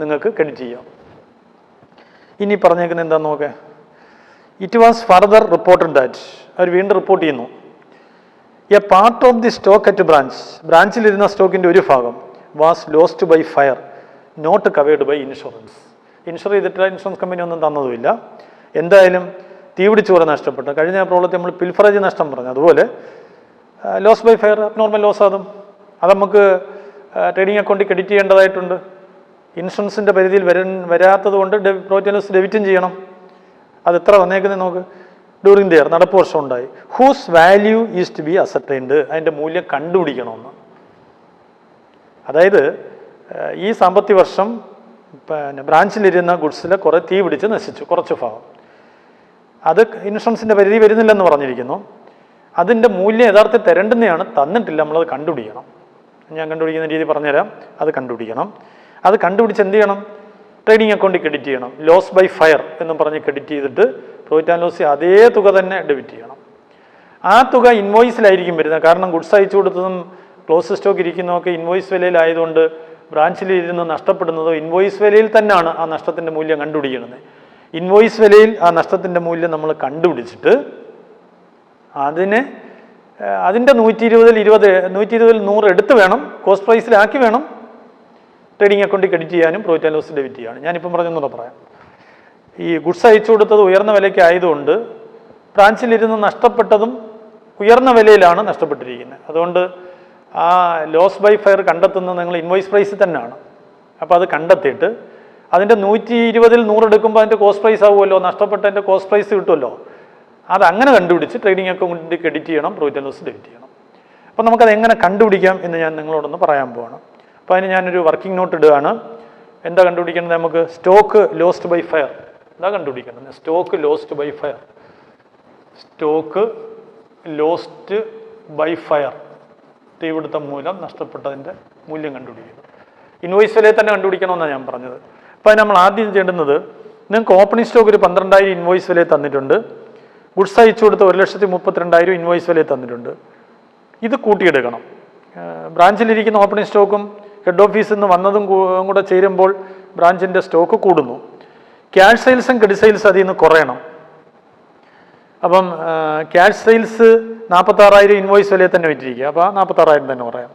നിങ്ങൾക്ക് ക്രെഡിറ്റ് ചെയ്യാം. ഇനി പറഞ്ഞേക്കുന്നത് എന്താണെന്ന് നോക്കേ. It was further reported that, അവർ വീണ്ടും റിപ്പോർട്ട് ചെയ്യുന്നു, a part of the stock at ബ്രാഞ്ചിലിരുന്ന സ്റ്റോക്കിൻ്റെ ഒരു ഭാഗം was lost by fire not covered by insurance. Insure ചെയ്തിട്ട് ഇൻഷുറൻസ് കമ്പനി ഒന്നും തന്നതുമില്ല. എന്തായാലും തീപിടിച്ച് പോലെ നഷ്ടപ്പെട്ടു. കഴിഞ്ഞ പ്രോബ്ലത്തിൽ നമ്മൾ പിൽഫറേജ് നഷ്ടം പറഞ്ഞു, അതുപോലെ loss by fire abnormal loss അത് നമുക്ക് ട്രേഡിംഗ് അക്കൗണ്ടിൽ ക്രെഡിറ്റ് ചെയ്യേണ്ടതായിട്ടുണ്ട്. ഇൻഷുറൻസിൻ്റെ പരിധിയിൽ വരാത്തത് കൊണ്ട് പ്രോഫിറ്റ് ആൻഡ് ലോസ് ഡെബിറ്റും ചെയ്യണം. അത് എത്ര വന്നേക്കുന്നത് നോക്ക്. ഡ്യൂറിങ് ദ ഇയർ നടപ്പ് വർഷം ഉണ്ടായി. Whose value is to be ascertained, അതിൻ്റെ മൂല്യം കണ്ടുപിടിക്കണമെന്ന്. അതായത് ഈ സാമ്പത്തിക വർഷം ബ്രാഞ്ചിലിരുന്ന ഗുഡ്സിൽ കുറേ തീ പിടിച്ച് നശിച്ചു, കുറച്ച് ഭാഗം. അത് ഇൻഷുറൻസിൻ്റെ പരിധി വരുന്നില്ലെന്ന് പറഞ്ഞിരിക്കുന്നു. അതിൻ്റെ മൂല്യം യഥാർത്ഥത്തിൽ തരേണ്ടുന്നതാണ്, തന്നിട്ടില്ല, നമ്മളത് കണ്ടുപിടിക്കണം. ഞാൻ കണ്ടുപിടിക്കുന്ന രീതി പറഞ്ഞുതരാം. അത് കണ്ടുപിടിക്കണം. അത് കണ്ടുപിടിച്ച് എന്ത് ചെയ്യണം? ട്രേഡിംഗ് അക്കൗണ്ടിൽ ക്രെഡിറ്റ് ചെയ്യണം. ലോസ് ബൈ ഫയർ എന്നും പറഞ്ഞ് ക്രെഡിറ്റ് ചെയ്തിട്ട് പ്രോഫിറ്റ് ആൻഡ് ലോസ് അതേ തുക തന്നെ ഡെബിറ്റ് ചെയ്യണം. ആ തുക ഇൻവോയ്സിലായിരിക്കും വരുന്നത്. കാരണം ഗുഡ്സ് അയച്ചു കൊടുത്തതും ക്ലോസ് സ്റ്റോക്ക് ഇരിക്കുന്നതൊക്കെ ഇൻവോയ്സ് വിലയിലായതുകൊണ്ട് ബ്രാഞ്ചിൽ ഇരുന്ന് നഷ്ടപ്പെടുന്നതോ ഇൻവോയ്സ് വിലയിൽ തന്നെയാണ് ആ നഷ്ടത്തിൻ്റെ മൂല്യം കണ്ടുപിടിക്കുന്നത്. ഇൻവോയ്സ് വിലയിൽ ആ നഷ്ടത്തിൻ്റെ മൂല്യം നമ്മൾ കണ്ടുപിടിച്ചിട്ട് അതിൻ്റെ 120-100 എടുത്ത് വേണം, കോസ്റ്റ് പ്രൈസിലാക്കി വേണം ട്രേഡിംഗ് അക്കൗണ്ടിൽ ക്രെഡിറ്റ് ചെയ്യാനും പ്രോഫിറ്റ് ആൻഡ് ലോസ് ഡെബിറ്റ് ചെയ്യാനും. ഞാനിപ്പം പറഞ്ഞൊന്നുകൂടെ പറയാം. ഈ ഗുഡ്സ് അയച്ചു കൊടുത്തത് ഉയർന്ന വിലയ്ക്ക് ആയതുകൊണ്ട് ബ്രാഞ്ചിലിരുന്ന് നഷ്ടപ്പെട്ടതും ഉയർന്ന വിലയിലാണ് നഷ്ടപ്പെട്ടിരിക്കുന്നത്. അതുകൊണ്ട് ആ ലോസ് ബൈ ഫയർ കണ്ടെത്തുന്നത് നിങ്ങൾ ഇൻവോയ്സ് പ്രൈസിൽ തന്നെയാണ്. അപ്പോൾ അത് കണ്ടെത്തിയിട്ട് അതിൻ്റെ 120-100 എടുക്കുമ്പോൾ അതിൻ്റെ കോസ്റ്റ് പ്രൈസ് ആവുമല്ലോ, നഷ്ടപ്പെട്ടതിൻ്റെ കോസ്റ്റ് പ്രൈസ് കിട്ടുമല്ലോ. അതങ്ങനെ കണ്ടുപിടിച്ച് ട്രേഡിംഗ് അക്കൗണ്ടിൽ ക്രെഡിറ്റ് ചെയ്യണം, പ്രോഫിറ്റ് ആൻഡ് ലോസ് ഡെബിറ്റ് ചെയ്യണം. അപ്പോൾ നമുക്കത് എങ്ങനെ കണ്ടുപിടിക്കാം എന്ന് ഞാൻ നിങ്ങളോടൊന്ന് പറയാൻ പോവാണ്. അപ്പോൾ അതിന് ഞാനൊരു വർക്കിംഗ് നോട്ട് ഇടുകയാണ്. എന്താ കണ്ടുപിടിക്കേണ്ടത്? നമുക്ക് സ്റ്റോക്ക് ലോസ്റ്റ് ബൈ ഫയർ എന്താ കണ്ടുപിടിക്കേണ്ടത്? Stock lost by fire. Stock lost by fire, തീപിടുത്തം മൂലം നഷ്ടപ്പെട്ടതിൻ്റെ മൂല്യം കണ്ടുപിടിക്കണം. ഇൻവോയ്സ് വിലയിൽ തന്നെ കണ്ടുപിടിക്കണമെന്നാണ് ഞാൻ പറഞ്ഞത്. അപ്പോൾ അതിന് നമ്മൾ ആദ്യം ചെയ്യേണ്ടുന്നത്, നിങ്ങൾക്ക് ഓപ്പണിംഗ് സ്റ്റോക്ക് ഒരു 12,000 ഇൻവോയ്സ് വിലയിൽ തന്നിട്ടുണ്ട്. ഗുഡ്സ് അയച്ചു കൊടുത്ത് 1,32,000 ഇൻവോയ്സ് വിലയിൽ തന്നിട്ടുണ്ട്. ഇത് കൂട്ടിയെടുക്കണം. ബ്രാഞ്ചിലിരിക്കുന്ന ഓപ്പണിംഗ് സ്റ്റോക്കും ഹെഡ് ഓഫീസിൽ നിന്ന് വന്നതും കൂടെ ചേരുമ്പോൾ ബ്രാഞ്ചിൻ്റെ സ്റ്റോക്ക് കൂടുന്നു. ക്യാഷ് സെയിൽസും ക്രെഡിറ്റ് സെയിൽസ് അതിൽ നിന്ന് കുറയണം. അപ്പം ക്യാഷ് സെയിൽസ് 46,000 ഇൻവോയ്സ് വിലയിൽ തന്നെ വെച്ചിരിക്കുക. അപ്പോൾ 46,000 തന്നെ പറയാം.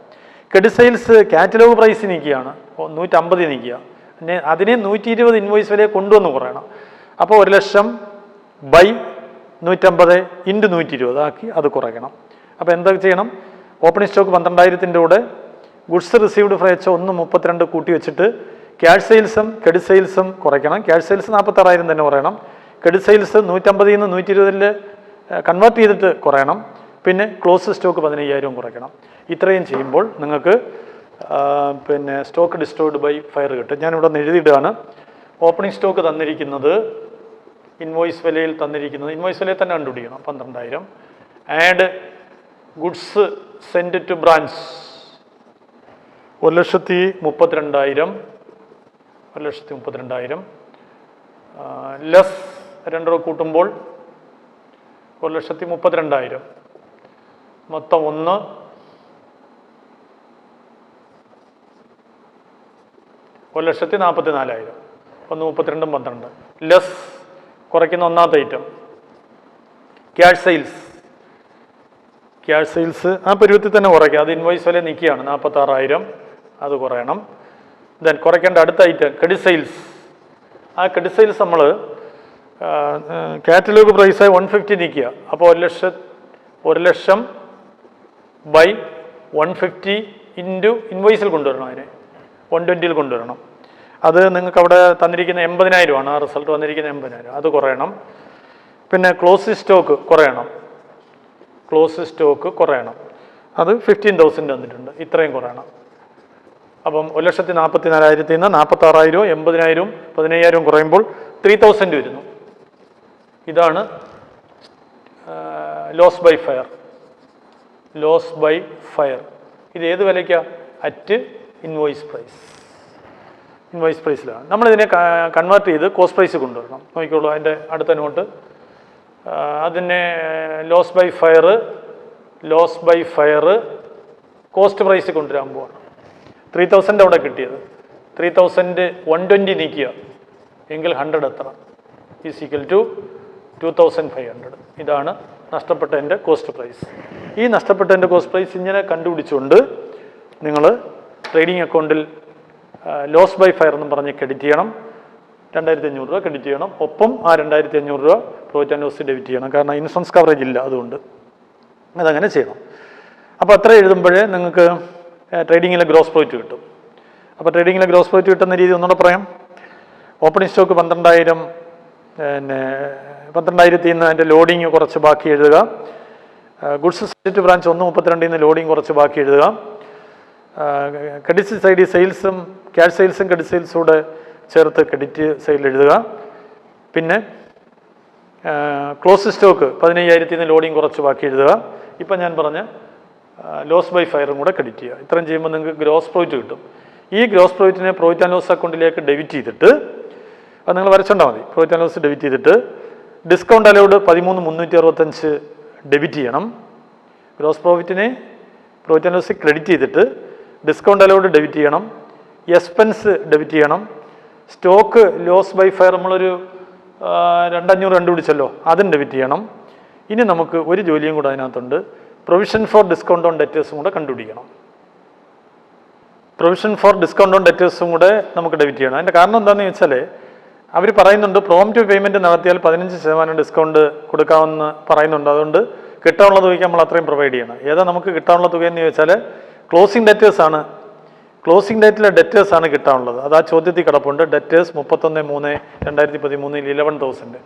ക്രെഡിറ്റ് സെയിൽസ് കാറ്റലോഗ് പ്രൈസ് നിൽക്കുകയാണ്, 150 നിൽക്കുക. അതിനെ 120 ഇൻവോയ്സ് വിലയെ കൊണ്ടുവന്ന് കുറയണം. അപ്പോൾ 1,00,000 ബൈ 150 ഇൻറ്റു 120 ആക്കി അത് കുറയ്ക്കണം. അപ്പോൾ എന്താ ചെയ്യണം? ഓപ്പണിംഗ് സ്റ്റോക്ക് 12,000-ൻ്റെ കൂടെ ഗുഡ്സ് റിസീവ്ഡ് ഫ്രൈ 1.32 കൂട്ടി വെച്ചിട്ട് ക്യാഷ് സെയിൽസും ക്രെഡിറ്റ് സെയിൽസും കുറയ്ക്കണം. ക്യാഷ് സെയിൽസ് 46,000 തന്നെ കുറയണം. ക്രെഡിറ്റ് സെയിൽസ് 150 നിന്ന് 120 കൺവേർട്ട് ചെയ്തിട്ട് കുറയണം. പിന്നെ ക്ലോസ് സ്റ്റോക്ക് 15,000 കുറയ്ക്കണം. ഇത്രയും ചെയ്യുമ്പോൾ നിങ്ങൾക്ക് സ്റ്റോക്ക് ഡിസ്ട്രോയ്ഡ് ബൈ ഫയർ കിട്ടും. ഞാനിവിടെ നിന്ന് എഴുതിയിടുകയാണ്. ഓപ്പണിംഗ് സ്റ്റോക്ക് തന്നിരിക്കുന്നത് ഇൻവോയ്സ് വിലയിൽ തന്നിരിക്കുന്നത് ഇൻവോയ്സ് വിലയിൽ തന്നെ കണ്ടുപിടിക്കണം 12,000. Add goods send to branch 1,32,000 less 2 കൂട്ടുമ്പോൾ 1,32,000 മൊത്തം 1,44,000 1,32 12 ലെസ് കുറയ്ക്കുന്ന ഒന്നാമത്തെ ഐറ്റം ക്യാഷ് സെയിൽസ് ആ പരുവത്തിൽ തന്നെ കുറയ്ക്കുക. അത് ഇൻവോയ്സ് വില നിൽക്കുകയാണ് 46,000, അത് കുറയണം. ദെൻ കുറയ്ക്കേണ്ട അടുത്ത ഐറ്റം ക്രെഡിറ്റ് സെയിൽസ്. ആ ക്രെഡിറ്റ് സെയിൽസ് നമ്മൾ കാറ്റലോഗ് പ്രൈസ് 150 നിൽക്കുക. അപ്പോൾ 1,00,000 ബൈ 150 ഇൻറ്റു ഇൻവോയ്സിൽ കൊണ്ടുവരണം. അതിനെ 120 കൊണ്ടുവരണം. അത് നിങ്ങൾക്ക് അവിടെ തന്നിരിക്കുന്ന 80,000 ആ റിസൾട്ട് വന്നിരിക്കുന്ന 80,000, അത് കുറയണം. പിന്നെ ക്ലോസ് സ്റ്റോക്ക് കുറയണം. അത് 15,000 തന്നിട്ടുണ്ട്. ഇത്രയും കുറയണം. അപ്പം 1,44,000 നിന്ന് 46,000 80,000 15,000 കുറയുമ്പോൾ 3,000 വരുന്നു. ഇതാണ് ലോസ് ബൈ ഫയർ. ഇത് ഏത് വിലയ്ക്കാണ്? അറ്റ് ഇൻവോയ്സ് പ്രൈസിലാണ്. നമ്മളിതിനെ കൺവേർട്ട് ചെയ്ത് കോസ്റ്റ് പ്രൈസ് കൊണ്ടുവരണം. നോക്കിക്കോളൂ അതിൻ്റെ അടുത്ത നോട്ട്. അതിനെ loss by fire cost price കൊണ്ടുവരാൻ പോവാണ്. 3,000 അവിടെ കിട്ടിയത്. 3,000 120 നീക്കുക എങ്കിൽ 100 എത്ര? Is equal to 2,500. ഇതാണ് നഷ്ടപ്പെട്ടതിൻ്റെ കോസ്റ്റ് പ്രൈസ്. ഈ നഷ്ടപ്പെട്ടതിൻ്റെ കോസ്റ്റ് പ്രൈസ് ഇങ്ങനെ കണ്ടുപിടിച്ചുകൊണ്ട് നിങ്ങൾ ട്രേഡിംഗ് അക്കൗണ്ടിൽ ലോസ് ബൈ ഫയർ എന്നും പറഞ്ഞ് ക്രെഡിറ്റ് ചെയ്യണം. 2,500 രൂപ ക്രെഡിറ്റ് ചെയ്യണം. ഒപ്പം ആ 2,500 രൂപ പ്രോഫിറ്റ് ആൻഡ് ലോസ് ഡെബിറ്റ് ചെയ്യണം. കാരണം ഇൻഷുറൻസ് കവറേജ് ഇല്ല, അതുകൊണ്ട് അതങ്ങനെ ചെയ്യണം. അപ്പോൾ അത്ര എഴുതുമ്പോഴേ നിങ്ങൾക്ക് ട്രേഡിങ്ങിലെ ഗ്രോസ് പ്രോഫിറ്റ് കിട്ടും. അപ്പോൾ ട്രേഡിങ്ങിലെ ഗ്രോസ് പ്രോഫിറ്റ് കിട്ടുന്ന രീതി ഒന്നുകൂടെ പറയാം. ഓപ്പണിംഗ് സ്റ്റോക്ക് 12,000, 12,000 നിന്ന് അതിൻ്റെ ലോഡിങ് കുറച്ച് ബാക്കി എഴുതുക. ഗുഡ്സ് സെറ്റ് ബ്രാഞ്ച് 1.32 നിന്ന് ലോഡിങ് കുറച്ച് ബാക്കി എഴുതുക. ക്രെഡിറ്റ് സൈഡിൽ സെയിൽസും ക്യാഷ് സെയിൽസും ക്രെഡിറ്റ് സെയിൽസും കൂടെ ചേർത്ത് ക്രെഡിറ്റ് സൈഡിൽ എഴുതുക. പിന്നെ ക്ലോസ് സ്റ്റോക്ക് 15,000 നിന്ന് ലോഡിങ് കുറച്ച് ബാക്കി എഴുതുക. ഇപ്പം ഞാൻ പറഞ്ഞ ലോസ് ബൈ ഫയറും കൂടെ ക്രെഡിറ്റ് ചെയ്യുക. ഇത്രയും ചെയ്യുമ്പോൾ നിങ്ങൾക്ക് ഗ്രോസ് പ്രോഫിറ്റ് കിട്ടും. ഈ ഗ്രോസ് പ്രോഫിറ്റിനെ പ്രോഫിറ്റ് ആൻഡ് ലോസ് അക്കൗണ്ടിലേക്ക് ഡെബിറ്റ് ചെയ്തിട്ട്, അത് നിങ്ങൾ വരച്ചുകൊണ്ടാൽ മതി, പ്രോഫിറ്റ് ആൻഡ് ലോസ് ഡെബിറ്റ് ചെയ്തിട്ട് ഡിസ്കൗണ്ട് അലൗഡ് 13,365 ഡെബിറ്റ് ചെയ്യണം. ഗ്രോസ് പ്രോഫിറ്റിനെ പ്രോഫിറ്റ് ആൻഡ് ലോസ് ക്രെഡിറ്റ് ചെയ്തിട്ട് ഡിസ്കൗണ്ട് അലൗഡ് ഡെബിറ്റ് ചെയ്യണം, എക്സ്പെൻസ് ഡെബിറ്റ് ചെയ്യണം, സ്റ്റോക്ക് ലോസ് ബൈ ഫയർ നമ്മളൊരു 2,500 കണ്ടുപിടിച്ചല്ലോ, അതും ഡെബിറ്റ് ചെയ്യണം. ഇനി നമുക്ക് ഒരു ജോലിയും കൂടെ അതിനകത്തുണ്ട്, പ്രൊവിഷൻ ഫോർ ഡിസ്കൗണ്ട് ഓൺ ഡെറ്റേഴ്സും കൂടെ കണ്ടുപിടിക്കണം. പ്രൊവിഷൻ ഫോർ ഡിസ്കൗണ്ട് ഓൺ ഡെറ്റേഴ്സും കൂടെ നമുക്ക് ഡെബിറ്റ് ചെയ്യണം. അതിൻ്റെ കാരണം എന്താണെന്ന് വെച്ചാൽ അവർ പറയുന്നുണ്ട് പ്രോംപ്റ്റ് പേയ്മെൻറ്റ് നടത്തിയാൽ 15% ഡിസ്കൗണ്ട് കൊടുക്കാമെന്ന് പറയുന്നുണ്ട്. അതുകൊണ്ട് കിട്ടാനുള്ള തുകയ്ക്ക് നമ്മൾ അത്രയും പ്രൊവൈഡ് ചെയ്യണം. ഏതാ നമുക്ക് കിട്ടാനുള്ള തുകയെന്ന് ചോദിച്ചാൽ ക്ലോസിംഗ് ഡെറ്റേഴ്സാണ്. ക്ലോസിംഗ് ഡേറ്റിലെ ഡെറ്റേഴ്സാണ് കിട്ടാനുള്ളത്. അത് ആ ചോദ്യത്തിൽ കിടപ്പുണ്ട്. ഡെറ്റേഴ്സ് 31/3/2013 11,000.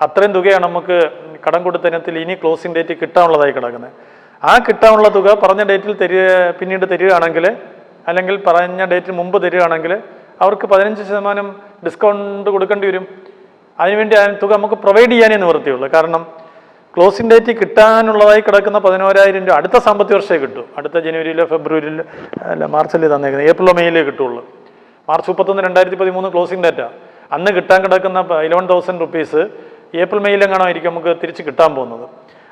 അത്രയും തുകയാണ് നമുക്ക് കടം കൊടുത്തതിനത്തിൽ ഇനി ക്ലോസിംഗ് ഡേറ്റ് കിട്ടാനുള്ളതായി കിടക്കുന്നത്. ആ കിട്ടാനുള്ള തുക പറഞ്ഞ ഡേറ്റിൽ പിന്നീട് തരികയാണെങ്കിൽ, അല്ലെങ്കിൽ പറഞ്ഞ ഡേറ്റിന് മുമ്പ് തരികയാണെങ്കിൽ അവർക്ക് 15% ഡിസ്കൗണ്ട് കൊടുക്കേണ്ടി വരും. അതിനുവേണ്ടി ആ തുക നമുക്ക് പ്രൊവൈഡ് ചെയ്യാനേ നിവൃത്തിയുള്ളൂ. കാരണം ക്ലോസിംഗ് ഡേറ്റ് കിട്ടാനുള്ളതായി കിടക്കുന്ന 11,000 രൂപ അടുത്ത സാമ്പത്തിക വർഷമേ കിട്ടൂ. അടുത്ത ജനുവരിയിലോ ഫെബ്രുവരിയിലോ അല്ല മാർച്ചിൽ തന്നേക്കുന്നത്, ഏപ്രിലോ മെയ്യിലേ കിട്ടുള്ളൂ. March 31, 2013 closing data. അന്ന് കിട്ടാൻ കിടക്കുന്ന 11,000 റുപ്പീസ് ഏപ്രിൽ മെയ്യിലെങ്ങാണോ ആയിരിക്കും നമുക്ക് തിരിച്ച് കിട്ടാൻ പോകുന്നത്.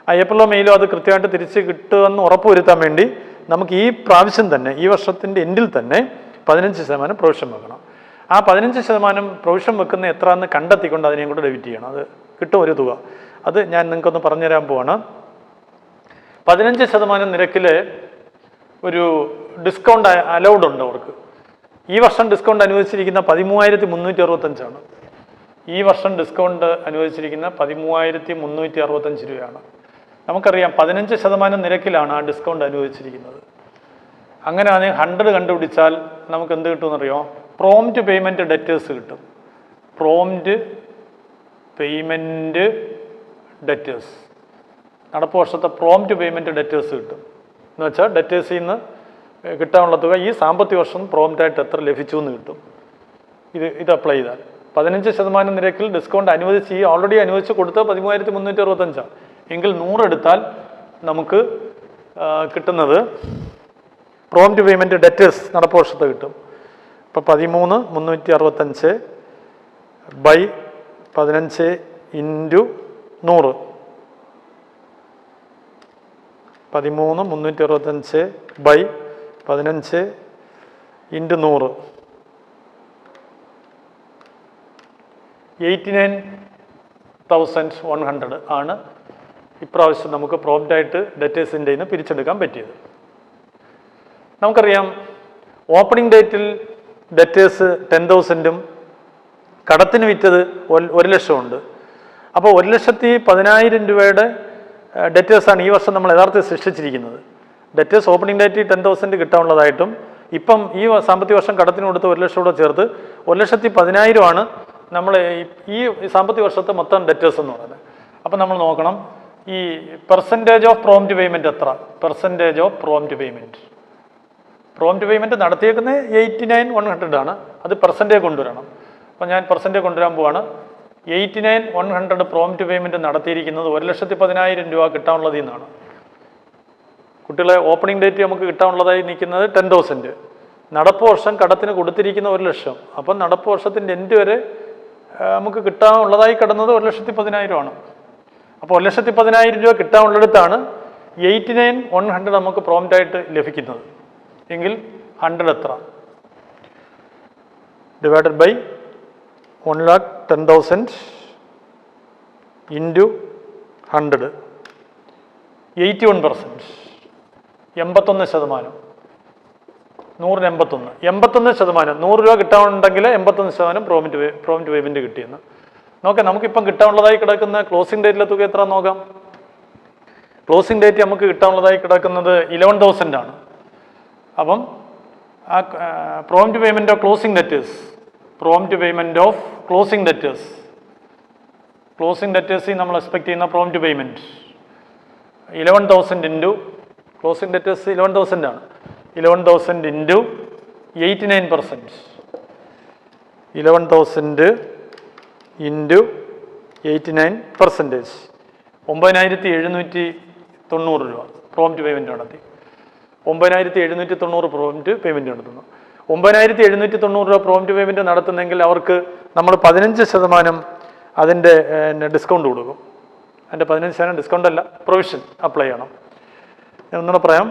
ആ ഏപ്രിലോ മെയ്യിലോ അത് കൃത്യമായിട്ട് തിരിച്ച് കിട്ടുമെന്ന് ഉറപ്പുവരുത്താൻ വേണ്ടി നമുക്ക് ഈ പ്രാവശ്യം തന്നെ, ഈ വർഷത്തിൻ്റെ എൻഡിൽ തന്നെ 15% പ്രൊവിഷൻ വെക്കണം. ആ 15% പ്രൊവിഷൻ വെക്കുന്ന എത്രയെന്ന് കണ്ടെത്തിക്കൊണ്ട് അതിനെയും കൂടെ ഡെബിറ്റ് ചെയ്യണം. അത് കിട്ടും ഒരു തുക. അത് ഞാൻ നിങ്ങൾക്കൊന്ന് പറഞ്ഞുതരാൻ പോവാണ്. 15% നിരക്കിൽ ഒരു ഡിസ്കൗണ്ട് അലൗഡ് ഉണ്ട് അവർക്ക്. ഈ വർഷം ഡിസ്കൗണ്ട് അനുവദിച്ചിരിക്കുന്ന 13,365 ഈ വർഷം ഡിസ്കൗണ്ട് അനുവദിച്ചിരിക്കുന്ന 13,365 രൂപയാണ്. നമുക്കറിയാം 15% നിരക്കിലാണ് ആ ഡിസ്കൗണ്ട് അനുവദിച്ചിരിക്കുന്നത്. അങ്ങനെയാണ് 100 കണ്ടുപിടിച്ചാൽ നമുക്ക് എന്ത് കിട്ടുമെന്നറിയോ? പ്രോംപ്റ്റ് പേയ്മെൻറ്റ് ഡെറ്റേഴ്സ് കിട്ടും. പ്രോംപ്റ്റ് പേയ്മെൻറ്റ് ഡെറ്റേഴ്സ്, നടപ്പ് വർഷത്തെ പ്രോംപ്റ്റ് പേയ്മെൻറ്റ് ഡെറ്റേഴ്സ് കിട്ടും. എന്ന് വെച്ചാൽ ഡെറ്റേഴ്സിൽ നിന്ന് കിട്ടാനുള്ള തുക ഈ സാമ്പത്തിക വർഷം പ്രോംപ്റ്റായിട്ട് എത്ര ലഭിച്ചു എന്ന് കിട്ടും. ഇത് അപ്ലൈ ചെയ്താൽ 15% നിരക്കിൽ ഡിസ്കൗണ്ട് അനുവദിച്ച് ഈ ഓൾറെഡി അനുവദിച്ച് കൊടുത്ത് 13,365 എങ്കിൽ 100 എടുത്താൽ നമുക്ക് കിട്ടുന്നത് പ്രോംപ്റ്റ് പേയ്മെൻറ്റ് ഡെറ്റേഴ്സ് നടപ്പ് വർഷത്തെ കിട്ടും. ഇപ്പോൾ 13,365 ബൈ 15 ഇൻറ്റു 100, 13,365 ബൈ 15 ഇൻറ്റു 100, 89,100 ആണ് ഇപ്രാവശ്യം നമുക്ക് പ്രോംപ്റ്റായിട്ട് ഡെറ്റേഴ്സിൻ്റെ നിന്ന് പിരിച്ചെടുക്കാൻ പറ്റിയത്. നമുക്കറിയാം ഓപ്പണിംഗ് ഡേറ്റിൽ ഡെറ്റേഴ്സ് 10,000 കടത്തിന് വിറ്റത് 1,00,000 ഉണ്ട്. അപ്പോൾ 1,10,000 രൂപയുടെ ഡെറ്റേഴ്സാണ് ഈ വർഷം നമ്മൾ യഥാർത്ഥത്തിൽ സൃഷ്ടിച്ചിരിക്കുന്നത്. ഡെറ്റേഴ്സ് ഓപ്പണിംഗ് ഡേറ്റിൽ 10,000 കിട്ടാനുള്ളതായിട്ടും ഇപ്പം ഈ സാമ്പത്തിക വർഷം കടത്തിന് കൊടുത്ത് 1,00,000 കൂടെ ചേർത്ത് 1,10,000 ആണ് നമ്മൾ ഈ സാമ്പത്തിക വർഷത്തെ മൊത്തം ഡെറ്റേഴ്സ് എന്ന് പറയുന്നത്. അപ്പം നമ്മൾ നോക്കണം ഈ പെർസെൻറ്റേജ് ഓഫ് പ്രോംപ്റ്റ് പേയ്മെൻറ്റ് എത്ര. പെർസെൻറ്റേജ് ഓഫ് പ്രോംപ്റ്റ് പേയ്മെൻറ്റ് നടത്തിയേക്കുന്നത് 89,100 ആണ്. അത് പെർസെൻറ്റേജ് കൊണ്ടുവരണം. അപ്പോൾ ഞാൻ പെർസെൻറ്റേജ് കൊണ്ടുവരാൻ പോവാണ്. 89,100 പ്രോംപ്റ്റ് പേയ്മെൻറ്റ് നടത്തിയിരിക്കുന്നത് 1,10,000 രൂപ കിട്ടാനുള്ളതിൽ നിന്നാണ്. കുട്ടികളെ ഓപ്പണിംഗ് ഡേറ്റ് നമുക്ക് കിട്ടാനുള്ളതായി നിൽക്കുന്നത് 10,000. നടപ്പ് വർഷം കടത്തിന് കൊടുത്തിരിക്കുന്ന 1,00,000. അപ്പം നടപ്പ് വർഷത്തിൻ്റെ എൻഡ് വരെ നമുക്ക് കിട്ടാനുള്ളതായി കിടന്നത് 1,10,000 ആണ്. അപ്പോൾ 1,10,000 രൂപ കിട്ടാനുള്ളിടത്താണ് 89,100 നമുക്ക് പ്രോംപ്റ്റായിട്ട് ലഭിക്കുന്നത്. എങ്കിൽ 100 എത്ര? Divided by 1,10,000 into 100, 81%, 81%. 100-ന് 81, 81%. 100 രൂപ കിട്ടാനുണ്ടെങ്കിൽ 81% പ്രോംപ്റ്റ് പേയ്മെൻറ്റ് കിട്ടിയെന്ന് നോക്കാം. നമുക്കിപ്പം കിട്ടാനുള്ളതായി കിടക്കുന്ന ക്ലോസിംഗ് ഡേറ്റിലെ തുക എത്ര നോക്കാം. ക്ലോസിംഗ് ഡേറ്റ് നമുക്ക് കിട്ടാനുള്ളതായി കിടക്കുന്നത് 11,000 ആണ്. അപ്പം ആ prompt payment of closing debtors, prompt payment of closing ഡെറ്റേഴ്സിൽ നമ്മൾ എക്സ്പെക്ട് ചെയ്യുന്ന prompt payment 11,000 into closing debtors 11,000 ആണ്. 11,000 ഇൻറ്റു 89%, 11,000 ഇൻറ്റു 89%, 9,790 രൂപ പ്രോംപ്റ്റ് പേയ്മെൻറ്റ് നടത്തി. 9,790 പ്രോംപ്റ്റ് പേയ്മെൻറ്റ് നടത്തുന്നു. 9,790 രൂപ പ്രോംപ്റ്റ് പേയ്മെൻറ്റ് നടത്തുന്നെങ്കിൽ അവർക്ക് നമ്മൾ 15% അതിൻ്റെ ഡിസ്കൗണ്ട് കൊടുക്കും. അതിൻ്റെ 15% ഡിസ്കൗണ്ട് അല്ല, പ്രൊവിഷൻ അപ്ലൈ ചെയ്യണം. ഞാൻ ഒന്നുകൂടെ പറയാം.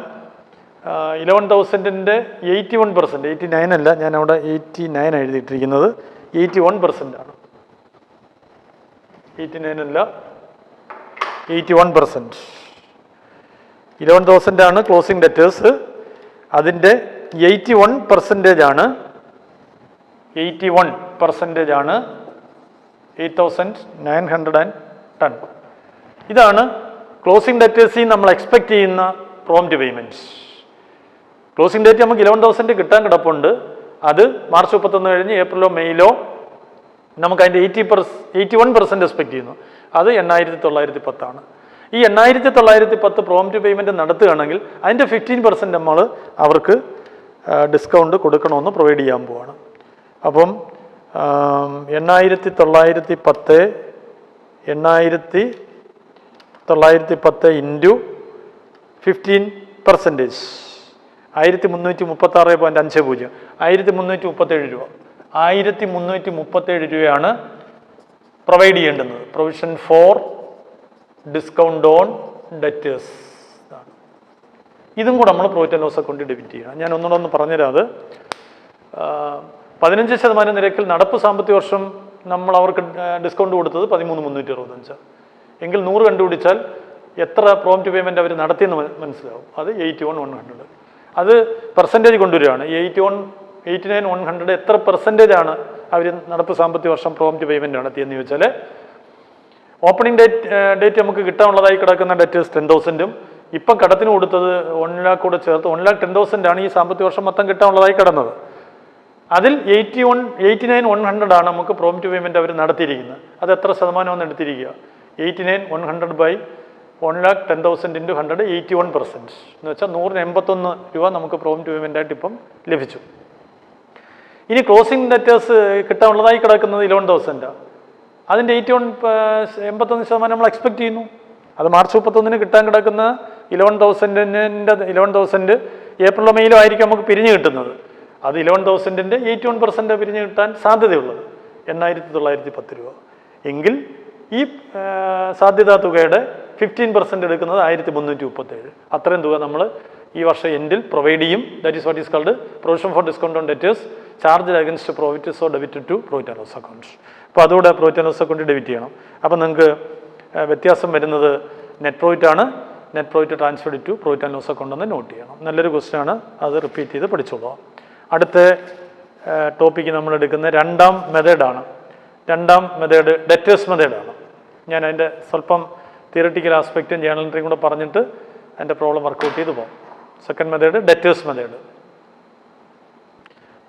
11,000-ൻ്റെ 81%, 89 അല്ല, ഞാൻ അവിടെ 89 എഴുതിയിട്ടിരിക്കുന്നത്, 81% ആണ്. 89 അല്ല, 81%. 11,000 ആണ് ക്ലോസിംഗ് ഡെറ്റേഴ്സ്. അതിൻ്റെ 81% ആണ് 8,910. ഇതാണ് ക്ലോസിംഗ് ഡെറ്റേഴ്സിൽ നമ്മൾ എക്സ്പെക്ട് ചെയ്യുന്ന പ്രോംപ്റ്റ് പേയ്മെൻറ്റ്. ക്ലോസിംഗ് ഡേറ്റ് നമുക്ക് 11,000 കിട്ടാൻ കിടപ്പുണ്ട്. അത് മാർച്ച് 31 കഴിഞ്ഞ് ഏപ്രിലോ മെയ്യിലോ നമുക്ക് അതിൻ്റെ 81% എക്സ്പെക്ട് ചെയ്യുന്നു. അത് 8,910 ആണ്. ഈ 8,910 പ്രോംപ്റ്റ് പേയ്മെൻറ്റ് നടത്തുകയാണെങ്കിൽ അതിൻ്റെ 15% നമ്മൾ അവർക്ക് ഡിസ്കൗണ്ട് കൊടുക്കണമെന്ന് പ്രൊവൈഡ് ചെയ്യാൻ പോവാണ്. അപ്പം 8,910 ഇൻറ്റു 15%, 1,336.50, 1,337 രൂപ. 1,337 രൂപയാണ് പ്രൊവൈഡ് ചെയ്യേണ്ടുന്നത്. Provision for discount on debtors. ഇതും കൂടെ നമ്മൾ പ്രോഫിറ്റ് ആൻഡ് ലോസ് അക്കൗണ്ടിൽ ഡെബിറ്റ് ചെയ്യണം. ഞാൻ ഒന്നുകൂടെ പറഞ്ഞുതരാം. അത് 15% നിരക്കിൽ നടപ്പ് സാമ്പത്തിക വർഷം നമ്മൾ അവർക്ക് ഡിസ്കൗണ്ട് കൊടുത്തത് 13,365. എങ്കിൽ 100 കണ്ടുപിടിച്ചാൽ എത്ര പ്രോംപ്റ്റ് പേയ്മെൻറ്റ് അവർ നടത്തിയെന്ന് മനസ്സിലാവും. അത് 81,100. അത് പെർസെൻറ്റേജ് കൊണ്ടുവരികയാണ്. 89,100 എത്ര പെർസെൻറ്റേജാണ് അവർ നടപ്പ് സാമ്പത്തിക വർഷം പ്രോംപ്റ്റ് പേയ്മെൻറ്റ് നടത്തിയെന്ന് ചോദിച്ചാൽ, ഓപ്പണിംഗ് ഡേറ്റ് നമുക്ക് കിട്ടാനുള്ളതായി കിടക്കുന്ന ഡെറ്റേഴ്സ് 10,000-ഉം ഇപ്പം കടത്തിന് കൊടുത്തത് 1 lakh കൂടെ ചേർത്ത് 1,10,000 ആണ് ഈ സാമ്പത്തിക വർഷം മൊത്തം കിട്ടാനുള്ളതായി കിടന്നത്. അതിൽ 89,100 ആണ് നമുക്ക് പ്രോംപ്റ്റ് പേയ്മെൻറ്റ് അവർ നടത്തിയിരിക്കുന്നത്. അത് എത്ര ശതമാനമാണ് എടുത്തിരിക്കുക? 89,100 ബൈ 1,10,000 ഇൻറ്റു 100, 81%. എന്ന് വെച്ചാൽ 181 രൂപ നമുക്ക് പ്രോംപ്റ്റ് പേയ്മെൻ്റ് ആയിട്ട് ഇപ്പം ലഭിച്ചു. ഇനി ക്ലോസിംഗ് ഡെറ്റേഴ്സ് കിട്ടാനുള്ളതായി കിടക്കുന്നത് 11,000. അതിൻ്റെ 81% നമ്മൾ എക്സ്പെക്ട് ചെയ്യുന്നു. അത് മാർച്ച് 31 കിട്ടാൻ കിടക്കുന്ന 11,000 ഏപ്രിലോ മെയ്യിലോ ആയിരിക്കും നമുക്ക് പിരിഞ്ഞ് കിട്ടുന്നത്. അത് 11,000-ൻ്റെ 81% പിരിഞ്ഞ് കിട്ടാൻ സാധ്യതയുള്ളത് 8,910 രൂപ. എങ്കിൽ ഈ സാധ്യതാ തുകയുടെ 15% എടുക്കുന്നത് 1,337. അത്രയും തുക നമ്മൾ ഈ വർഷം എൻഡിൽ പ്രൊവൈഡ് ചെയ്യും. That is what is called provision for discount on debtors charge against profit so debited to profit and loss account. അപ്പോൾ അതുകൂടെ profit and loss account debit ചെയ്യണം. അപ്പോൾ നിങ്ങൾക്ക് വ്യത്യാസം വരുന്നത് നെറ്റ് പ്രോഫിറ്റ് ആണ്. Net profit transferred to profit and loss account എന്ന് note ചെയ്യണം. നല്ലൊരു ക്വസ്റ്റ്യൻ ആണ്. അത് റിപ്പീറ്റ് ചെയ്ത് പഠിച്ചോളാം. അടുത്ത ടോപ്പിക്ക് നമ്മൾ എടുക്കുന്ന രണ്ടാം മെത്തേഡാണ്. രണ്ടാം മെത്തേഡ് ഡെറ്റേഴ്സ് മെത്തേഡാണ്. ഞാൻ അതിൻ്റെ സ്വല്പം തിയററ്റിക്കൽ ആസ്പെക്റ്റും ജേണൽ എൻട്രിയും കൂടെ പറഞ്ഞിട്ട് അതിൻ്റെ പ്രോബ്ലം വർക്കൗട്ട് ചെയ്ത് പോകും. Second method debtors method.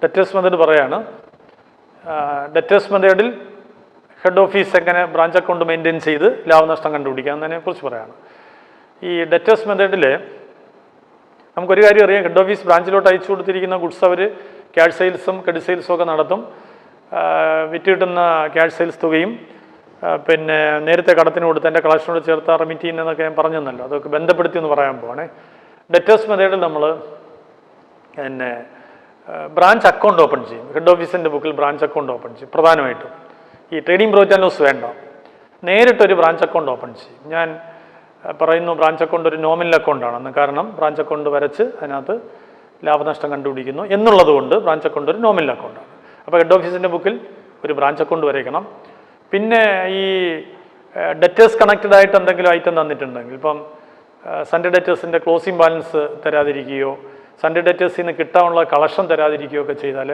Debtors method പറയാണ്. ഡെറ്റേഴ്സ് മെത്തേഡിൽ ഹെഡ് ഓഫീസ് എങ്ങനെ ബ്രാഞ്ച് അക്കൗണ്ട് മെയിൻറ്റെയിൻ ചെയ്ത് ലാഭനഷ്ടം കണ്ടുപിടിക്കാം എന്നതിനെക്കുറിച്ച് പറയാണ്. ഈ ഡെറ്റേഴ്സ് മെത്തേഡിൽ നമുക്കൊരു കാര്യം അറിയാം. ഹെഡ് ഓഫീസ് ബ്രാഞ്ചിലോട്ട് അയച്ചു കൊടുത്തിരിക്കുന്ന ഗുഡ്സ് അവർ ക്യാഷ് സെയിൽസും ക്രെഡിറ്റ് സെയിൽസും ഒക്കെ നടത്തും. വിറ്റ് കിട്ടുന്ന ക്യാഷ് സെയിൽസ് തുകയും പിന്നെ നേരത്തെ കടത്തിന് കൊടുത്തതിൻ്റെ കളക്ഷനോട് ചേർത്ത് റെമിറ്റ് ചെയ്യുന്നതെന്നൊക്കെ ഞാൻ പറഞ്ഞു തന്നല്ലോ. അതൊക്കെ ബന്ധപ്പെടുത്തി എന്ന് പറയാൻ പോവാണേ. ഡെറ്റേഴ്സ് മെത്തേഡിൽ നമ്മൾ പിന്നെ ബ്രാഞ്ച് അക്കൗണ്ട് ഓപ്പൺ ചെയ്യും. ഹെഡ് ഓഫീസിൻ്റെ ബുക്കിൽ ബ്രാഞ്ച് അക്കൗണ്ട് ഓപ്പൺ ചെയ്യും. പ്രധാനമായിട്ടും ഈ ട്രേഡിംഗ് പ്രോഫിറ്റ് ആൻഡ് ലോസ് വേണ്ട, നേരിട്ടൊരു ബ്രാഞ്ച് അക്കൗണ്ട് ഓപ്പൺ ചെയ്യും. ഞാൻ പറയുന്നു ബ്രാഞ്ച് അക്കൗണ്ട് ഒരു നോമിനൽ അക്കൗണ്ടാണെന്ന്. കാരണം ബ്രാഞ്ച് അക്കൗണ്ട് വരച്ച് അതിനകത്ത് ലാഭനഷ്ടം കണ്ടുപിടിക്കുന്നു എന്നുള്ളത് കൊണ്ട് ബ്രാഞ്ച് അക്കൗണ്ട് ഒരു നോമിനൽ അക്കൗണ്ടാണ്. അപ്പോൾ ഹെഡ് ഓഫീസിൻ്റെ ബുക്കിൽ ഒരു ബ്രാഞ്ച് അക്കൗണ്ട് വരയ്ക്കണം. പിന്നെ ഈ ഡെറ്റേഴ്സ് കണക്റ്റഡ് ആയിട്ട് എന്തെങ്കിലും ഐറ്റം തന്നിട്ടുണ്ടെങ്കിൽ, ഇപ്പം സൺഡേ ഡെറ്റേഴ്സിൻ്റെ ക്ലോസിംഗ് ബാലൻസ് തരാതിരിക്കുകയോ സൺഡേ ഡെറ്റേഴ്സിൽ നിന്ന് കിട്ടാനുള്ള കളക്ഷൻ തരാതിരിക്കുകയോ ഒക്കെ ചെയ്താൽ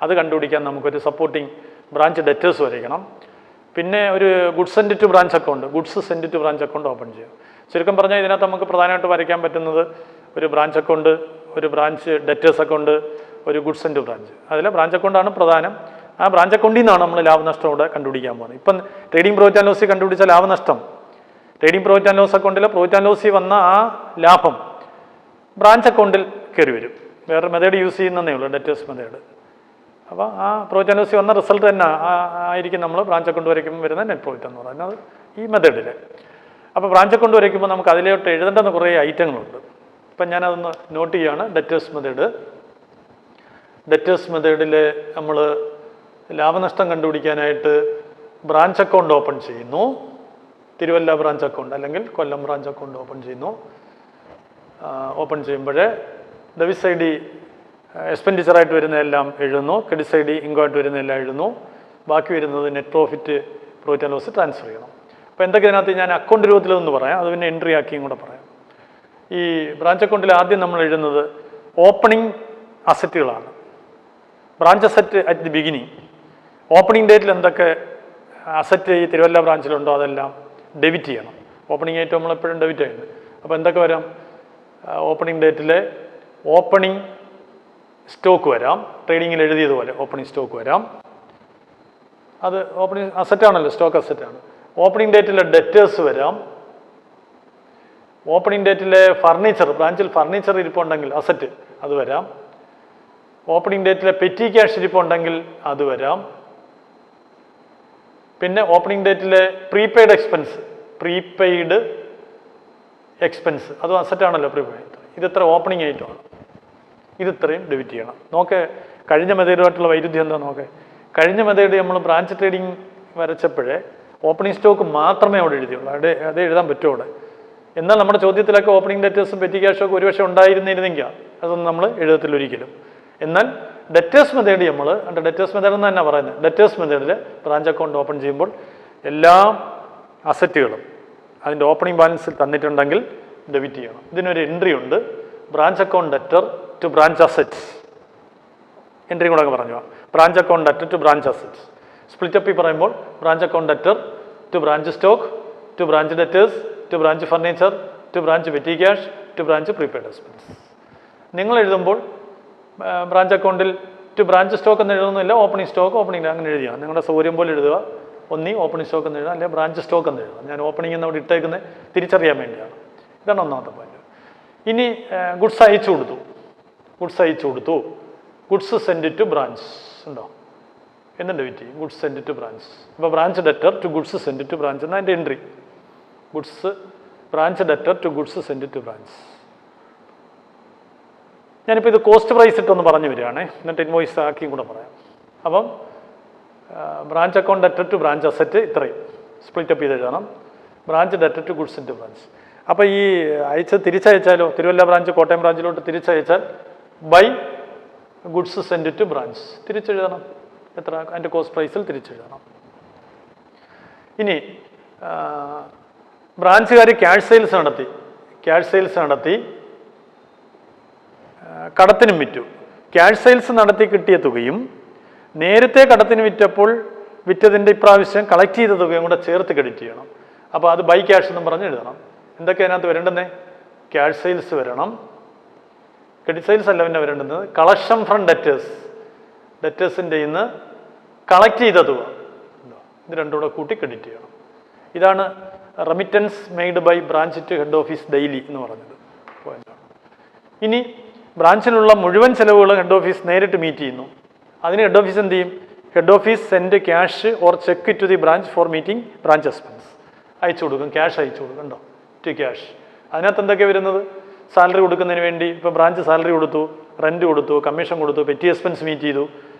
അത് കണ്ടുപിടിക്കാൻ നമുക്കൊരു സപ്പോർട്ടിങ് ബ്രാഞ്ച് ഡെറ്റേഴ്സ് വരയ്ക്കണം. പിന്നെ ഒരു goods send to branch account, goods send to branch account open ചെയ്യും. ചുരുക്കം പറഞ്ഞാൽ ഇതിനകത്ത് നമുക്ക് പ്രധാനമായിട്ട് വരയ്ക്കാൻ പറ്റുന്നത് ഒരു ബ്രാഞ്ച് അക്കൗണ്ട്, ഒരു ബ്രാഞ്ച് ഡെറ്റേഴ്സ് അക്കൗണ്ട്, ഒരു ഗുഡ്സ് സെൻഡ് ടു ബ്രാഞ്ച്. അതിൽ ബ്രാഞ്ച് അക്കൗണ്ടാണ് പ്രധാനം. ആ ബ്രാഞ്ച് അക്കൗണ്ടിൽ നിന്നാണ് നമ്മൾ ലാഭനഷ്ടം ഇവിടെ കണ്ടുപിടിക്കാൻ പോകുന്നത്. ഇപ്പം ട്രേഡിംഗ് പ്രോഫിറ്റ് ആൻഡ് ലോസിൽ കണ്ടുപിടിച്ച ലാഭനഷ്ടം, ട്രേഡിംഗ് പ്രോഫിറ്റ് ആൻഡ് ലോസ് അക്കൗണ്ടിലെ പ്രോഫിറ്റ് ആൻഡ് ലോസിൽ വന്ന ആ ലാഭം ബ്രാഞ്ച് അക്കൗണ്ടിൽ കയറി വരും. വേറെ മെത്തേഡ് യൂസ് ചെയ്യുന്നതേ ഉള്ളൂ, ഡെറ്റേഴ്സ് മെത്തേഡ്. അപ്പോൾ ആ പ്രോഫിറ്റ് ആൻഡ് ലോസിൽ വന്ന റിസൾട്ട് തന്നെ ആയിരിക്കും നമ്മൾ ബ്രാഞ്ച് അക്കൗണ്ട് വരയ്ക്കുമ്പോൾ വരുന്ന നെറ്റ് പ്രോഫിറ്റ് എന്ന് പറയുന്നത് ഈ മെത്തേഡിൽ. അപ്പോൾ ബ്രാഞ്ച് അക്കൗണ്ട് വരയ്ക്കുമ്പോൾ നമുക്ക് അതിലോട്ട് എഴുതേണ്ടുന്ന കുറേ ഐറ്റങ്ങളുണ്ട്. അപ്പം ഞാനതൊന്ന് നോട്ട് ചെയ്യുകയാണ്. Debtors method. ഡെറ്റേഴ്സ് മെത്തേഡിൽ നമ്മൾ ലാഭനഷ്ടം കണ്ടുപിടിക്കാനായിട്ട് ബ്രാഞ്ച് അക്കൗണ്ട് ഓപ്പൺ ചെയ്യുന്നു. തിരുവല്ല ബ്രാഞ്ച് അക്കൗണ്ട് അല്ലെങ്കിൽ കൊല്ലം ബ്രാഞ്ച് അക്കൗണ്ട് ഓപ്പൺ ചെയ്യുന്നു. ഓപ്പൺ ചെയ്യുമ്പോൾ ഡെബിറ്റ് സൈഡിൽ എക്സ്പെൻഡിച്ചറായിട്ട് വരുന്നതെല്ലാം എഴുതുന്നു, ക്രെഡിറ്റ് സൈഡിൽ ഇൻകമായിട്ട് വരുന്നതെല്ലാം എഴുതുന്നു. ബാക്കി വരുന്നത് net profit and loss transfer ചെയ്യണം. അപ്പോൾ എന്തൊക്കെ ഇതിനകത്ത് ഞാൻ അക്കൗണ്ട് രൂപത്തിലൊന്ന് പറയാം, അത് പിന്നെ എൻട്രി ആക്കിയും കൂടെ പറയാം. ഈ ബ്രാഞ്ച് അക്കൗണ്ടിൽ ആദ്യം നമ്മൾ എഴുതുന്നത് ഓപ്പണിംഗ് അസറ്റുകളാണ്. Branch asset at the beginning. Opening ഡേറ്റിൽ എന്തൊക്കെ അസറ്റ് ഈ തിരുവല്ല ബ്രാഞ്ചിലുണ്ടോ അതെല്ലാം ഡെബിറ്റ് ചെയ്യണം. ഓപ്പണിംഗ് ആയിട്ട് നമ്മളെപ്പോഴും ഡെബിറ്റ് ചെയ്യുന്നത്. അപ്പോൾ എന്തൊക്കെ വരാം? ഓപ്പണിംഗ് ഡേറ്റിൽ ഓപ്പണിംഗ് സ്റ്റോക്ക് വരാം, ട്രേഡിങ്ങിൽ എഴുതിയതുപോലെ ഓപ്പണിംഗ് സ്റ്റോക്ക് വരാം. അത് ഓപ്പണിംഗ് അസറ്റാണല്ലോ, സ്റ്റോക്ക് അസറ്റാണ്. ഓപ്പണിംഗ് ഡേറ്റിലെ ഡെറ്റേഴ്സ് വരാം. ഓപ്പണിംഗ് ഡേറ്റിലെ ഫർണിച്ചർ, ബ്രാഞ്ചിൽ ഫർണിച്ചർ ഇരിപ്പുണ്ടെങ്കിൽ അസറ്റ് അത് വരാം. ഓപ്പണിംഗ് ഡേറ്റിലെ പെറ്റി ക്യാഷ് ഇരിപ്പുണ്ടെങ്കിൽ അത് വരാം. പിന്നെ ഓപ്പണിംഗ് ഡേറ്റിലെ പ്രീപെയ്ഡ് എക്സ്പെൻസ് അതും അസറ്റാണല്ലോ, പ്രീപെയ്ഡ്. ഇതെത്ര ഓപ്പണിംഗ് ഐറ്റമാണ്, ഇതിത്രയും ഡെബിറ്റ് ചെയ്യണം. നോക്കെ കഴിഞ്ഞ മെത്തേഡുമായിട്ടുള്ള വൈരുദ്ധ്യം എന്താ നോക്കെ. കഴിഞ്ഞ മെത്തേഡ് നമ്മൾ ബ്രാഞ്ച് ട്രേഡിങ് വരച്ചപ്പോഴേ ഓപ്പണിംഗ് സ്റ്റോക്ക് മാത്രമേ അവിടെ എഴുതിയുള്ളൂ, അത് എഴുതാൻ പറ്റുമോ അവിടെ. എന്നാൽ നമ്മുടെ ചോദ്യത്തിലൊക്കെ ഓപ്പണിംഗ് ഡെറ്റേഴ്സും പെറ്റി ക്യാഷും ഒക്കെ ഒരുപക്ഷെ ഉണ്ടായിരുന്നിരുന്നെങ്കിൽ അതൊന്നും നമ്മൾ എഴുതത്തില്ല ഒരിക്കലും. എന്നാൽ ഡെറ്റേഴ്സ് മെത്തേഡ് നമ്മൾ ഡെറ്റേഴ്സ് മെത്തേഡ് എന്ന് തന്നെ പറയുന്നത്. ഡെറ്റേഴ്സ് മെത്തേഡിൽ ബ്രാഞ്ച് അക്കൗണ്ട് ഓപ്പൺ ചെയ്യുമ്പോൾ എല്ലാ അസറ്റുകളും അതിൻ്റെ ഓപ്പണിംഗ് ബാലൻസിൽ തന്നിട്ടുണ്ടെങ്കിൽ ഡെബിറ്റ് ചെയ്യണം. ഇതിനൊരു എൻട്രി ഉണ്ട്, branch account debtor to branch assets. Entry കൂടെ പറഞ്ഞു, branch account debtor to branch assets. സ്പ്ലിറ്റപ്പിൽ പറയുമ്പോൾ branch account debtor to branch stock, to branch debtors, to branch furniture, to branch petty cash, to branch prepaid expense. നിങ്ങൾ എഴുതുമ്പോൾ branch അക്കൗണ്ടിൽ to branch stock എന്ന് എഴുതുന്നില്ല, opening stock opening അങ്ങനെ എഴുതിയാണ്. നിങ്ങളുടെ സൗകര്യം പോലെ എഴുതുക. ഒന്നീ ഓപ്പണിംഗ് സ്റ്റോക്ക് എന്ന് എഴുതാം, അല്ലെങ്കിൽ ബ്രാഞ്ച് സ്റ്റോക്ക് എന്ന് എഴുതാം. ഞാൻ ഓപ്പണിംഗ് എന്നവിടെ ഇട്ടേക്കുന്നത് തിരിച്ചറിയാൻ വേണ്ടിയാണ്. ഇതാണ് ഒന്നാമത്തെ പോയിന്റ്. ഇനി ഗുഡ്സ് അയച്ചു കൊടുത്തു. ഗുഡ്സ് സെൻഡ് ടു ബ്രാഞ്ച് ഉണ്ടോ എന്ന് ഡെബിറ്റ് ചെയ്യും. Goods send to branch. അപ്പോൾ branch debtor to goods send to branch എന്നാണ് അതിൻ്റെ entry. Branch debtor to goods send to branch. ഞാനിപ്പോൾ ഇത് കോസ്റ്റ് പ്രൈസ് ഇട്ടൊന്ന് പറഞ്ഞു വരികയാണ്, എന്നിട്ട് ഇൻവോയ്സ് ആക്കിയും കൂടെ പറയാം. അപ്പം branch account debtor to branch asset ഇത്രയും സ്പ്ലിറ്റപ്പ് ചെയ്ത് എഴുതണം. Branch debtor to goods in to branch. അപ്പോൾ ഈ തിരിച്ചയച്ചാലോ, തിരുവല്ല ബ്രാഞ്ച് കോട്ടയം ബ്രാഞ്ചിലോട്ട് തിരിച്ചയച്ചാൽ by goods send to branch തിരിച്ചെഴുതണം. എത്ര അതിൻ്റെ കോസ്റ്റ് പ്രൈസിൽ തിരിച്ചെഴുതണം. ഇനി ബ്രാഞ്ചുകാർ ക്യാഷ് സെയിൽസ് നടത്തി കടത്തിനും വിറ്റു. ക്യാഷ് സെയിൽസ് നടത്തി കിട്ടിയ തുകയും നേരത്തെ കടത്തിന് വിറ്റപ്പോൾ വിറ്റതിൻ്റെ ഇപ്രാവശ്യം കളക്ട് ചെയ്ത തുകയും കൂടെ ചേർത്ത് ക്രെഡിറ്റ് ചെയ്യണം. അപ്പോൾ അത് ബൈ ക്യാഷ് എന്നും പറഞ്ഞ് എഴുതണം. എന്തൊക്കെ അതിനകത്ത് വരേണ്ടത്? ക്യാഷ് സെയിൽസ് വരണം, ക്രെഡിറ്റ് സെയിൽസ് അല്ല പിന്നെ വരേണ്ടത് കളക്ഷൻ ഫ്രം ഡെറ്റേഴ്സിൻ്റെ ഇന്ന് കളക്ട് ചെയ്ത തുക, ഇത് രണ്ടും കൂടെ കൂട്ടി ക്രെഡിറ്റ് ചെയ്യണം. ഇതാണ് remittance made by branch to head office daily എന്ന് പറഞ്ഞത്. ഇനി ബ്രാഞ്ചിലുള്ള മുഴുവൻ ചെലവുകളും ഹെഡ് ഓഫീസ് നേരിട്ട് മീറ്റ് ചെയ്യുന്നു. അതിന് ഹെഡ് ഓഫീസ് എന്ത് ചെയ്യും? Head office send cash or cheque to the branch for meeting branch expense. അയച്ചു കൊടുക്കും, ക്യാഷ് അയച്ചു കൊടുക്കും. ഉണ്ടോ ടു ക്യാഷ്. അതിനകത്ത് എന്തൊക്കെയാണ് വരുന്നത്? സാലറി കൊടുക്കുന്നതിന് വേണ്ടി ഇപ്പോൾ ബ്രാഞ്ച് സാലറി കൊടുത്തു, റെൻറ്റ് കൊടുത്തു, കമ്മീഷൻ കൊടുത്തു, പെറ്റി എക്സ്പെൻസ് മീറ്റ് ചെയ്തു.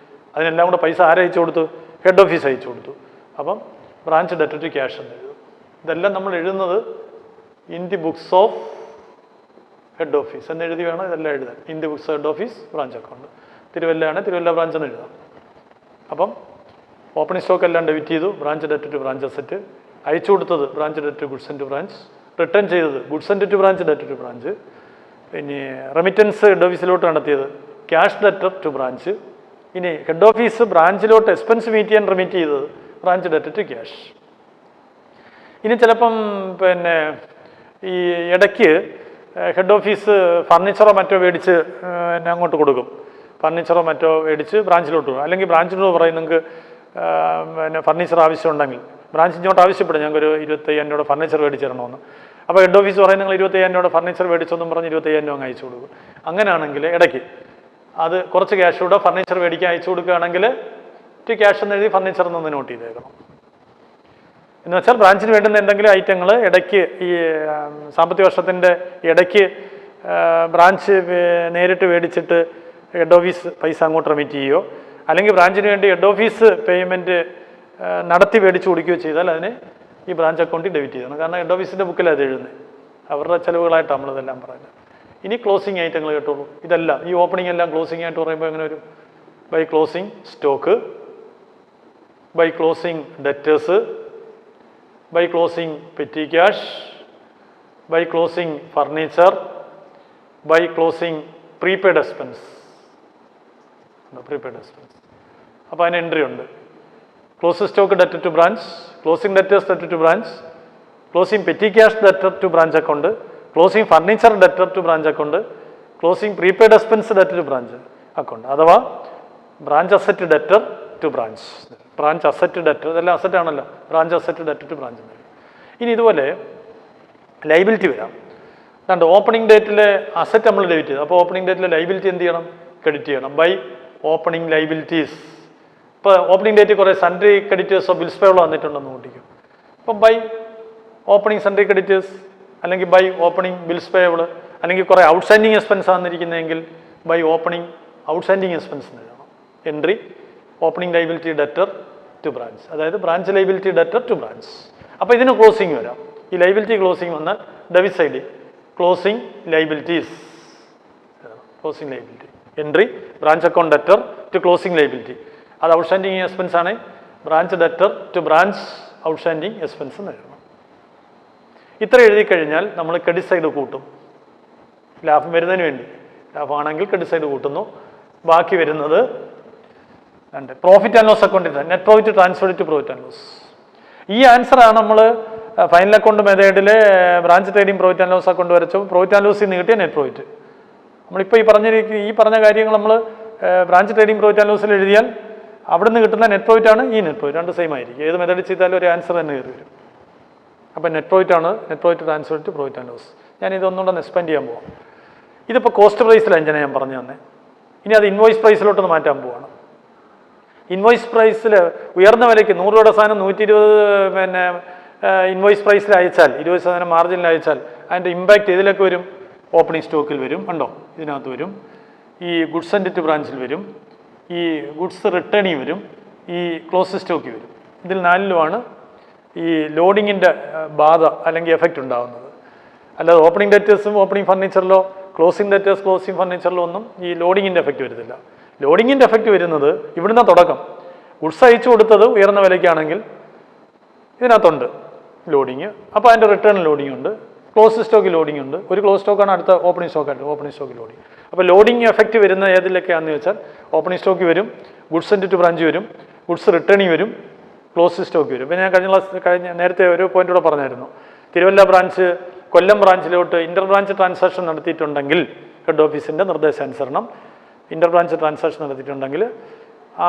അതിനെല്ലാം കൂടെ പൈസ ആരയച്ചു കൊടുത്തു? ഹെഡ് ഓഫീസ് അയച്ചു കൊടുത്തു. അപ്പം ബ്രാഞ്ച് ഡെറ്റർ ടു ക്യാഷ് എന്ന് എഴുതും. ഇതെല്ലാം നമ്മൾ എഴുതുന്നത് in the books of head office എന്ന് എഴുതി വേണം ഇതെല്ലാം എഴുതാൻ. In the books head office branch account. തിരുവല്ലയാണ്, തിരുവല്ല ബ്രാഞ്ച് എന്ന് എഴുതാം. അപ്പം ഓപ്പണിംഗ് സ്റ്റോക്ക് എല്ലാം ഡെബിറ്റ് ചെയ്തു, branch debtor to branch asset. അയച്ചു കൊടുത്തത് branch debtor to goods to branch. Return ചെയ്തത് goods to branch debtor to branch. ഇനി റെമിറ്റൻസ് ഹെഡ് ഓഫീസിലോട്ട് നടത്തിയത് ക്യാഷ് ഡെറ്റർ ടു ബ്രാഞ്ച്. ഇനി ഹെഡ് ഓഫീസ് ബ്രാഞ്ചിലോട്ട് എക്സ്പെൻസ് മീറ്റ് ചെയ്യാൻ റെമിറ്റ് ചെയ്തത് ബ്രാഞ്ച് ഡെറ്റർ ടു ക്യാഷ്. ഇനി ചിലപ്പം പിന്നെ ഈ ഇടയ്ക്ക് ഹെഡ് ഓഫീസ് ഫർണിച്ചറോ മറ്റോ മേടിച്ച് എന്നെ അങ്ങോട്ട് കൊടുക്കും. ഫർണിച്ചറോ മറ്റോ മേടിച്ച് ബ്രാഞ്ചിലോട്ട് പോകും. അല്ലെങ്കിൽ ബ്രാഞ്ചിനോട് പറയും നിങ്ങൾക്ക് പിന്നെ ഫർണിച്ചർ ആവശ്യമുണ്ടെങ്കിൽ ബ്രാഞ്ച് ഇങ്ങോട്ട് ആവശ്യപ്പെടും, ഞങ്ങൾക്കൊരു 25,000 രൂപയുടെ ഫർണിച്ചർ മേടിച്ച് തരണമെന്ന്. അപ്പോൾ ഹെഡ് ഓഫീസ് പറയും നിങ്ങൾ 25,000 രൂപയുടെ ഫർണിച്ചർ മേടിച്ചെന്നും പറഞ്ഞ് 25,000 രൂപ അയച്ചു കൊടുക്കും. അങ്ങനെയാണെങ്കിൽ ഇടയ്ക്ക് അത് കുറച്ച് ക്യാഷ് കൂടെ ഫർണിച്ചർ മേടിക്കാൻ അയച്ചു കൊടുക്കുകയാണെങ്കിൽ ടു ക്യാഷ് എന്ന് എഴുതി ഫർണിച്ചർ എന്നൊന്ന് നോട്ട് ചെയ്തേക്കണം. എന്ന് വെച്ചാൽ ബ്രാഞ്ചിന് വേണ്ടുന്ന എന്തെങ്കിലും ഐറ്റങ്ങൾ ഇടയ്ക്ക് ഈ സാമ്പത്തിക വർഷത്തിൻ്റെ ഇടയ്ക്ക് ബ്രാഞ്ച് നേരിട്ട് മേടിച്ചിട്ട് ഹെഡ് ഓഫീസ് പൈസ അങ്ങോട്ട് റെമിറ്റ് ചെയ്യുകയോ അല്ലെങ്കിൽ ബ്രാഞ്ചിന് വേണ്ടി ഹെഡ് ഓഫീസ് പേയ്മെൻറ്റ് നടത്തി മേടിച്ച് കൊടുക്കുകയോ ചെയ്താൽ അതിനെ ഈ ബ്രാഞ്ച് അക്കൗണ്ടിൽ ഡെബിറ്റ് ചെയ്യണം. കാരണം ഹെഡ് ഓഫീസിൻ്റെ ബുക്കിലാണ് അത് എഴുതുന്നത്, അവരുടെ ചിലവുകളായിട്ട് നമ്മളിതെല്ലാം പറയുന്നത്. ഇനി ക്ലോസിംഗ് ഐറ്റങ്ങൾ കേട്ടോളൂ. ഇതെല്ലാം ഈ ഓപ്പണിംഗ് എല്ലാം ക്ലോസിംഗ് ആയിട്ട് പറയുമ്പോൾ എങ്ങനെ വരും? By closing stock, by closing debtors, by closing petty cash, by closing furniture, by closing prepaid expense. Prepaid expense അപ്പോൾ അതിന് എൻട്രി ഉണ്ട്. Closing stock debtor to branch, closing debtors debtor to branch, closing petty cash debtor to branch account, closing furniture debtor to branch account, closing prepaid expense debtor to branch account. അഥവാ branch asset debtor to branch, branch asset debtor, ഇതെല്ലാം asset ആണല്ലോ, branch asset debtor to branch. ഇനി ഇതുപോലെ liability വരാം. അതുകൊണ്ട് opening ഡേറ്റിലെ asset നമ്മൾ debit ചെയ്തു, അപ്പോൾ ഓപ്പണിംഗ് ഡേറ്റിലെ ലൈബിലിറ്റി എന്ത് ചെയ്യണം? ക്രെഡിറ്റ് ചെയ്യണം. By opening liabilities. ഇപ്പോൾ ഓപ്പണിംഗ് ഡേറ്റ് കുറേ സൺഡ്രി ക്രെഡിറ്റേഴ്സോ ബിൽസ് പേബിളോ വന്നിട്ടുണ്ടെന്ന് കൂട്ടിക്കും. അപ്പം ബൈ ഓപ്പണിംഗ് സൺഡ്രി ക്രെഡിറ്റേഴ്സ്, അല്ലെങ്കിൽ ബൈ ഓപ്പണിംഗ് ബിൽസ് പേബിൾ, അല്ലെങ്കിൽ കുറേ ഔട്ട്സ്റ്റാൻഡിങ് എക്സ്പെൻസ് ആണെന്നിരിക്കുന്നതെങ്കിൽ ബൈ ഓപ്പണിംഗ് ഔട്ട്സ്റ്റാൻഡിങ് എക്സ്പെൻസ് എന്ന് എഴുതണം. Entry opening liability debtor to branch, അതായത് branch liability debtor to branch. അപ്പോൾ ഇതിന് ക്ലോസിംഗ് വരാം. ഈ ലൈബിലിറ്റി ക്ലോസിംഗ് വന്നാൽ ഡെബിറ്റ് സൈഡിൽ closing liabilities, closing liability. Entry branch account debtor to closing liability, അത് ഔട്ട്സ്റ്റാൻഡിങ് എക്സ്പെൻസ് ആണ്. Branch debtor to branch outstanding expense എന്ന് എഴുതണം. ഇത്ര എഴുതി കഴിഞ്ഞാൽ നമ്മൾ ക്രെഡിറ്റ് സൈഡ് കൂട്ടും, ലാഭം വരുന്നതിന് വേണ്ടി. ലാഭമാണെങ്കിൽ ക്രെഡിറ്റ് സൈഡ് കൂട്ടുന്നു. ബാക്കി വരുന്നത് പ്രോഫിറ്റ് ആൻഡ് ലോസ് അക്കൗണ്ടിൽ net profit transfer to profit and loss. ഈ ആൻസറാണ് നമ്മൾ ഫൈനൽ അക്കൗണ്ട് മെത്തേഡിലെ branch trading profit and loss account വരച്ചപ്പോൾ പ്രോഫിറ്റ് ആൻഡ് ലോസിൽ നിന്ന് കിട്ടിയ നെറ്റ് പ്രോഫിറ്റ്. നമ്മളിപ്പോൾ ഈ പറഞ്ഞ കാര്യങ്ങൾ നമ്മൾ ബ്രാഞ്ച് ട്രേഡിംഗ് പ്രോഫിറ്റ് ആൻഡ് ലോസിൽ എഴുതിയാൽ അവിടെ നിന്ന് കിട്ടുന്ന നെറ്റ് പ്രോഫിറ്റ് ആണ് ഈ നെറ്റ് പ്രോഫിറ്റ്. രണ്ട് സെയിം ആയിരിക്കും. ഏത് മെത്തേഡ് ചെയ്താലും ഒരു ആൻസർ തന്നെ കയറി വരും. അപ്പോൾ നെറ്റ് പ്രോഫിറ്റ് ആണ് net profit transfer to profit and loss. ഞാൻ ഇതൊന്നുകൂടെ എക്സ്പാൻഡ് ചെയ്യാൻ പോവാം. ഇതിപ്പോൾ കോസ്റ്റ് പ്രൈസിലാണ് എങ്ങനെ ഞാൻ പറഞ്ഞു തന്നെ. ഇനി അത് ഇൻവോയ്സ് പ്രൈസിലോട്ടൊന്ന് മാറ്റാൻ പോവാണ്. ഇൻവോയ്സ് പ്രൈസിൽ ഉയർന്ന വിലയ്ക്ക് 100 രൂപയുടെ സാധനം 120 ഇൻവോയ്സ് പ്രൈസിൽ അയച്ചാൽ 20% മാർജിനിൽ അയച്ചാൽ അതിൻ്റെ ഇമ്പാക്റ്റ് ഇതിലൊക്കെ വരും. ഓപ്പണിംഗ് സ്റ്റോക്കിൽ വരും, കണ്ടോ, ഇതിനകത്ത് വരും. ഈ ഗുഡ്സ് സെൻഡ് ടു ബ്രാഞ്ചിൽ വരും, ഈ ഗുഡ്സ് റിട്ടേണിൽ വരും, ഈ ക്ലോസ് സ്റ്റോക്കിൽ വരും. ഇതിൽ 4ലുമാണ് ഈ ലോഡിങ്ങിൻ്റെ ബാധ അല്ലെങ്കിൽ എഫക്റ്റ് ഉണ്ടാകുന്നത്. അല്ലാതെ ഓപ്പണിംഗ് ഡേറ്റേഴ്സും ഓപ്പണിംഗ് ഫർണിച്ചറിലോ ക്ലോസിംഗ് ഡേറ്റേഴ്സ് ക്ലോസിംഗ് ഫർണിച്ചറിലോ ഒന്നും ഈ ലോഡിങ്ങിൻ്റെ എഫക്റ്റ് വരുന്നില്ല. ലോഡിങ്ങിൻ്റെ എഫക്റ്റ് വരുന്നത് ഇവിടുന്ന് തുടക്കം. ഗുഡ്സ് അയച്ചു കൊടുത്തത് ഉയർന്ന വിലയ്ക്കാണെങ്കിൽ ഇതിനകത്തുണ്ട് ലോഡിങ്, അപ്പോൾ അതിൻ്റെ റിട്ടേൺ ലോഡിംഗ് ഉണ്ട്, ക്ലോസ് സ്റ്റോക്ക് ലോഡിംഗ് ഉണ്ട്. ഒരു ക്ലോസ് സ്റ്റോക്കാണ് അടുത്ത ഓപ്പണിംഗ് സ്റ്റോക്കായിട്ട് ഓപ്പണിംഗ് സ്റ്റോക്ക് ലോഡിംഗ്. അപ്പോൾ ലോഡിംഗ് എഫക്റ്റ് വരുന്ന ഏതിലൊക്കെയാണെന്ന് വെച്ചാൽ ഓപ്പണിംഗ് സ്റ്റോക്ക് വരും, ഗുഡ്സ് സെൻഡ് ടു ബ്രാഞ്ച് വരും, ഗുഡ്സ് റിട്ടേണിങ് വരും, ക്ലോസ് സ്റ്റോക്ക് വരും. പിന്നെ ഞാൻ നേരത്തെ ഒരു പോയിന്റ് കൂടെ പറഞ്ഞായിരുന്നു. തിരുവല്ല ബ്രാഞ്ച് കൊല്ലം ബ്രാഞ്ചിലോട്ട് ഇൻ്റർ ബ്രാഞ്ച് ട്രാൻസാക്ഷൻ നടത്തിയിട്ടുണ്ടെങ്കിൽ ഹെഡ് ഓഫീസിൻ്റെ നിർദ്ദേശാനുസരണം ഇൻ്റർ ബ്രാഞ്ച് ട്രാൻസാക്ഷൻ നടത്തിയിട്ടുണ്ടെങ്കിൽ ആ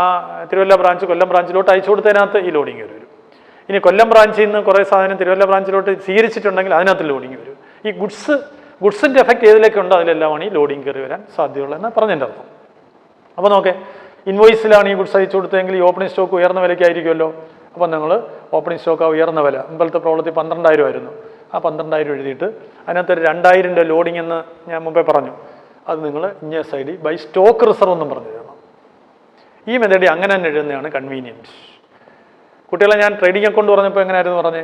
തിരുവല്ല ബ്രാഞ്ച് കൊല്ലം ബ്രാഞ്ചിലോട്ട് അയച്ചു കൊടുത്തതിനകത്ത് ഈ ലോഡിംഗ് വരും. ഇനി കൊല്ലം ബ്രാഞ്ചിൽ നിന്ന് കുറേ സാധനം തിരുവല്ല ബ്രാഞ്ചിലോട്ട് സ്വീകരിച്ചിട്ടുണ്ടെങ്കിൽ അതിനകത്ത് ലോഡിംഗ് വരും. ഈ ഗുഡ്സിൻ്റെ എഫക്റ്റ് ഏതിലൊക്കെ ഉണ്ടോ അതിലെല്ലാമാണ് ഈ ലോഡിംഗ് കയറി വരാൻ സാധ്യതയുള്ളതെന്ന് പറഞ്ഞതിൻ്റെ അർത്ഥം. അപ്പോൾ നോക്കേ, ഇൻവോയ്സിലാണ് ഈ ഗുഡ്സ് അയച്ചു കൊടുത്തതെങ്കിൽ ഈ ഓപ്പണിംഗ് സ്റ്റോക്ക് ഉയർന്ന വിലയ്ക്കായിരിക്കുമല്ലോ. അപ്പോൾ നിങ്ങൾ ഓപ്പണിംഗ് സ്റ്റോക്ക് ആ ഉയർന്ന വില മുമ്പത്തെ പ്രോബ്ലത്തിൽ 12,000 ആയിരുന്നു. ആ 12,000 എഴുതിയിട്ട് അതിനകത്തൊരു 2,000 ലോഡിംഗ് എന്ന് ഞാൻ മുമ്പേ പറഞ്ഞു. അത് നിങ്ങൾ ഇഞ്ഞ സൈഡിൽ ബൈ സ്റ്റോക്ക് റിസർവ് എന്നും പറഞ്ഞു തരണം. ഈ മെത്തേഡിൽ അങ്ങനെ തന്നെ എഴുതുന്നതാണ് കൺവീനിയൻറ്റ്. കുട്ടികളെ ഞാൻ ട്രേഡിംഗ് അക്കൗണ്ട് പറഞ്ഞപ്പോൾ എങ്ങനെയായിരുന്നു പറഞ്ഞേ?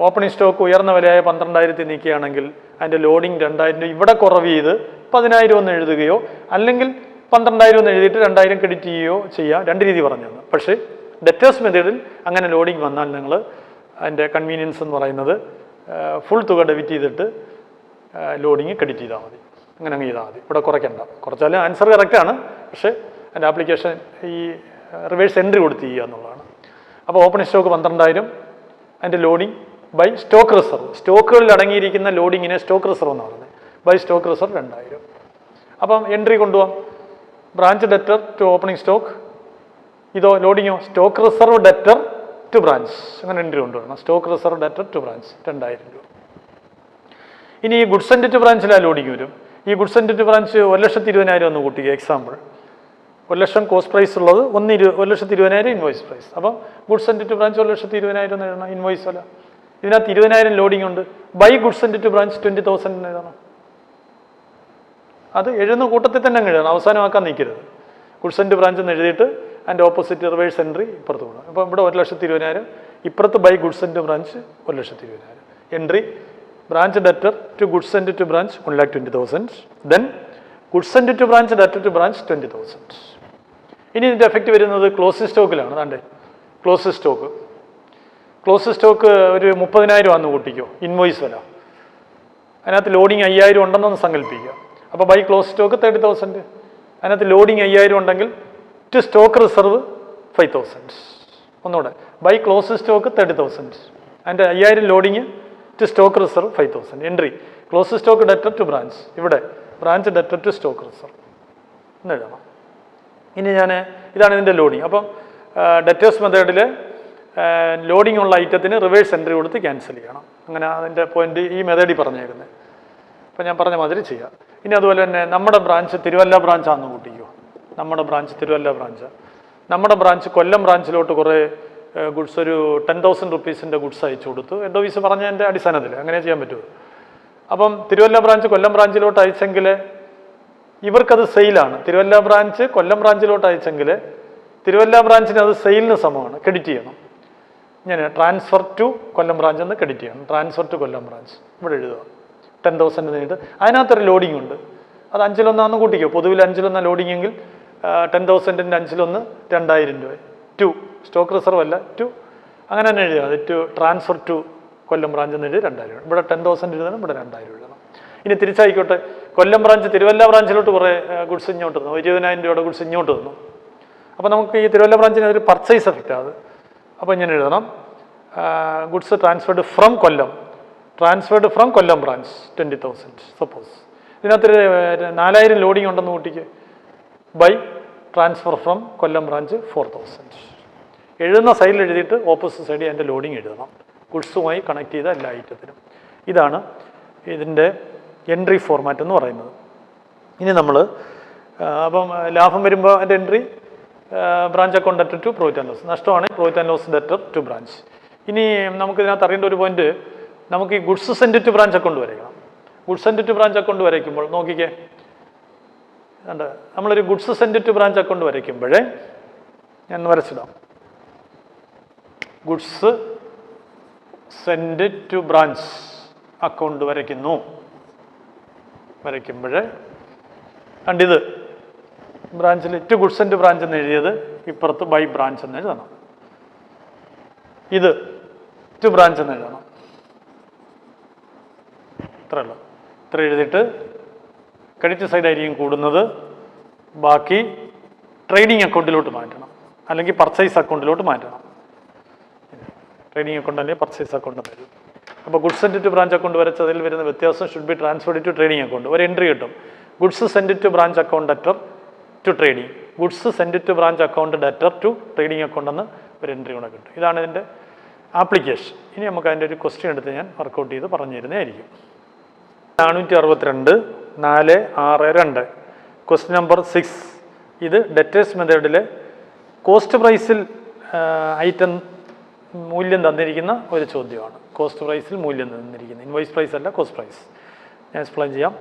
ഓപ്പണിംഗ് സ്റ്റോക്ക് ഉയർന്ന വിലയായ 12,000 നീക്കുകയാണെങ്കിൽ അതിൻ്റെ ലോഡിംഗ് 2,000 ഇവിടെ കുറവ് ചെയ്ത് 10,000 ഒന്ന് എഴുതുകയോ അല്ലെങ്കിൽ 12,000 ഒന്ന് എഴുതിയിട്ട് 2,000 ക്രെഡിറ്റ് ചെയ്യുകയോ ചെയ്യാം. രണ്ട് രീതി പറഞ്ഞു തന്നു. പക്ഷേ ഡെറ്റേഴ്സ് മെത്തേഡിൽ അങ്ങനെ ലോഡിംഗ് വന്നാൽ നിങ്ങൾ അതിൻ്റെ കൺവീനിയൻസ് എന്ന് പറയുന്നത് ഫുൾ തുക ഡെബിറ്റ് ചെയ്തിട്ട് ലോഡിങ് ക്രെഡിറ്റ് ചെയ്താൽ മതി. അങ്ങനെ അങ്ങ് ചെയ്താൽ മതി. ഇവിടെ കുറയ്ക്കണ്ട. കുറച്ചാലും ആൻസർ കറക്റ്റാണ്, പക്ഷേ അതിൻ്റെ ആപ്ലിക്കേഷൻ ഈ റിവേഴ്സ് എൻട്രി കൊടുത്ത് ചെയ്യുക എന്നുള്ളതാണ്. അപ്പോൾ ഓപ്പണിംഗ് സ്റ്റോക്ക് 12,000, അതിൻ്റെ ലോഡിംഗ് ബൈ സ്റ്റോക്ക് റിസർവ്. സ്റ്റോക്കുകളിൽ അടങ്ങിയിരിക്കുന്ന ലോഡിങ്ങിനെ സ്റ്റോക്ക് റിസർവ് എന്ന് പറയുന്നത്. By stock reserve 2,000. അപ്പം എൻട്രി കൊണ്ടുപോകാം. Branch debtor to opening stock. ഇതോ ലോഡിങ്ങോ stock reserve debtor to branch. അങ്ങനെ എൻട്രി കൊണ്ടുവരണം. Stock reserve debtor to branch 2,000 രൂപ. ഇനി ഈ ഗുഡ്സ് സെൻഡ് ടു ബ്രാഞ്ചിൽ ആ ലോഡിങ് വരും. ഈ ഗുഡ്സ് സെൻഡ് ടു ബ്രാഞ്ച് 1,20,000 ഒന്ന് കൂട്ടുക. എക്സാമ്പിൾ 1,00,000 കോസ്റ്റ് പ്രൈസ് ഉള്ളത് 1,20,000 ഇൻവോയ്സ് പ്രൈസ്. അപ്പം ഗുഡ്സ് സെൻഡ് ടു ബ്രാഞ്ച് 1,20,000 എന്ന് എഴുതണം. ഇൻവോയ്സ് അല്ല, ഇതിനകത്ത് 20,000 ലോഡിംഗ് ഉണ്ട്. By goods send to branch 20,000 എന്ന് എഴുതണം. അത് എഴുതുന്ന കൂട്ടത്തിൽ തന്നെ അങ്ങ് എഴുതണം, അവസാനമാക്കാൻ നിൽക്കരുത്. ഗുഡ്സ് ആൻഡ് ബ്രാഞ്ച് എന്ന് എഴുതിയിട്ട് അതിൻ്റെ ഓപ്പോസിറ്റ് റിവേഴ്സ് എൻട്രി ഇപ്പുറത്ത് കൊടുക്കണം. അപ്പോൾ ഇവിടെ 1,20,000, ഇപ്പുറത്ത് by goods and branch 1,20,000. Entry branch debtor to goods and to branch 1,20,000. Then goods and to branch debtor to branch 20,000. ഇനി ഇതിൻ്റെ എഫക്റ്റ് വരുന്നത് ക്ലോസിംഗ് സ്റ്റോക്കിലാണ്. അതാണ്ട് ക്ലോസിംഗ് സ്റ്റോക്ക് ഒരു 30,000 ആണെന്ന് കൂട്ടിക്കോ, ഇൻവോയ്സ് വില. അതിനകത്ത് ലോഡിങ് 5,000 ഉണ്ടെന്നൊന്ന് സങ്കല്പിക്കുക. അപ്പോൾ ബൈ ക്ലോസ് സ്റ്റോക്ക് 30,000. അതിനകത്ത് ലോഡിങ് 5,000 ഉണ്ടെങ്കിൽ ടു സ്റ്റോക്ക് റിസർവ് 5,000. ഒന്നുകൂടെ, ബൈ ക്ലോസ് സ്റ്റോക്ക് 30,000. അതിൻ്റെ 5,000 loading to stock reserve 5,000. Entry close stock debtor to branch, ഇവിടെ branch debtor to stock reserve എന്ന് എഴുതണം. ഇനി ഇതാണ് ഇതിൻ്റെ ലോഡിങ്. അപ്പം ഡെറ്റേഴ്സ് മെത്തേഡിൽ ലോഡിംഗ് ഉള്ള ഐറ്റത്തിന് റിവേഴ്സ് എൻട്രി കൊടുത്ത് ക്യാൻസൽ ചെയ്യണം. അങ്ങനെ അതിൻ്റെ പോയിന്റ് ഈ മെത്തേഡിൽ പറഞ്ഞേക്കുന്നത്. അപ്പം ഞാൻ പറഞ്ഞ മാതിരി ചെയ്യാം. ഇനി അതുപോലെ തന്നെ നമ്മുടെ ബ്രാഞ്ച് തിരുവല്ല ബ്രാഞ്ചാണെന്ന് കൂട്ടിക്കോ. നമ്മുടെ ബ്രാഞ്ച് തിരുവല്ല ബ്രാഞ്ച്. നമ്മുടെ ബ്രാഞ്ച് കൊല്ലം ബ്രാഞ്ചിലോട്ട് കുറേ ഗുഡ്സ്, ഒരു 10,000 റുപ്പീസിൻ്റെ ഗുഡ്സ് അയച്ചു കൊടുത്തു. ഹെഡ് ഓഫീസ് പറഞ്ഞതിൻ്റെ അടിസ്ഥാനത്തിൽ അങ്ങനെ ചെയ്യാൻ പറ്റുമോ? അപ്പം തിരുവല്ല ബ്രാഞ്ച് കൊല്ലം ബ്രാഞ്ചിലോട്ട് അയച്ചെങ്കിൽ ഇവർക്കത് സെയിലാണ്. തിരുവല്ല ബ്രാഞ്ച് കൊല്ലം ബ്രാഞ്ചിലോട്ട് അയച്ചെങ്കിൽ തിരുവല്ല ബ്രാഞ്ചിന് അത് സെയിലിന് സമമാണ്, ക്രെഡിറ്റ് ചെയ്യണം. ഇങ്ങനെ ട്രാൻസ്ഫർ ടു കൊല്ലം ബ്രാഞ്ച് എന്ന് ക്രെഡിറ്റ് ചെയ്യണം. ട്രാൻസ്ഫർ ടു കൊല്ലം ബ്രാഞ്ച് ഇവിടെ എഴുതുക. 10,000 നേരിട്ട് അതിനകത്തൊരു ലോഡിംഗ് ഉണ്ട്. അത് 5-1 കൂട്ടിക്കോ. പൊതുവിൽ 5-1 ലോഡിംഗ് എങ്കിൽ 10,000ൻ്റെ 5-1 2,000 രൂപ. ടു സ്റ്റോക്ക് റിസർവ് അല്ല, ടു അങ്ങനെ തന്നെ എഴുതുക. അത് to transfer to Kollam branch എന്ന് എഴുതി 2,000 രൂപ. ഇവിടെ 10,000 എഴുതണം, ഇവിടെ 2,000 എഴുതണം. ഇനി തിരിച്ചായിക്കോട്ടെ, കൊല്ലം ബ്രാഞ്ച് തിരുവല്ല ബ്രാഞ്ചിലോട്ട് കുറേ ഗുഡ്സ് ഇങ്ങോട്ട് തന്നു, 20,000 രൂപയുടെ ഗുഡ്സ് ഇങ്ങോട്ട് തന്നു. അപ്പോൾ നമുക്ക് ഈ തിരുവല്ല ബ്രാഞ്ചിന് ഒരു പർച്ചേസ് എഫക്റ്റ് അത്. അപ്പോൾ ഇങ്ങനെ എഴുതണം, goods transferred from Kollam, transferred from Kollam branch 20,000 suppose. ഇതിനകത്തൊരു 4,000 ലോഡിംഗ് ഉണ്ടെന്ന് കൂട്ടിക്ക്. By transfer from Kollam branch 4,000. എഴുതുന്ന സൈഡിൽ എഴുതിയിട്ട് ഓപ്പോസിറ്റ് സൈഡിൽ അതിൻ്റെ ലോഡിംഗ് എഴുതണം, ഗുഡ്സുമായി കണക്ട് ചെയ്ത എല്ലാ ഐറ്റത്തിനും. ഇതാണ് ഇതിൻ്റെ എൻട്രി ഫോർമാറ്റ് എന്ന് പറയുന്നത്. ഇനി നമ്മൾ അപ്പം ലാഭം വരുമ്പോൾ അതിൻ്റെ entry branch account debtor to profit and loss, നഷ്ടമാണെങ്കിൽ profit and loss debtor to branch. ഇനി നമുക്കിതിനകത്ത് അറിയേണ്ട ഒരു പോയിന്റ്, നമുക്ക് ഈ goods send to branch account വരയ്ക്കണം. Goods send to branch account വരയ്ക്കുമ്പോൾ നോക്കിക്കേ, നമ്മളൊരു goods send to branch account വരയ്ക്കുമ്പോഴേ ഞാൻ വരച്ചിടാം. Goods send to branch account വരയ്ക്കുമ്പോൾ കണ്ടിത് ബ്രാഞ്ചിൽ ടു ഗുഡ്സ് ആൻഡ് ബ്രാഞ്ച് എന്ന് എഴുതിയത് ഇപ്പുറത്ത് ബൈ ബ്രാഞ്ച് എന്ന് എഴുതണം. ഇത് ടു ബ്രാഞ്ച് എന്ന് എഴുതണം. ഇത്രയുള്ളൂ. ഇത്ര എഴുതിയിട്ട് ക്രെഡിറ്റ് സൈഡായിരിക്കും കൂടുന്നത്, ബാക്കി ട്രേഡിംഗ് അക്കൗണ്ടിലോട്ട് മാറ്റണം, അല്ലെങ്കിൽ പർച്ചേസ് അക്കൗണ്ടിലോട്ട് മാറ്റണം. ട്രേഡിംഗ് അക്കൗണ്ട് അല്ലെങ്കിൽ പർച്ചേസ് അക്കൗണ്ട് വരും. അപ്പോൾ goods send to branch account വരച്ചതിൽ വരുന്ന വ്യത്യാസം should be transferred to trading account. ഒരു എൻട്രി കിട്ടും, goods send to branch account debtor to trading, goods send to branch account debtor to trading account എന്ന് ഒരു entry കൂടെ കിട്ടും. ഇതാണ് ഇതിൻ്റെ ആപ്ലിക്കേഷൻ. ഇനി നമുക്ക് അതിൻ്റെ ഒരു ക്വസ്റ്റ്യൻ എടുത്ത് ഞാൻ വർക്കൗട്ട് ചെയ്ത് പറഞ്ഞു തരുന്നതായിരിക്കും. 462-462 ക്വസ്റ്റ്യൻ നമ്പർ 6. ഇത് ഡെറ്റേഴ്സ് മെത്തേഡിലെ കോസ്റ്റ് പ്രൈസിൽ ഐറ്റം മൂല്യം തന്നിരിക്കുന്ന ഒരു ചോദ്യമാണ്. കോസ്റ്റ് പ്രൈസിൽ മൂല്യം തന്നിരിക്കുന്നത്, ഇൻവോയ്സ് പ്രൈസ് അല്ല, കോസ്റ്റ് പ്രൈസ്. ഞാൻ എക്സ്പ്ലെയിൻ ചെയ്യാം.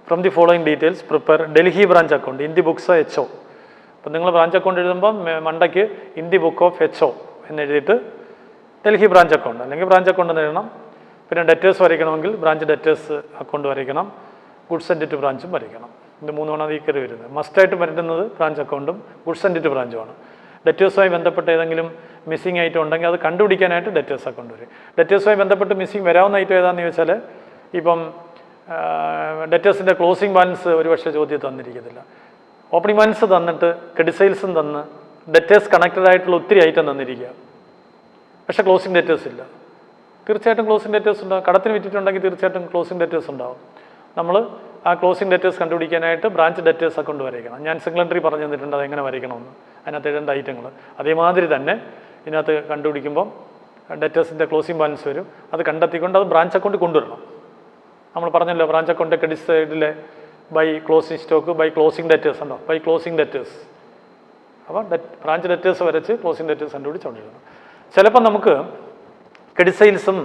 From the following details prepare Delhi branch account in the books H O. അപ്പം നിങ്ങൾ ബ്രാഞ്ച് അക്കൗണ്ട് എഴുതുമ്പോൾ മണ്ടയ്ക്ക് in the book of H O എന്ന് എഴുതിയിട്ട് ഡൽഹി ബ്രാഞ്ച് അക്കൗണ്ട് അല്ലെങ്കിൽ ബ്രാഞ്ച് അക്കൗണ്ട് എന്ന് എഴുതണം. പിന്നെ ഡെറ്റേഴ്സ് വരയ്ക്കണമെങ്കിൽ ബ്രാഞ്ച് ഡെറ്റേഴ്സ് അക്കൗണ്ട് വരയ്ക്കണം, ഗുഡ്സ് സെൻഡ് ടു ബ്രാഞ്ചും വരയ്ക്കണം. ഇത് മൂന്നുമാണ് ഈ കയറി വരുന്നത്. മസ്റ്റായിട്ട് വരുന്നത് ബ്രാഞ്ച് അക്കൗണ്ടും ഗുഡ്സ് സെൻഡ് ടു ബ്രാഞ്ചുമാണ്. ഡെറ്റേഴ്സുമായി ബന്ധപ്പെട്ട് ഏതെങ്കിലും മിസ്സിംഗ് ഐറ്റം ഉണ്ടെങ്കിൽ അത് കണ്ടുപിടിക്കാനായിട്ട് ഡെറ്റേഴ്സ് അക്കൗണ്ട് വരും. ഡെറ്റേഴ്സുമായി ബന്ധപ്പെട്ട് മിസ്സിംഗ് വരാവുന്ന ഐറ്റം ഏതാണെന്ന് ചോദിച്ചാൽ, ഇപ്പം ഡെറ്റേഴ്സിൻ്റെ ക്ലോസിംഗ് ബാലൻസ് ഒരുപക്ഷെ ചോദ്യം തന്നിരിക്കത്തില്ല. ഓപ്പണിംഗ് ബാലൻസ് തന്നിട്ട് ക്രെഡിറ്റ് സെയിൽസും തന്ന് ഡെറ്റേഴ്സ് കണക്റ്റഡ് ആയിട്ടുള്ള ഒത്തിരി ഐറ്റം തന്നിരിക്കുക, പക്ഷേ ക്ലോസിംഗ് ഡെറ്റേഴ്സ് ഇല്ല. തീർച്ചയായിട്ടും ക്ലോസിംഗ് ഡെറ്റേഴ്സ് ഉണ്ടാകും. കടത്തിന് വിറ്റിട്ടുണ്ടെങ്കിൽ തീർച്ചയായിട്ടും ക്ലോസിംഗ് ഡെറ്റേഴ്സ് ഉണ്ടാകും. നമ്മൾ ആ ക്ലോസിംഗ് ഡെറ്റേഴ്സ് കണ്ടുപിടിക്കാനായിട്ട് ബ്രാഞ്ച് ഡെറ്റേഴ്സ് അക്കൗണ്ട് വരയ്ക്കണം. ഞാൻ സിംഗിൾ എൻട്രി പറഞ്ഞു തന്നിട്ടുണ്ട് അതെങ്ങനെ വരയ്ക്കണമെന്ന്, അതിനകത്ത് എഴുതേണ്ട ഐറ്റങ്ങൾ. അതേമാതിരി തന്നെ ഇതിനകത്ത് കണ്ടുപിടിക്കുമ്പം ഡെറ്റേഴ്സിൻ്റെ ക്ലോസിംഗ് ബാലൻസ് വരും. അത് കണ്ടെത്തിക്കൊണ്ട് അത് ബ്രാഞ്ച് അക്കൗണ്ട് കൊണ്ടുവരണം. നമ്മൾ പറഞ്ഞല്ലോ ബ്രാഞ്ച് അക്കൗണ്ട് ക്രെഡിറ്റ് സൈഡിലെ by closing stock by closing debtors ഉണ്ടോ, ബൈ ക്ലോസിംഗ് ഡെറ്റേഴ്സ്. അപ്പോൾ ബ്രാഞ്ച് ഡെറ്റേഴ്സ് വരച്ച് ക്ലോസിംഗ് ഡെറ്റേഴ്സ് കണ്ടുപിടിച്ച് അവിടെ എഴുതണം. ചിലപ്പോൾ നമുക്ക് ക്രെഡിറ്റ് സെയിൽസും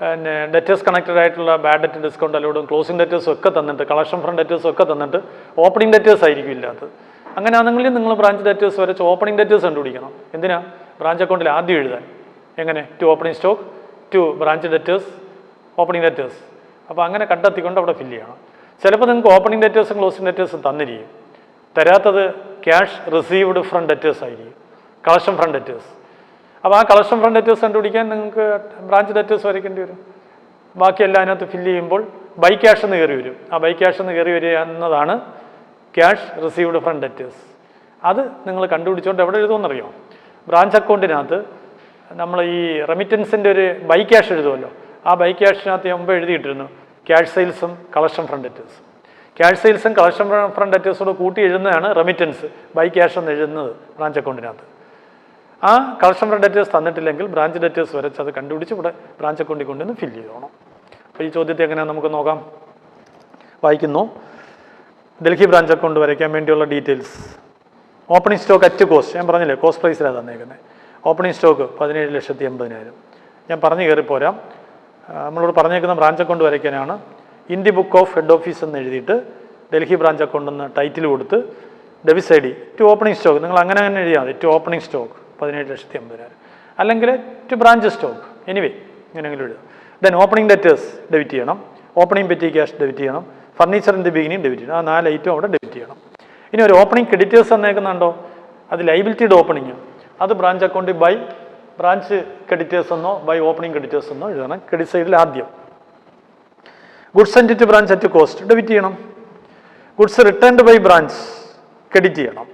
പിന്നെ ഡെറ്റേഴ്സ് കണക്റ്റഡ് ആയിട്ടുള്ള ബാഡ് ഡെറ്റ് ഡിസ്കൗണ്ട് അലോഡും ക്ലോസിംഗ് ഡെറ്റേഴ്സും ഒക്കെ തന്നിട്ട് കളക്ഷൻ ഫ്രം ഡെറ്റേഴ്സും ഒക്കെ തന്നിട്ട് ഓപ്പണിംഗ് ഡെറ്റേഴ്സ് ആയിരിക്കും ഇല്ലാത്തത്. അങ്ങനെയാണെങ്കിലും നിങ്ങൾ ബ്രാഞ്ച് ഡെറ്റേഴ്സ് വരച്ച് ഓപ്പണിംഗ് ഡെറ്റേഴ്സ് കണ്ടുപിടിക്കണം. എന്തിനാ? ബ്രാഞ്ച് അക്കൗണ്ടിൽ ആദ്യം എഴുതാൻ. എങ്ങനെ? To opening stock, to branch debtors, opening debtors. അപ്പോൾ അങ്ങനെ കണ്ടെത്തിക്കൊണ്ട് അവിടെ ഫില്ല് ചെയ്യണം. ചിലപ്പോൾ നിങ്ങൾക്ക് ഓപ്പണിംഗ് ഡെറ്റേഴ്സും ക്ലോസിംഗ് ഡെറ്റേഴ്സും തന്നിരിക്കും. തരാത്തത് ക്യാഷ് റിസീവ്ഡ് ഫ്രം ഡെറ്റേഴ്സ് ആയിരിക്കും, കളക്ഷൻ ഫ്രം ഡെറ്റേഴ്സ്. അപ്പോൾ ആ കളക്ഷൻ ഫ്രം ഡെറ്റേഴ്സ് കണ്ടുപിടിക്കാൻ നിങ്ങൾക്ക് ബ്രാഞ്ച് ഡെറ്റേഴ്സ് വരയ്ക്കേണ്ടി വരും. ബാക്കിയെല്ലാം അതിനകത്ത് ഫില്ല് ചെയ്യുമ്പോൾ ബൈ ക്യാഷ് എന്ന് കയറി വരും. ആ ബൈ ക്യാഷ് എന്ന് കയറി വരിക എന്നതാണ് ക്യാഷ് റിസീവ്ഡ് ഫ്രം ഡെറ്റേഴ്സ്. അത് നിങ്ങൾ കണ്ടുപിടിച്ചുകൊണ്ട് എവിടെ എഴുതുമെന്നറിയോ? ബ്രാഞ്ച് അക്കൗണ്ടിനകത്ത് നമ്മൾ ഈ റെമിറ്റൻസിൻ്റെ ഒരു ബൈ ക്യാഷ് എഴുതുമല്ലോ, ആ ബൈ ക്യാഷിനകത്ത് മുമ്പ് എഴുതിയിട്ടിരുന്നു ക്യാഷ് സെയിൽസും കളക്ഷൻ ഫ്രം ഡെറ്റേഴ്സും. ക്യാഷ് സെയിൽസും കളക്ഷൻ ഫ്രം ഡെറ്റേഴ്സോട് കൂട്ടി എഴുതുന്നതാണ് റെമിറ്റൻസ്, ബൈ ക്യാഷ് എന്ന് എഴുതുന്നത് ബ്രാഞ്ച് അക്കൗണ്ടിനകത്ത്. ആ കളക്ഷൻ ഫ്രം ഡെറ്റേഴ്സ് തന്നിട്ടില്ലെങ്കിൽ ബ്രാഞ്ച് ഡെറ്റേഴ്സ് വരച്ച് അത് കണ്ടുപിടിച്ച് ഇവിടെ ബ്രാഞ്ച് അക്കൗണ്ടിൽ കൊണ്ടുവന്ന് ഫില്ല് ചെയ്തോണം. അപ്പോൾ ഈ ചോദ്യത്തെ എങ്ങനെയാണ് നമുക്ക് നോക്കാം. വായിക്കുന്നു. ഡൽഹി ബ്രാഞ്ച് അക്കൗണ്ട് വരയ്ക്കാൻ വേണ്ടിയുള്ള details. Opening stock at cost, ഞാൻ പറഞ്ഞില്ലേ കോസ്റ്റ് പ്രൈസിലാണ് തന്നേക്കുന്നത്. Opening stock 17,80,000. ഞാൻ പറഞ്ഞു കയറിപ്പോരാം. നമ്മളോട് പറഞ്ഞേക്കുന്ന ബ്രാഞ്ച് അക്കൗണ്ട് വരയ്ക്കാനാണ്. In the book of head office എന്ന് എഴുതിയിട്ട് ഡൽഹി ബ്രാഞ്ച് അക്കൗണ്ട് എന്ന് ടൈറ്റിൽ കൊടുത്ത് ഡെബിറ്റ് സൈഡിൽ ടു ഓപ്പണിംഗ് സ്റ്റോക്ക് നിങ്ങൾ അങ്ങനെ എഴുതിയാൽ മതി. ടു ഓപ്പണിംഗ് സ്റ്റോക്ക് 17,80,000, അല്ലെങ്കിൽ ടു ബ്രാഞ്ച് സ്റ്റോക്ക്, എനിവേ ഇങ്ങനെയെങ്കിലും എഴുതുക. ദെൻ ഓപ്പണിംഗ് ഡെറ്റേഴ്സ് ഡെബിറ്റ് ചെയ്യണം, ഓപ്പണിംഗ് പെറ്റി ക്യാഷ് ഡെബിറ്റ് ചെയ്യണം, furniture in the beginning debit ചെയ്യണം. ആ 4 ഐറ്റം അവിടെ ഡെബിറ്റ് ചെയ്യണം. ഇനി ഒരു ഓപ്പണിംഗ് ക്രെഡിറ്റേഴ്സ് തന്നേക്കുന്നുണ്ടോ, അത് ലൈബിലിറ്റിയുടെ ഓപ്പണിംഗ്, അത് ബ്രാഞ്ച് അക്കൗണ്ടിൽ ബൈ ബ്രാഞ്ച് ക്രെഡിറ്റേഴ്സ് എന്നോ ബൈ ഓപ്പണിംഗ് ക്രെഡിറ്റേഴ്സ് എന്നോ എഴുതണം. ക്രെഡിറ്റ് സൈഡിൽ ആദ്യം. Goods send to branch at cost debit ചെയ്യണം. Goods returned by branch credit ചെയ്യണം.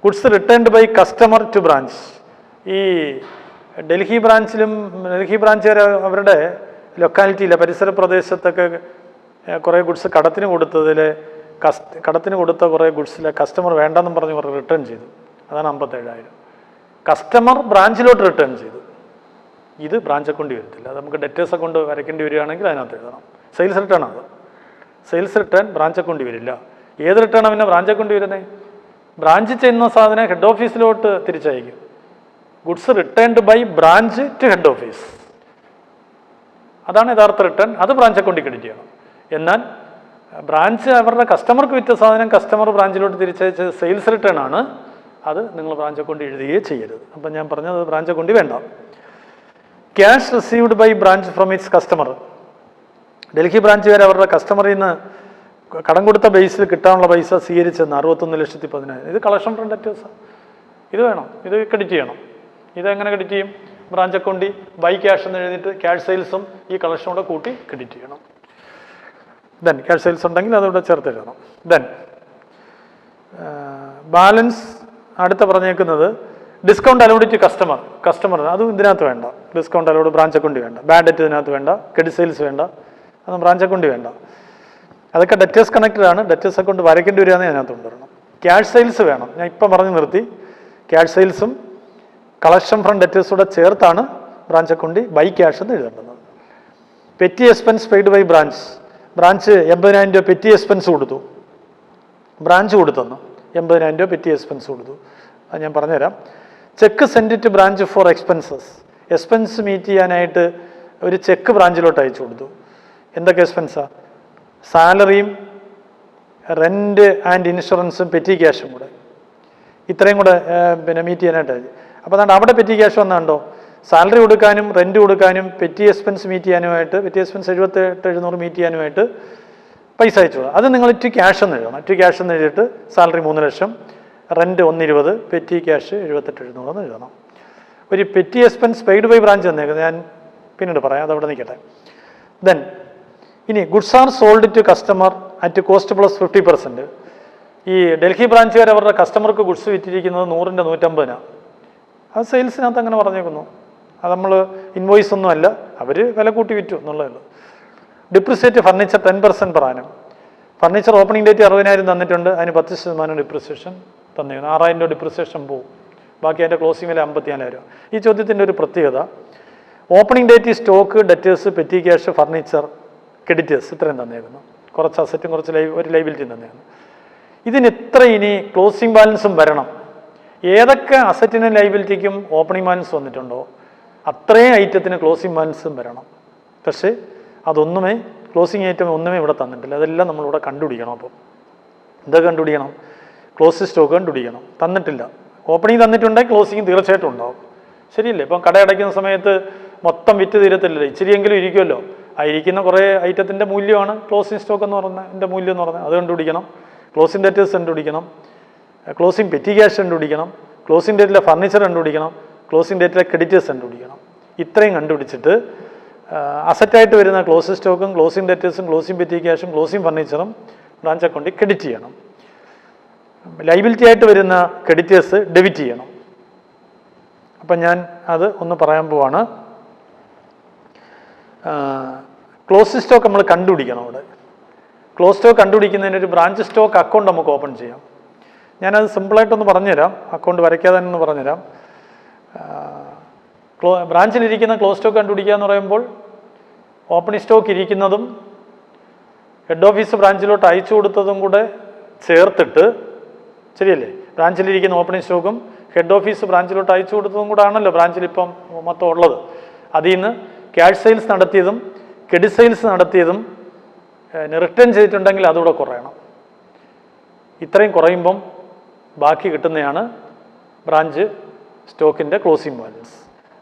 Goods returned by customer to branch. ഈ ഡൽഹി ബ്രാഞ്ചുകാർ അവരുടെ ലൊക്കാലിറ്റിയിലെ പരിസര പ്രദേശത്തൊക്കെ കുറേ ഗുഡ്സ് കടത്തിന് കൊടുത്തതിൽ കടത്തിന് കൊടുത്ത കുറേ ഗുഡ്സിലെ കസ്റ്റമർ വേണ്ടെന്നും പറഞ്ഞ് കുറേ റിട്ടേൺ ചെയ്തു. അതാണ് 57,000. കസ്റ്റമർ ബ്രാഞ്ചിലോട്ട് റിട്ടേൺ ചെയ്തു. ഇത് ബ്രാഞ്ച് അക്കൗണ്ടിൽ വരത്തില്ല. അത് നമുക്ക് ഡെറ്റേഴ്സ് അക്കൗണ്ട് വരയ്ക്കേണ്ടി വരികയാണെങ്കിൽ അതിനകത്ത് എഴുതണം. സെയിൽസ് റിട്ടേൺ ആണ്. സെയിൽസ് റിട്ടേൺ ബ്രാഞ്ച് അക്കൗണ്ടിൽ വരില്ല. ഏത് റിട്ടേണാണ് പിന്നെ ബ്രാഞ്ച് അക്കൗണ്ടിൽ വരുന്നത്? ബ്രാഞ്ചിൽ ചെയ്യുന്ന സാധനം ഹെഡ് ഓഫീസിലോട്ട് തിരിച്ചയക്കും. Goods returned by branch to head office, അതാണ് യഥാർത്ഥ റിട്ടേൺ. അത് ബ്രാഞ്ച് അക്കൗണ്ടിൽ ക്രെഡിറ്റ് ചെയ്യണം. എന്നാൽ ബ്രാഞ്ച് അവരുടെ കസ്റ്റമർക്ക് വിറ്റ സാധനം കസ്റ്റമർ ബ്രാഞ്ചിലോട്ട് തിരിച്ചയച്ച സെയിൽസ് റിട്ടേൺ ആണ്. അത് നിങ്ങൾ ബ്രാഞ്ച് അക്കൗണ്ടിൽ എഴുതുകയേ ചെയ്യരുത്. അപ്പം ഞാൻ പറഞ്ഞത് ബ്രാഞ്ച് അക്കൗണ്ടിൽ വേണ്ട. Cash received by branch from its customer. Delhi ബ്രാഞ്ചുകാർ അവരുടെ കസ്റ്റമറിൽ നിന്ന് കടം കൊടുത്ത ബേസിൽ കിട്ടാനുള്ള പൈസ സ്വീകരിച്ചെന്ന് 61,10,000. ഇത് കളക്ഷൻ ഫ്രം ഡെറ്റേഴ്സാണ്. ഇത് വേണം, ഇത് ക്രെഡിറ്റ് ചെയ്യണം. ഇതെങ്ങനെ ക്രെഡിറ്റ് ചെയ്യും? ബ്രാഞ്ച് അക്കൗണ്ടിൽ ബൈ ക്യാഷ് എന്ന് എഴുതിയിട്ട് ക്യാഷ് സെയിൽസും ഈ കളക്ഷനും കൂടെ കൂട്ടി ക്രെഡിറ്റ് ചെയ്യണം. ദെൻ ക്യാഷ് സെയിൽസ് ഉണ്ടെങ്കിൽ അതിവിടെ ചേർത്ത് എഴുതണം. ദെൻ ബാലൻസ് അടുത്ത പറഞ്ഞേക്കുന്നത് ഡിസ്കൗണ്ട് അലോഡ് ടു കസ്റ്റമർ അതും ഇതിനകത്ത് വേണ്ട. ഡിസ്കൗണ്ട് അലോഡ് ബ്രാഞ്ച് അക്കൗണ്ടിൽ വേണ്ട. ബാഡ് ഡെറ്റ് ഇതിനകത്ത് വേണ്ട. ക്രെഡിറ്റ് സെയിൽസ് വേണ്ട. അതൊന്നും ബ്രാഞ്ച് അക്കൗണ്ടിൽ വേണ്ട. അതൊക്കെ ഡെറ്റേഴ്സ് കണക്റ്റഡ് ആണ്. ഡെറ്റേഴ്സ് അക്കൗണ്ട് വരയ്ക്കേണ്ടി വരികയാണെങ്കിൽ അതിനകത്ത് കൊണ്ടുവരണം. ക്യാഷ് സെയിൽസ് വേണം. ഞാൻ ഇപ്പം പറഞ്ഞു നിർത്തി. ക്യാഷ് സെയിൽസും കളക്ഷൻ ഫ്രം ഡെറ്റേഴ്സൂടെ ചേർത്താണ് ബ്രാഞ്ച് അക്കൗണ്ടിൽ ബൈ ക്യാഷ് എന്ന് എഴുതേണ്ടത്. Petty expense paid by branch 80,000 രൂപ പെറ്റി എക്സ്പെൻസ് കൊടുത്തു. ബ്രാഞ്ച് കൊടുത്തെന്ന് 80,000 രൂപ പെറ്റി എക്സ്പെൻസ് കൊടുത്തു. അത് ഞാൻ പറഞ്ഞുതരാം. Cheque send to branch for expense meet ചെയ്യാനായിട്ട് ഒരു ചെക്ക് ബ്രാഞ്ചിലോട്ട് അയച്ചു കൊടുത്തു. എന്തൊക്കെ എക്സ്പെൻസാണ്? സാലറിയും റെൻറ്റ് ആൻഡ് ഇൻഷുറൻസും പെറ്റി ക്യാഷും കൂടെ, ഇത്രയും കൂടെ പിന്നെ മീറ്റ് ചെയ്യാനായിട്ട്. അപ്പോൾ അതുകൊണ്ട് അവിടെ പെറ്റി ക്യാഷ് വന്നുണ്ടോ? സാലറി കൊടുക്കാനും റെൻറ്റ് കൊടുക്കാനും പെറ്റി എക്സ്പെൻസ് മീറ്റ് ചെയ്യാനുമായിട്ട്, പെറ്റി എക്സ്പെൻസ് 78,700 മീറ്റ് ചെയ്യാനുമായിട്ട് പൈസ അയച്ചോളൂ. അത് നിങ്ങൾ ടു ക്യാഷ് എന്ന് എഴുതണം. ടു ക്യാഷ് എന്ന് എഴുതിയിട്ട് salary 3 lakh, rent 120, petty cash 78,700 എന്ന് എഴുതണം. ഒരു petty expense paid by branch തന്നേക്കുന്നത് ഞാൻ പിന്നീട് പറയാം, അതവിടെ നിൽക്കട്ടെ. ദെൻ ഇനി goods are sold to customer at cost plus 50%. ഈ ഡൽഹി ബ്രാഞ്ചുകാർ അവരുടെ കസ്റ്റമർക്ക് ഗുഡ്സ് വിറ്റിരിക്കുന്നത് 100ന്റെ 150. അത് സെയിൽസിനകത്ത് അങ്ങനെ പറഞ്ഞേക്കുന്നു. അത് നമ്മൾ ഇൻവോയ്സ് ഒന്നും അല്ല, അവർ വില കൂട്ടി വിറ്റു എന്നുള്ളതേ. Depreciate furniture 10% per annum. Furniture opening date 60,000 തന്നിട്ടുണ്ട്. അതിന് 10% ഡിപ്രിസിയേഷൻ തന്നിരിക്കുന്നു. 6,000 രൂപ ഡിപ്രിസിയേഷൻ പോകും. ബാക്കി അതിൻ്റെ ക്ലോസിംഗ് വില 54,000. ഈ ചോദ്യത്തിൻ്റെ ഒരു പ്രത്യേകത, opening date stock, debtors, petty cash, furniture, creditors ഇത്രയും തന്നേക്കുന്നു. കുറച്ച് അസറ്റും കുറച്ച് ഒരു ലൈബിലിറ്റിയും തന്നേക്കുന്നു. ഇതിന് ഇത്ര ഇനി ക്ലോസിംഗ് ബാലൻസും വരണം. ഏതൊക്കെ അസറ്റിനും ലൈബിലിറ്റിക്കും ഓപ്പണിംഗ് ബാലൻസ് വന്നിട്ടുണ്ടോ അത്രയും ഐറ്റത്തിന് ക്ലോസിംഗ് ബാലൻസും വരണം. പക്ഷേ അതൊന്നുമേ ക്ലോസിംഗ് ഐറ്റം ഒന്നുമേ ഇവിടെ തന്നിട്ടില്ല. അതെല്ലാം നമ്മളിവിടെ കണ്ടുപിടിക്കണം. അപ്പോൾ എന്തൊക്കെ കണ്ടുപിടിക്കണം? ക്ലോസിംഗ് സ്റ്റോക്ക് കണ്ടുപിടിക്കണം. തന്നിട്ടില്ല. ഓപ്പണിംഗ് തന്നിട്ടുണ്ടെങ്കിൽ ക്ലോസിംഗ് തീർച്ചയായിട്ടും ഉണ്ടാവും. ശരിയല്ലേ? ഇപ്പം കട അടയ്ക്കുന്ന സമയത്ത് മൊത്തം വിറ്റ് തീരത്തില്ലല്ലോ, ഇച്ചിരിയെങ്കിലും ഇരിക്കുമല്ലോ. ആ ഇരിക്കുന്ന കുറേ ഐറ്റത്തിൻ്റെ മൂല്യമാണ് ക്ലോസിംഗ് സ്റ്റോക്ക് എന്ന് പറഞ്ഞാൽ, എൻ്റെ മൂല്യം എന്ന് പറഞ്ഞാൽ. അത് കണ്ടുപിടിക്കണം. ക്ലോസിംഗ് ഡേറ്റേഴ്സ് കണ്ടുപിടിക്കണം. ക്ലോസിംഗ് പെറ്റി ക്യാഷ് കണ്ടുപിടിക്കണം. ക്ലോസിംഗ് ഡേറ്റിലെ ഫർണിച്ചർ കണ്ടുപിടിക്കണം. ക്ലോസിംഗ് ഡേറ്റിലെ ക്രെഡിറ്റേഴ്സ് കണ്ടുപിടിക്കണം. ഇത്രയും കണ്ടുപിടിച്ചിട്ട് അസറ്റായിട്ട് വരുന്ന ക്ലോസിംഗ് സ്റ്റോക്കും ക്ലോസിംഗ് ഡേറ്റേഴ്സും ക്ലോസിംഗ് പെറ്റി ക്യാഷും ക്ലോസിംഗ് ഫർണിച്ചറും ബ്രാഞ്ച് അക്കൗണ്ടിൽ ക്രെഡിറ്റ് ചെയ്യണം. ലൈബിലിറ്റി ആയിട്ട് വരുന്ന ക്രെഡിറ്റേഴ്സ് ഡെബിറ്റ് ചെയ്യണം. അപ്പം ഞാൻ അത് ഒന്ന് പറയാൻ പോവാണ്. ക്ലോസിംഗ് സ്റ്റോക്ക് നമ്മൾ കണ്ടുപിടിക്കണം. അവിടെ ക്ലോസ് സ്റ്റോക്ക് കണ്ടുപിടിക്കുന്നതിന് ഒരു ബ്രാഞ്ച് സ്റ്റോക്ക് അക്കൗണ്ട് നമുക്ക് ഓപ്പൺ ചെയ്യാം. ഞാനത് സിമ്പിളായിട്ടൊന്ന് പറഞ്ഞുതരാം. അക്കൗണ്ട് വരയ്ക്കാതെ തന്നെ ഒന്ന് പറഞ്ഞുതരാം. ബ്രാഞ്ചിലിരിക്കുന്ന ക്ലോസ് സ്റ്റോക്ക് കണ്ടുപിടിക്കുക എന്ന് പറയുമ്പോൾ ഓപ്പണിംഗ് സ്റ്റോക്ക് ഇരിക്കുന്നതും ഹെഡ് ഓഫീസ് ബ്രാഞ്ചിലോട്ട് അയച്ചു കൊടുത്തതും കൂടെ ചേർത്തിട്ട്, ശരിയല്ലേ? ബ്രാഞ്ചിലിരിക്കുന്ന ഓപ്പണിംഗ് സ്റ്റോക്കും ഹെഡ് ഓഫീസ് ബ്രാഞ്ചിലോട്ട് അയച്ചു കൊടുത്തതും കൂടെ ആണല്ലോ ബ്രാഞ്ചിൽ ഇപ്പം മൊത്തം ഉള്ളത്. അതിൽ നിന്ന് ക്യാഷ് സെയിൽസ് നടത്തിയതും ക്രെഡിറ്റ് സെയിൽസ് നടത്തിയതും റിട്ടേൺ ചെയ്തിട്ടുണ്ടെങ്കിൽ അതുകൂടെ കുറയണം. ഇത്രയും കുറയുമ്പം ബാക്കി കിട്ടുന്നതാണ് ബ്രാഞ്ച് സ്റ്റോക്കിൻ്റെ ക്ലോസിംഗ് ബാലൻസ്.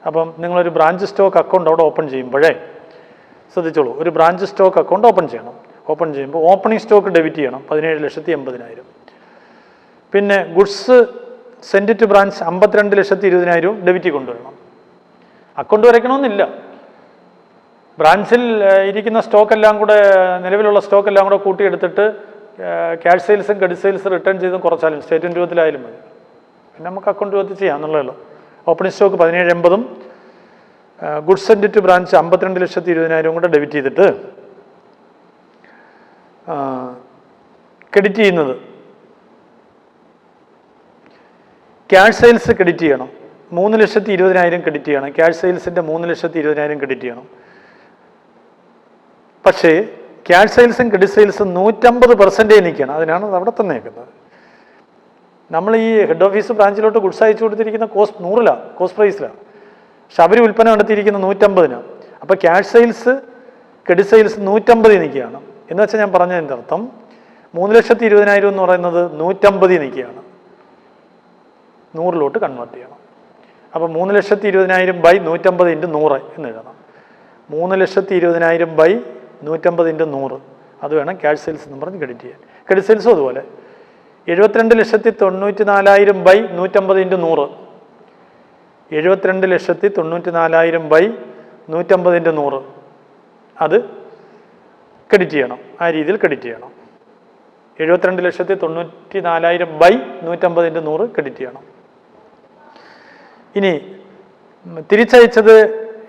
അപ്പം നിങ്ങളൊരു ബ്രാഞ്ച് സ്റ്റോക്ക് അക്കൗണ്ട് അവിടെ ഓപ്പൺ ചെയ്യുമ്പോഴേ ശ്രദ്ധിച്ചോളൂ, ഒരു ബ്രാഞ്ച് സ്റ്റോക്ക് അക്കൗണ്ട് ഓപ്പൺ ചെയ്യണം. ഓപ്പൺ ചെയ്യുമ്പോൾ ഓപ്പണിംഗ് സ്റ്റോക്ക് ഡെബിറ്റ് ചെയ്യണം 17,80,000. പിന്നെ goods send to branch 52,20,000 debit കൊണ്ടുവരണം. അക്കൗണ്ട് വരയ്ക്കണമെന്നില്ല. ബ്രാഞ്ചിൽ ഇരിക്കുന്ന സ്റ്റോക്കെല്ലാം കൂടെ, നിലവിലുള്ള സ്റ്റോക്കെല്ലാം കൂടെ കൂട്ടിയെടുത്തിട്ട് ക്യാഷ് സെയിൽസും ക്രെഡിറ്റ് സെയിൽസും റിട്ടേൺ ചെയ്തും കുറച്ചാലും സ്റ്റേറ്റ്മെൻറ്റ് രൂപത്തിലായാലും മതി. പിന്നെ നമുക്ക് അക്കൗണ്ട് രൂപത്തിൽ ചെയ്യാം എന്നുള്ളതല്ലോ. Opening stock 17,80,000, goods send to branch 52,20,000 കൂടെ ഡെബിറ്റ് ചെയ്തിട്ട് ക്രെഡിറ്റ് ചെയ്യുന്നത് ക്യാഷ് സെയിൽസ് ക്രെഡിറ്റ് ചെയ്യണം. 3,20,000 ക്രെഡിറ്റ് ചെയ്യണം. ക്യാഷ് സെയിൽസിൻ്റെ 3,20,000 ക്രെഡിറ്റ് ചെയ്യണം. പക്ഷേ ക്യാഷ് സെയിൽസും ക്രെഡിറ്റ് സെയിൽസും 150% നിൽക്കണം. അതിനാണ് അവിടെ തന്നെ നിൽക്കുന്നത്. നമ്മൾ ഈ ഹെഡ് ഓഫീസ് ബ്രാഞ്ചിലോട്ട് ഗുഡ്സ് അയച്ചു കൊടുത്തിരിക്കുന്ന കോസ്റ്റ് 100 കോസ്റ്റ് പ്രൈസിലാണ്. പക്ഷെ അവർ ഉൽപ്പന്നം നടത്തിയിരിക്കുന്ന 150. അപ്പോൾ ക്യാഷ് സെയിൽസ് ക്രെഡിറ്റ് സെയിൽസ് 150 നിൽക്കുകയാണ്. എന്ന് വെച്ചാൽ ഞാൻ പറഞ്ഞതിൻ്റെ അർത്ഥം 3,20,000 എന്ന് പറയുന്നത് 150 നിൽക്കുകയാണ്. 100 കൺവേർട്ട് ചെയ്യണം. അപ്പോൾ 3,20,000 ബൈ 150 × 100 എന്ന് എഴുതണം. 3,20,000 ബൈ 150 × 100 അത് വേണം ക്യാഷ് സെയിൽസ് എന്ന് പറഞ്ഞ് ക്രെഡിറ്റ് ചെയ്യാൻ. ക്രെഡിറ്റ് സെയിൽസും അതുപോലെ 72,94,000 ബൈ 150 × 100. 72,94,000 ബൈ 150 × 100 അത് ക്രെഡിറ്റ് ചെയ്യണം. ആ രീതിയിൽ ക്രെഡിറ്റ് ചെയ്യണം. 72,94,000 ബൈ 150 × 100 ക്രെഡിറ്റ് ചെയ്യണം. ഇനി തിരിച്ചയച്ചത്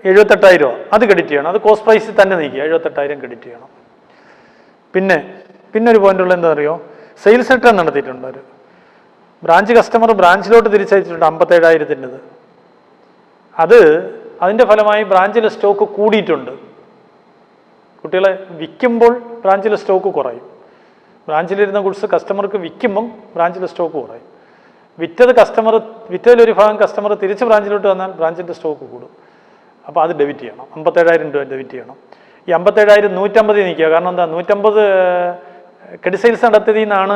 78,000 അത് ക്രെഡിറ്റ് ചെയ്യണം. അത് കോസ്റ്റ് പ്രൈസിൽ തന്നെ നീക്കുക. 78,000 ക്രെഡിറ്റ് ചെയ്യണം. പിന്നെ ഒരു പോയിന്റ് ഉള്ളത് എന്താ അറിയോ? സെയിൽസ് റിട്ടേൺ നടത്തിയിട്ടുണ്ട്. ഒരു ബ്രാഞ്ച് കസ്റ്റമർ ബ്രാഞ്ചിലോട്ട് തിരിച്ചയച്ചിട്ടുണ്ട് 57,000-ൻ്റെത്. അതിൻ്റെ ഫലമായി ബ്രാഞ്ചിലെ സ്റ്റോക്ക് കൂടിയിട്ടുണ്ട്. കുട്ടികളെ വിൽക്കുമ്പോൾ ബ്രാഞ്ചിലെ സ്റ്റോക്ക് കുറയും. ബ്രാഞ്ചിലിരുന്ന ഗുഡ്സ് കസ്റ്റമർക്ക് വിൽക്കുമ്പം ബ്രാഞ്ചിലെ സ്റ്റോക്ക് കുറയും. വിറ്റതിലൊരു ഭാഗം കസ്റ്റമർ തിരിച്ച് ബ്രാഞ്ചിലോട്ട് വന്നാൽ ബ്രാഞ്ചിൻ്റെ സ്റ്റോക്ക് കൂടും. അപ്പോൾ അത് ഡെബിറ്റ് ചെയ്യണം. 57,000 രൂപ ഡെബിറ്റ് ചെയ്യണം. ഈ 57,000 150 നിൽക്കുക. കാരണം എന്താ? 150 ക്രെഡിറ്റ് സെയിൽസ് നടത്തിയതിൽ നിന്നാണ്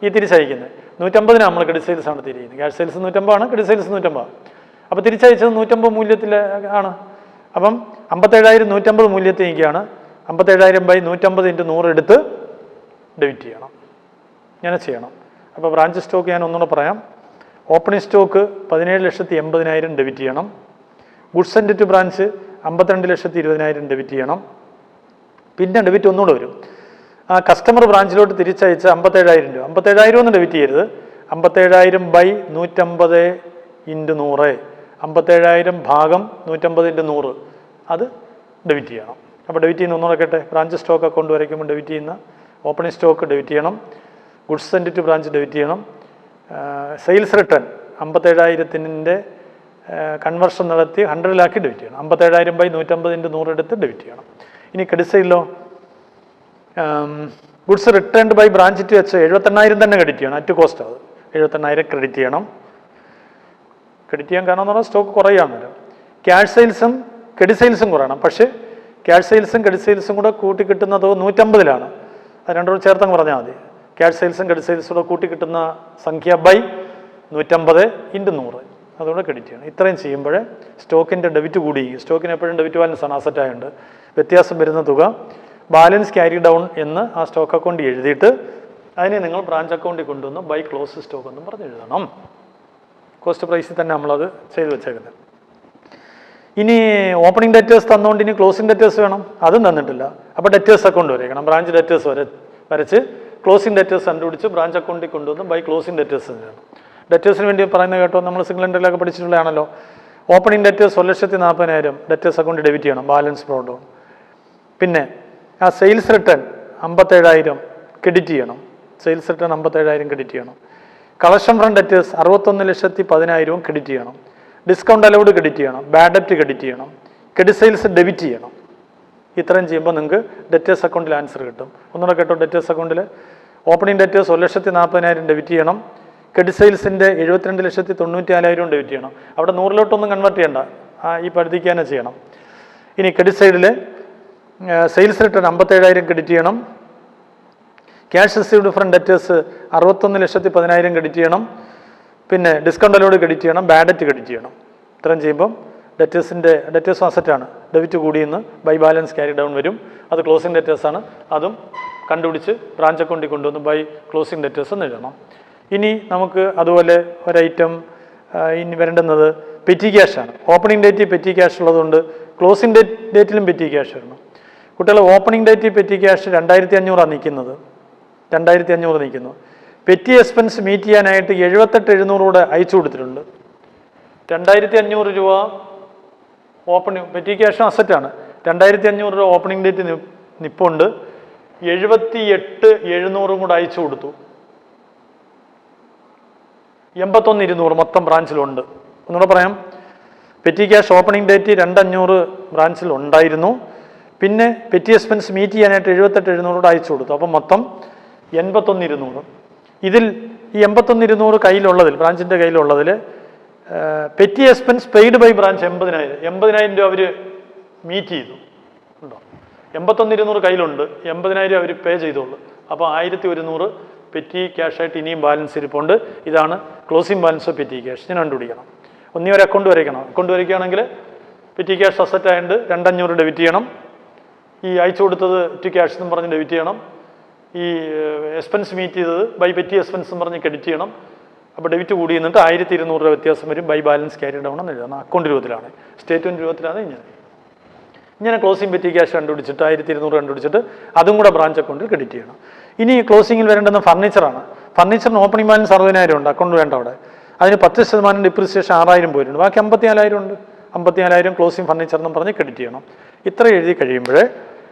ഈ തിരിച്ചയക്കുന്നത്. 150 നമ്മൾ ക്രെഡിറ്റ് സെയിൽസ് നടത്തിയിരിക്കുന്നത്. Cash sales 150 credit sales 150. അപ്പോൾ തിരിച്ചയച്ചത് 150 മൂല്യത്തിൽ ആണ്. അപ്പം 57,000 150 മൂല്യത്തിൽ നിൽക്കുകയാണ്. 57,000 ബൈ 150 × 100 എടുത്ത് ഡെബിറ്റ് ചെയ്യണം. ഇങ്ങനെ ചെയ്യണം. അപ്പോൾ ബ്രാഞ്ച് സ്റ്റോക്ക് ഞാൻ ഒന്നുകൂടെ പറയാം. ഓപ്പണിംഗ് സ്റ്റോക്ക് 17,80,000 ഡെബിറ്റ് ചെയ്യണം. Goods send to branch 52,20,000 debit ചെയ്യണം. പിന്നെ ഡെബിറ്റ് ഒന്നുകൂടെ വരും. ആ കസ്റ്റമർ ബ്രാഞ്ചിലോട്ട് തിരിച്ചയച്ച് 57,000 രൂപ. 57,000 ഒന്നും ഡെബിറ്റ് ചെയ്യരുത്. 57,000 ബൈ 150 × 100. 57,000 ഭാഗം 150 × 100 അത് ഡെബിറ്റ് ചെയ്യണം. അപ്പോൾ ഡെബിറ്റ് ചെയ്യുന്ന ഒന്നുകൂടെ കേട്ടെ. ബ്രാഞ്ച് സ്റ്റോക്ക് അക്കൗണ്ട് വരയ്ക്കുമ്പോൾ ഡെബിറ്റ് ചെയ്യുന്ന ഓപ്പണിംഗ് സ്റ്റോക്ക് ഡെബിറ്റ് ചെയ്യണം. Goods send to branch debit ചെയ്യണം. സെയിൽസ് റിട്ടേൺ 57,000-ൻ്റെ കൺവേർഷൻ നടത്തി 100 ഡെബിറ്റ് ചെയ്യണം. 57,000 ബൈ 150 × 100 എടുത്ത് ഡെബിറ്റ് ചെയ്യണം. ഇനി ക്രെഡിറ്റ് സൈഡിലോ goods returned by branch to H 78,000 തന്നെ ക്രെഡിറ്റ് ചെയ്യണം. അറ്റ് കോസ്റ്റ് അത് 78,000 ക്രെഡിറ്റ് ചെയ്യണം. ക്രെഡിറ്റ് ചെയ്യാൻ കാരണം എന്ന് പറഞ്ഞാൽ സ്റ്റോക്ക് കുറയാണ്. ക്യാഷ് സെയിൽസും ക്രെഡിറ്റ് സെയിൽസും കുറയണം. പക്ഷേ ക്യാഷ് സെയിൽസും ക്രെഡിറ്റ് സെയിൽസും കൂടെ കൂട്ടി കിട്ടുന്ന തുക 150 അത് രണ്ടും ചേർത്തങ്ങ് പറഞ്ഞാൽ മതി. ക്യാഷ് സെയിൽസും ക്രെഡിറ്റ് സെയിൽസും കൂടെ കൂട്ടി കിട്ടുന്ന സംഖ്യ ബൈ 150 × 100 അതുകൊണ്ട് ക്രെഡിറ്റ് ചെയ്യണം. ഇത്രയും ചെയ്യുമ്പോൾ സ്റ്റോക്കിൻ്റെ ഡെബിറ്റ് കൂടി. സ്റ്റോക്കിന് എപ്പോഴും ഡെബിറ്റ് ബാലൻസ് ആണ്, അസറ്റായുണ്ട്. വ്യത്യാസം വരുന്ന തുക ബാലൻസ് ക്യാരി ഡൗൺ എന്ന് ആ സ്റ്റോക്ക് അക്കൗണ്ടിൽ എഴുതിയിട്ട് അതിനെ നിങ്ങൾ ബ്രാഞ്ച് അക്കൗണ്ടിൽ കൊണ്ടുവന്ന് ബൈ ക്ലോസ് സ്റ്റോക്ക് എന്നും പറഞ്ഞ് എഴുതണം. കോസ്റ്റ് പ്രൈസിൽ തന്നെ നമ്മളത് ചെയ്ത് വെച്ചേക്കുന്നത്. ഇനി ഓപ്പണിംഗ് ഡെറ്റേഴ്സ് തന്നുകൊണ്ട് ഇനി ക്ലോസിംഗ് ഡെറ്റേഴ്സ് വേണം, അതും തന്നിട്ടില്ല. അപ്പോൾ ഡെറ്റേഴ്സ് അക്കൗണ്ട് വരയ്ക്കണം. ബ്രാഞ്ച് ഡെറ്റേഴ്സ് വരച്ച് ക്ലോസിംഗ് ഡെറ്റേഴ്സ് കണ്ടുപിടിച്ച് ബ്രാഞ്ച് അക്കൗണ്ടിൽ കൊണ്ടുവന്ന് ബൈ ക്ലോസിംഗ് ഡെറ്റേഴ്സ് വേണം. ഡെറ്റേഴ്സിന് വേണ്ടി പറയുന്നത് കേട്ടോ, നമ്മൾ സിംഗിൾ എൻട്രിയിലൊക്കെ പഠിച്ചിട്ടുള്ളതാണല്ലോ. ഓപ്പണിംഗ് ഡെറ്റേഴ്സ് 1,40,000 ഡെറ്റേഴ്സ് അക്കൗണ്ടിൽ ഡെബിറ്റ് ചെയ്യണം, ബാലൻസ് ബ്രോഡ് ഡൗൺ. പിന്നെ ആ സെയിൽസ് റിട്ടേൺ 57,000 ക്രെഡിറ്റ് ചെയ്യണം. സെയിൽസ് റിട്ടേൺ 57,000 ക്രെഡിറ്റ് ചെയ്യണം. കളക്ഷൻ ഫ്രം ഡെറ്റേഴ്സ് 61,10,000 ക്രെഡിറ്റ് ചെയ്യണം. ഡിസ്കൗണ്ട് അലൗഡ് ക്രെഡിറ്റ് ചെയ്യണം. ബാഡ് ഡെപ്റ്റ് ക്രെഡിറ്റ് ചെയ്യണം. ക്രെഡിറ്റ് സെയിൽസ് ഡെബിറ്റ് ചെയ്യണം. ഇത്രയും ചെയ്യുമ്പോൾ നിങ്ങൾക്ക് ഡെറ്റേഴ്സ് അക്കൗണ്ടിൽ ആൻസർ കിട്ടും. ഒന്നുകൂടെ കേട്ടോ, ഡെറ്റേഴ്സ് അക്കൗണ്ടിൽ ഓപ്പണിംഗ് ഡെറ്റേഴ്സ് 1,40,000 ഡെബിറ്റ് ചെയ്യണം. ക്രെഡിറ്റ് സെയിൽസിൻ്റെ 72,94,000 ഡെബിറ്റ് ചെയ്യണം. അവിടെ 100 കൺവേർട്ട് ചെയ്യണ്ട, ഈ പരിധിക്ക് തന്നെ ചെയ്യണം. ഇനി ക്രെഡിറ്റ് സൈഡിൽ സെയിൽസ് റിട്ടേൺ 57,000 ക്രെഡിറ്റ് ചെയ്യണം. Cash received from debtors 61,10,000 credit ചെയ്യണം. പിന്നെ ഡിസ്കൗണ്ട് അലൗഡ് ക്രെഡിറ്റ് ചെയ്യണം. ബാഡ് ഡെറ്റ് ക്രെഡിറ്റ് ചെയ്യണം. ഇത്രയും ചെയ്യുമ്പം ഡെറ്റേഴ്സും അസറ്റാണ്, ഡെബിറ്റ് കൂടിയെന്ന് ബൈ ബാലൻസ് ക്യാരി ഡൗൺ വരും. അത് ക്ലോസിംഗ് ഡെറ്റേഴ്സാണ്, അതും കണ്ടുപിടിച്ച് ബ്രാഞ്ച് അക്കൗണ്ടിൽ കൊണ്ടുവന്ന് ബൈ ക്ലോസിംഗ് ഡെറ്റേഴ്സ് എന്ന് എഴുതണം. ഇനി നമുക്ക് അതുപോലെ ഒരൈറ്റം ഇനി വരേണ്ടുന്നത് പെറ്റി ക്യാഷാണ്. ഓപ്പണിംഗ് ഡേറ്റ് പെറ്റി ക്യാഷ് ഉള്ളതുകൊണ്ട് ക്ലോസിംഗ് ഡേറ്റിലും പെറ്റി ക്യാഷ് വരണം. കുട്ടികൾ ഓപ്പണിംഗ് ഡേറ്റ് പെറ്റി ക്യാഷ് 2,500 നിൽക്കുന്നത്, 2,500 നിൽക്കുന്നു. പെറ്റി എക്സ്പെൻസ് മീറ്റ് ചെയ്യാനായിട്ട് 78,700 കൂടെ അയച്ചു കൊടുത്തിട്ടുണ്ട്. 2,500 രൂപ ഓപ്പണിംഗ് പെറ്റി ക്യാഷ് അസറ്റാണ്. 2,500 രൂപ ഓപ്പണിംഗ് ഡേറ്റ് നിപ്പുണ്ട്. 78,700 കൂടെ അയച്ചു കൊടുത്തു. 81,200 മൊത്തം ബ്രാഞ്ചിലുണ്ട്. ഒന്നുകൂടെ പറയാം, പെറ്റി ക്യാഷ് ഓപ്പണിംഗ് ഡേറ്റ് 2,500 ബ്രാഞ്ചിൽ ഉണ്ടായിരുന്നു. പിന്നെ പെറ്റി എക്സ്പെൻസ് മീറ്റ് ചെയ്യാനായിട്ട് 78,700 കൂടെ അയച്ചു കൊടുത്തു. അപ്പം മൊത്തം 81,200. ഇതിൽ ഈ 81,200 കയ്യിലുള്ളതിൽ, ബ്രാഞ്ചിൻ്റെ കയ്യിലുള്ളതിൽ petty expense paid by branch 80,000 രൂപ അവർ മീറ്റ് ചെയ്തു. ഉണ്ടോ? 81,200 കയ്യിലുണ്ട്, 80,000 അവർ പേ ചെയ്തോളൂ. അപ്പോൾ 1,100 പെറ്റി ക്യാഷായിട്ട് ഇനിയും ബാലൻസ് ഇരിപ്പുണ്ട്. ഇതാണ് closing balance of petty cash. ഞാൻ കണ്ടുപിടിക്കണം. ഒന്നീ ഒരു അക്കൗണ്ട് വരയ്ക്കണം. അക്കൗണ്ട് വരയ്ക്കുകയാണെങ്കിൽ പെറ്റി ക്യാഷ് അസറ്റ് ആയതുകൊണ്ട് 2,500 ഡെബിറ്റ് ചെയ്യണം. ഈ അയച്ചു കൊടുത്തത് ടു ക്യാഷ് എന്നും പറഞ്ഞ് ഡെബിറ്റ് ചെയ്യണം. ഈ എക്സ്പെൻസ് മീറ്റ് ചെയ്തത് ബൈ പെറ്റി എക്സ്പെൻസ് എന്ന് പറഞ്ഞ് ക്രെഡിറ്റ് ചെയ്യണം. അപ്പോൾ ഡെബിറ്റ് കൂടി എന്നിട്ട് 1,200 രൂപ വ്യത്യാസം വരും. ബൈ ബാലൻസ് ക്യാരി ഡൗൺ എന്ന് എഴുതണം. അക്കൗണ്ട് രൂപത്തിലാണ്, സ്റ്റേറ്റ്മെൻറ്റ് രൂപത്തിലാണ്. ഇങ്ങനെ ക്ലോസിംഗ് പെറ്റി ക്യാഷ് കണ്ടുപിടിച്ചിട്ട് 1,200 കണ്ടുപിടിച്ചിട്ട് അതും കൂടെ ബ്രാഞ്ച് അക്കൗണ്ടിൽ ക്രെഡിറ്റ് ചെയ്യണം. ഇനി ക്ലോസിംഗിൽ വരേണ്ടുന്ന ഫർണിച്ചറാണ്. ഫർണിച്ചറിന് ഓപ്പണിംഗ് ബാലൻസ് 60,000 ഉണ്ട്, അക്കൗണ്ട് വേണ്ട അവിടെ. അതിന് 10% ഡിപ്രിസിയേഷൻ 6,000 പോയിട്ടുണ്ട്. ബാക്കി 54,000 ഉണ്ട്. 54,000 ക്ലോസിംഗ് ഫർണിച്ചർ എന്ന് പറഞ്ഞ് ക്രെഡിറ്റ് ചെയ്യണം. ഇത്ര എഴുതി കഴിയുമ്പോൾ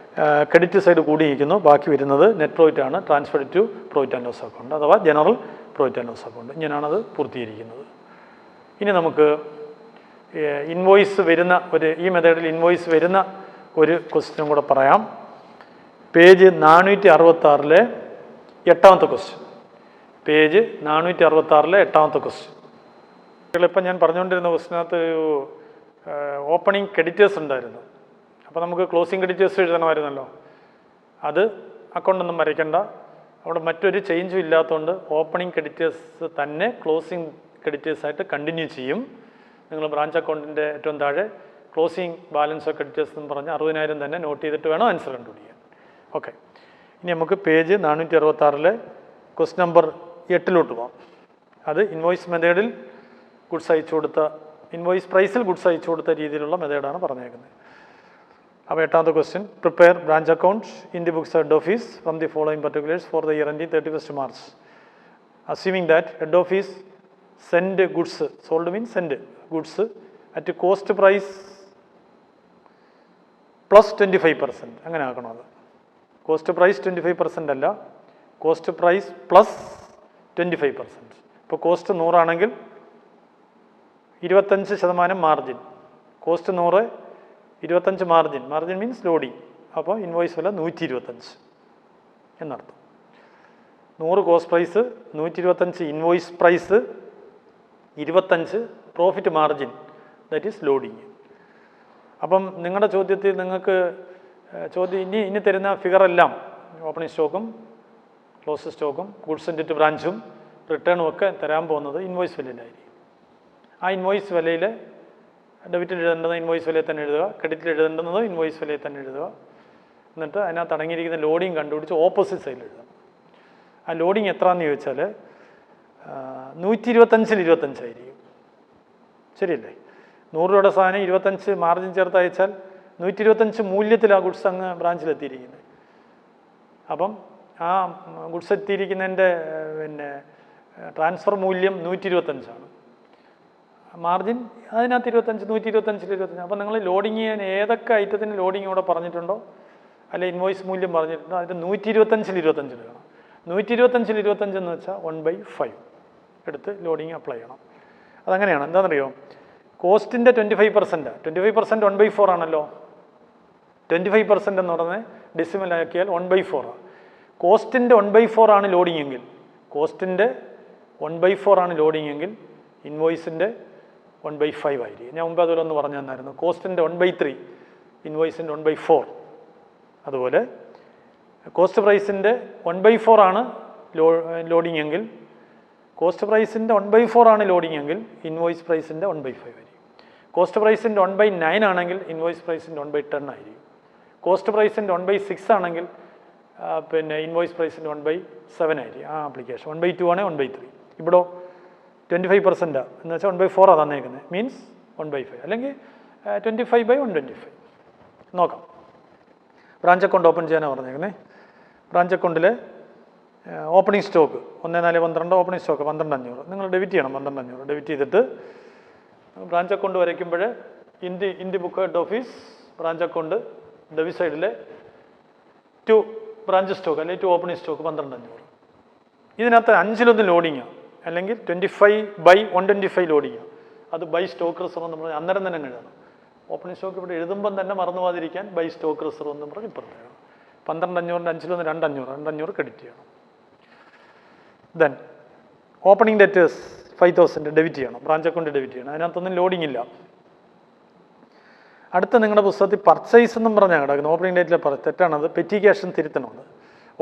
ക്രെഡിറ്റ് സൈഡ് കൂടിയിരിക്കുന്നു. ബാക്കി വരുന്നത് നെറ്റ് പ്രോഫിറ്റ് ആണ്, transfer to profit and loss account അഥവാ general profit and loss account. ഇങ്ങനെയാണത് പൂർത്തീകരിക്കുന്നത്. ഇനി നമുക്ക് ഇൻവോയ്സ് വരുന്ന ഈ മെത്തേഡിൽ ഇൻവോയ്സ് വരുന്ന ഒരു ക്വസ്റ്റ്യൻ കൂടെ പറയാം. പേജ് 466 8ാമത്തെ ക്വസ്റ്റ്യൻ. പേജ് 466 8ാമത്തെ ക്വസ്റ്റ്യൻ. ഇപ്പം ഞാൻ പറഞ്ഞുകൊണ്ടിരുന്ന ക്വസ്റ്റിനകത്ത് ഓപ്പണിംഗ് ക്രെഡിറ്റേഴ്സ് ഉണ്ടായിരുന്നു. അപ്പോൾ നമുക്ക് ക്ലോസിംഗ് ക്രെഡിറ്റേഴ്സ് എഴുതണമായിരുന്നല്ലോ. അത് അക്കൗണ്ടൊന്നും വരയ്ക്കണ്ട. അവിടെ മറ്റൊരു ചേഞ്ചും ഇല്ലാത്തതുകൊണ്ട് ഓപ്പണിംഗ് ക്രെഡിറ്റേഴ്സ് തന്നെ ക്ലോസിംഗ് ക്രെഡിറ്റേഴ്സായിട്ട് കണ്ടിന്യൂ ചെയ്യും. നിങ്ങൾ ബ്രാഞ്ച് അക്കൗണ്ടിൻ്റെ ഏറ്റവും താഴെ ക്ലോസിംഗ് ബാലൻസ് ഓഫ് ക്രെഡിറ്റേഴ്സ് എന്ന് പറഞ്ഞ് 60,000 തന്നെ നോട്ട് ചെയ്തിട്ട് വേണം ആൻസർ കണ്ടുപിടിക്കാൻ. ഓക്കെ, ഇനി നമുക്ക് പേജ് 466 ക്വസ്റ്റ്യൻ നമ്പർ 8 പോകാം. അത് ഇൻവോയ്സ് മെത്തേഡിൽ ഗുഡ്സ് അയച്ചു കൊടുത്ത, ഇൻവോയ്സ് പ്രൈസിൽ ഗുഡ്സ് അയച്ചു കൊടുത്ത രീതിയിലുള്ള മെത്തേഡാണ് പറഞ്ഞേക്കുന്നത്. അപ്പോൾ 8ാമത്തെ question, prepare branch account in the books head office from the following particulars for the year ending 31st March. Assuming that head office send goods, sold means send goods at cost price plus 25%. അങ്ങനെ ആക്കണം. അത് cost price 25% അല്ല, cost price plus 25%. ഇപ്പോൾ cost 100 ആണെങ്കിൽ 25% margin. Cost 100, 25 margin. Margin means loading. അപ്പോൾ invoice വില 125 എന്നർത്ഥം. 100 cost price, 125 invoice price, 25 profit margin, that is loading. അപ്പം നിങ്ങളുടെ ചോദ്യത്തിൽ നിങ്ങൾക്ക് ഇനി തരുന്ന ഫിഗറെല്ലാം ഓപ്പണിംഗ് സ്റ്റോക്കും ക്ലോസ് സ്റ്റോക്കും ഗുഡ്സ് ആൻഡ് ഡെറ്റ് ബ്രാഞ്ചും റിട്ടേണും ഒക്കെ തരാൻ പോകുന്നത് ഇൻവോയ്സ് വിലയിലായിരിക്കും. ആ ഇൻവോയ്സ് വിലയിൽ ഡെബിറ്റിൽ എഴുതേണ്ടത് ഇൻവോയ്സ് വിലയിൽ തന്നെ എഴുതുക, ക്രെഡിറ്റിൽ എഴുതേണ്ടുന്നത് ഇൻവോയ്സ് വിലയിൽ തന്നെ എഴുതുക. എന്നിട്ട് അതിനകത്ത് അടങ്ങിയിരിക്കുന്ന ലോഡിങ് കണ്ടുപിടിച്ച് ഓപ്പോസിറ്റ് സൈഡിൽ എഴുതണം. ആ ലോഡിങ് എത്രയാണെന്ന് ചോദിച്ചാൽ 125-25 ശരിയല്ലേ? 100 രൂപയുടെ സാധനം 25 മാർജിൻ ചേർത്ത് അയച്ചാൽ 125 മൂല്യത്തിൽ ആ ഗുഡ്സ് അങ്ങ് ബ്രാഞ്ചിലെത്തിയിരിക്കുന്നത്. അപ്പം ആ ഗുഡ്സ് എത്തിയിരിക്കുന്നതിൻ്റെ ട്രാൻസ്ഫർ മൂല്യം 125. മാർജിൻ അതിനകത്ത് 125. അപ്പം നിങ്ങൾ ലോഡിങ് ചെയ്യാൻ ഏതൊക്കെ ഐറ്റത്തിന് ലോഡിങ് ഇവിടെ പറഞ്ഞിട്ടുണ്ടോ അല്ലെ ഇൻവോയ്സ് മൂല്യം പറഞ്ഞിട്ടുണ്ടോ അതിൻ്റെ 125 എടുക്കണം. 125 എന്ന് വെച്ചാൽ 1/5 എടുത്ത് ലോഡിങ് അപ്ലൈ ചെയ്യണം. അതങ്ങനെയാണ്. എന്താണെന്നറിയോ? കോസ്റ്റിൻ്റെ 25%. 25% 1/4 ആണല്ലോ. 25% എന്ന് പറഞ്ഞാൽ ഡെസിമലാക്കിയാൽ 1/4. കോസ്റ്റിൻ്റെ 1/4 ആണ് ലോഡിങ് എങ്കിൽ, കോസ്റ്റിൻ്റെ 1/4 ആണ് ലോഡിങ് എങ്കിൽ ഇൻവോയ്സിൻ്റെ 1/5 ആയിരിക്കും. ഞാൻ മുമ്പ് അതുപോലെ ഒന്ന് പറഞ്ഞു തന്നായിരുന്നു. കോസ്റ്റിൻ്റെ 1/3, ഇൻവോയ്സിൻ്റെ 1/4. അതുപോലെ കോസ്റ്റ് പ്രൈസിൻ്റെ 1/4 ആണ് ലോഡിങ് എങ്കിൽ, കോസ്റ്റ് പ്രൈസിൻ്റെ 1/4 ആണ് ലോഡിങ് എങ്കിൽ ഇൻവോയ്സ് പ്രൈസിൻ്റെ 1/5 ആയിരിക്കും. കോസ്റ്റ് പ്രൈസിൻ്റെ 1/9 ആണെങ്കിൽ ഇൻവോയ്സ് പ്രൈസിൻ്റെ 1/10 ആയിരിക്കും. കോസ്റ്റ് പ്രൈസിൻ്റെ 1/6 ആണെങ്കിൽ ഇൻവോയ്സ് പ്രൈസിൻ്റെ 1/7 ആയിരിക്കും. ആ ആപ്ലിക്കേഷൻ 1/2 ആണെങ്കിൽ 1/3. ഇവിടെ 25% എന്ന് വെച്ചാൽ 1/4 തന്നേക്കുന്നത്. മീൻസ് 1/5 അല്ലെങ്കിൽ 25/125. നോക്കാം. ബ്രാഞ്ച് അക്കൗണ്ട് ഓപ്പൺ ചെയ്യാനാണ് പറഞ്ഞേക്കുന്നത്. ബ്രാഞ്ച് അക്കൗണ്ടിൽ ഓപ്പണിംഗ് സ്റ്റോക്ക് 1412 ഓപ്പണിംഗ് സ്റ്റോക്ക് 12500 നിങ്ങൾ ഡെബിറ്റ് ചെയ്യണം. 12500 ഡെബിറ്റ് ചെയ്തിട്ട് ബ്രാഞ്ച് അക്കൗണ്ട് വരയ്ക്കുമ്പോൾ in the book head office branch account debit സൈഡിൽ ടു ബ്രാഞ്ച് സ്റ്റോക്ക് അല്ലെങ്കിൽ ടു ഓപ്പണിംഗ് സ്റ്റോക്ക് 12500. ഇതിനകത്ത് 5-1 ലോഡിങ്ങാണ് അല്ലെങ്കിൽ 25/125 ലോഡിങ്ങാണ്. അത് ബൈ സ്റ്റോക്ക് റിസർവ് എന്ന് പറഞ്ഞാൽ അന്നേരം തന്നെ എഴുതണം. ഓപ്പണിംഗ് സ്റ്റോക്ക് ഇവിടെ എഴുതുമ്പം തന്നെ മറന്നു പോകാതിരിക്കാൻ ബൈ സ്റ്റോക്ക് റിസർവ് എന്ന് പറഞ്ഞ് ഇപ്പുറത്ത് എഴുതണം. 12500-ൻ്റെ 5-1 200 ക്രെഡിറ്റ് ചെയ്യണം. ദെൻ ഓപ്പണിംഗ് ഡെറ്റേഴ്സ് 5000 ഡെബിറ്റ് ചെയ്യണം. ബ്രാഞ്ച് അക്കൗണ്ട് ഡെബിറ്റ് ചെയ്യണം. അതിനകത്തൊന്നും ലോഡിംഗ് ഇല്ല. അടുത്ത നിങ്ങളുടെ പുസ്തകത്തിൽ പർച്ചേസ് എന്നും പറഞ്ഞാൽ കിടക്കുന്നത്. ഓപ്പണിംഗ് ഡേറ്റിലെ തെറ്റാണത്. പെറ്റി ക്യാഷും തിരുത്തണമുണ്ട്.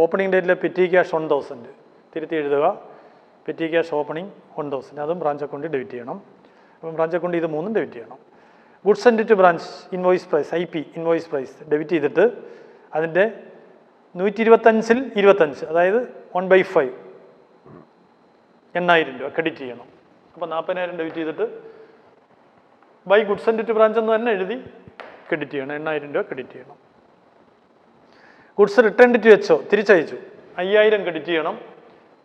ഓപ്പണിംഗ് ഡേറ്റിലെ പെറ്റി ക്യാഷ് 1000 തിരുത്തി എഴുതുക. പെറ്റി ക്യാഷ് ഓപ്പണിംഗ് 1000 അതും ബ്രാഞ്ച് അക്കൗണ്ടിൽ ഡെബിറ്റ് ചെയ്യണം. അപ്പം ബ്രാഞ്ച് അക്കൗണ്ട് ഇത് 3 ഡെബിറ്റ് ചെയ്യണം. Goods and debt branch invoice price IP invoice price debit ചെയ്തിട്ട് അതിൻ്റെ 125-25 അതായത് 1/5 8,000 രൂപ ക്രെഡിറ്റ് ചെയ്യണം. അപ്പോൾ 40,000 ഡെബിറ്റ് ചെയ്തിട്ട് by goods and debt branch എന്ന് തന്നെ എഴുതി ക്രെഡിറ്റ് ചെയ്യണം. 8,000 രൂപ ക്രെഡിറ്റ് ചെയ്യണം. ഗുഡ്സ് റിട്ടേൺ ടു വെച്ചോ തിരിച്ചയച്ചു 5,000 ക്രെഡിറ്റ് ചെയ്യണം.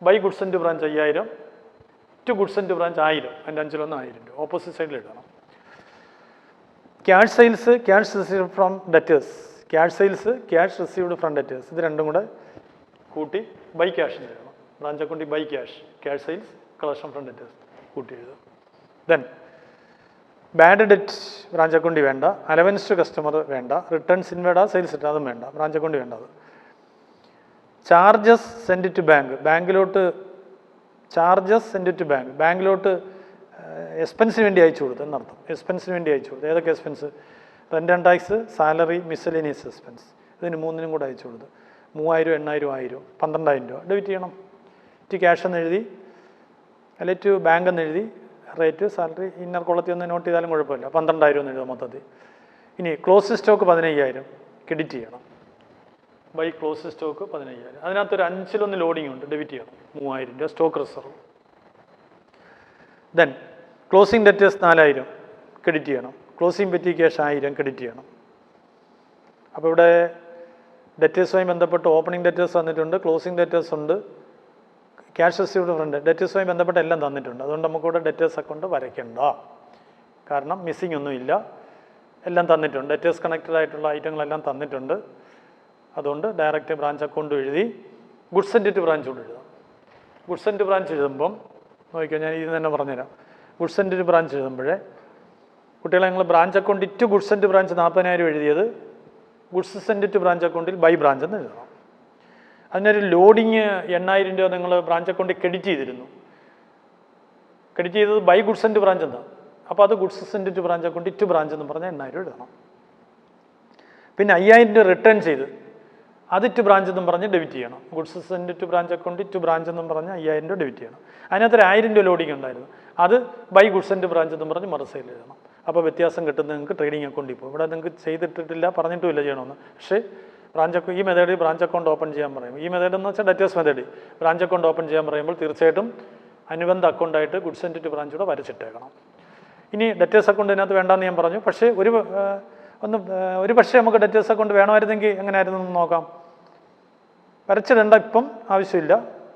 By goods and branch 5,000 to goods and branch 1000 അതിൻ്റെ 5-1 1000 രൂപ ഓപ്പോസിറ്റ് സൈഡിൽ എഴുതണം. Cash sales cash received from debtors cash sales cash received from debtors ഇത് രണ്ടും കൂടെ കൂട്ടി ബൈ ക്യാഷ് എഴുതണം. ബ്രാഞ്ച് അക്കൗണ്ടിൽ by cash cash sales collection from debtors കൂട്ടി എഴുതുക. ദെൻ ബാഡ് ഡെറ്റ് ബ്രാഞ്ച് അക്കൗണ്ടിൽ വേണ്ട. അലവൻസ് ടു കസ്റ്റമർ വേണ്ട. റിട്ടേൺസ് ഇൻവേഡ് സെയിൽസ് ഇട്ട് അതും വേണ്ട. ബ്രാഞ്ച് അക്കൗണ്ടിൽ വേണ്ടത്. ചാർജസ് സെൻഡ് ടു ബാങ്കിലോട്ട് ചാർജസ് സെൻഡ് ടു ബാങ്കിലോട്ട് എക്സ്പെൻസിന് വേണ്ടി അയച്ചു കൊടുത്തു എന്നർത്ഥം. എക്സ്പെൻസിന് വേണ്ടി അയച്ചു കൊടുത്തു. ഏതൊക്കെ expense? Rent and tax, salary, miscellaneous expense. ഇതിന് 3-നും കൂടെ അയച്ചു കൊടുത്തു. 3000, 8000, 1000, 12,000 രൂപ ഡെബിറ്റ് ചെയ്യണം. ടു ക്യാഷ് എന്ന് എഴുതി അല്ലെങ്കിൽ ടു ബാങ്ക് എന്ന് എഴുതി റേറ്റ് സാലറി ഇന്നർ കോളത്തിൽ ഒന്ന് നോട്ട് ചെയ്താലും കുഴപ്പമില്ല. 12,000 എന്ന് എഴുതാം മൊത്തത്തിൽ. ഇനി ക്ലോസ് സ്റ്റോക്ക് 15,000 ക്രെഡിറ്റ് ചെയ്യണം. ബൈ ക്ലോസ് സ്റ്റോക്ക് 15,000 അതിനകത്തൊരു 5-1 ലോഡിംഗ് ഉണ്ട് ഡെബിറ്റ് ചെയ്യണം. 3,000 രൂപ stock reserve. Then closing debtors 4,000 credit ചെയ്യണം. ക്ലോസിംഗ് പെറ്റി ക്യാഷ് 1000 ക്രെഡിറ്റ് ചെയ്യണം. അപ്പോൾ ഇവിടെ ഡെറ്റേഴ്സുമായി ബന്ധപ്പെട്ട് ഓപ്പണിംഗ് ഡെറ്റേഴ്സ് തന്നിട്ടുണ്ട്, ക്ലോസിംഗ് ഡെറ്റേഴ്സ് ഉണ്ട്, ക്യാഷ് റിസീവ്ഡ് ഫ്രണ്ട് ഡെറ്റേഴ്സുമായി ബന്ധപ്പെട്ട് എല്ലാം തന്നിട്ടുണ്ട്. അതുകൊണ്ട് നമുക്കിവിടെ ഡെറ്റേഴ്സ് അക്കൗണ്ട് വരയ്ക്കണ്ട. കാരണം മിസ്സിംഗ് ഒന്നുമില്ല, എല്ലാം തന്നിട്ടുണ്ട്. ഡെറ്റേഴ്സ് കണക്റ്റഡ് ആയിട്ടുള്ള ഐറ്റങ്ങളെല്ലാം തന്നിട്ടുണ്ട്. അതുകൊണ്ട് ഡയറക്റ്റ് ബ്രാഞ്ച് അക്കൗണ്ട് എഴുതി ഗുഡ്സ് ആൻഡ് ഡെറ്റ് ബ്രാഞ്ച് കൂടെ എഴുതാം. ഗുഡ്സ് ആൻഡ് ബ്രാഞ്ച് എഴുതുമ്പം നോക്കിയാൽ ഞാൻ ഇത് തന്നെ പറഞ്ഞുതരാം. ഗുഡ്സ് ആൻഡ് ഡെറ്റ് ബ്രാഞ്ച് എഴുതുമ്പോഴേ കുട്ടികളെ നിങ്ങൾ branch account to goods and branch 40,000 എഴുതിയത് ഗുഡ്സ് ആൻഡ് ടു ബ്രാഞ്ച് അക്കൗണ്ടിൽ ബൈ ബ്രാഞ്ച് എന്ന് എഴുതണം. അതിനൊരു ലോഡിങ് 8,000 രൂപ നിങ്ങൾ ബ്രാഞ്ച് അക്കൗണ്ടിൽ ക്രെഡിറ്റ് ചെയ്തിരുന്നു. ക്രെഡിറ്റ് ചെയ്തത് ബൈ ഗുഡ്സ് ആൻഡ് ബ്രാഞ്ച് എന്താണ്? അപ്പോൾ അത് goods and to branch account to branch എന്ന് പറഞ്ഞാൽ 8,000 എഴുതണം. പിന്നെ 5000 രൂപ റിട്ടേൺ ചെയ്ത് അത് ടു ബ്രാഞ്ച് എന്നും പറഞ്ഞ് ഡെബിറ്റ് ചെയ്യണം. Goods send to branch account to branch എന്നും പറഞ്ഞ് 5000 രൂപ ഡെബിറ്റ് ചെയ്യണം. അതിനകത്ത് 1000 രൂപ ലോഡിങ് ഉണ്ടായിരുന്നു. അത് ബൈ ഗുഡ്സ് സെൻഡ് branch എന്നും പറഞ്ഞ് മറുസൈഡിൽ എഴുതണം. അപ്പോൾ വ്യത്യാസം കിട്ടുന്നത് നിങ്ങൾക്ക് ട്രേഡിംഗ് അക്കൗണ്ടിൽ പോകും. ഇവിടെ നിങ്ങൾക്ക് ചെയ്തിട്ടിട്ടില്ല, പറഞ്ഞിട്ടുമില്ല ചെയ്യണമെന്ന്. പക്ഷേ ഈ മെത്തേഡിൽ ബ്രാഞ്ച് അക്കൗണ്ട് ഓപ്പൺ ചെയ്യാൻ പറയും. ഈ മെത്തേഡ് എന്ന് വെച്ചാൽ debtors method. Branch account open ചെയ്യാൻ പറയുമ്പോൾ തീർച്ചയായിട്ടും അനുബന്ധ അക്കൗണ്ടായിട്ട് ഗുഡ്സ് സെൻഡ് ടു ബ്രാഞ്ച് കൂടെ വരച്ചിട്ടേക്കണം. ഇനി ഡെറ്റേഴ്സ് അക്കൗണ്ട് ഇതിനകത്ത് വേണ്ടാന്ന് ഞാൻ പറഞ്ഞു. പക്ഷേ ഒരു പക്ഷേ നമുക്ക് ഡെറ്റേഴ്സ് അക്കൗണ്ട് വേണമായിരുന്നെങ്കിൽ എങ്ങനെയായിരുന്നു എന്ന് നോക്കാം. വരച്ചിടേണ്ട, ഇപ്പം ആവശ്യമില്ല.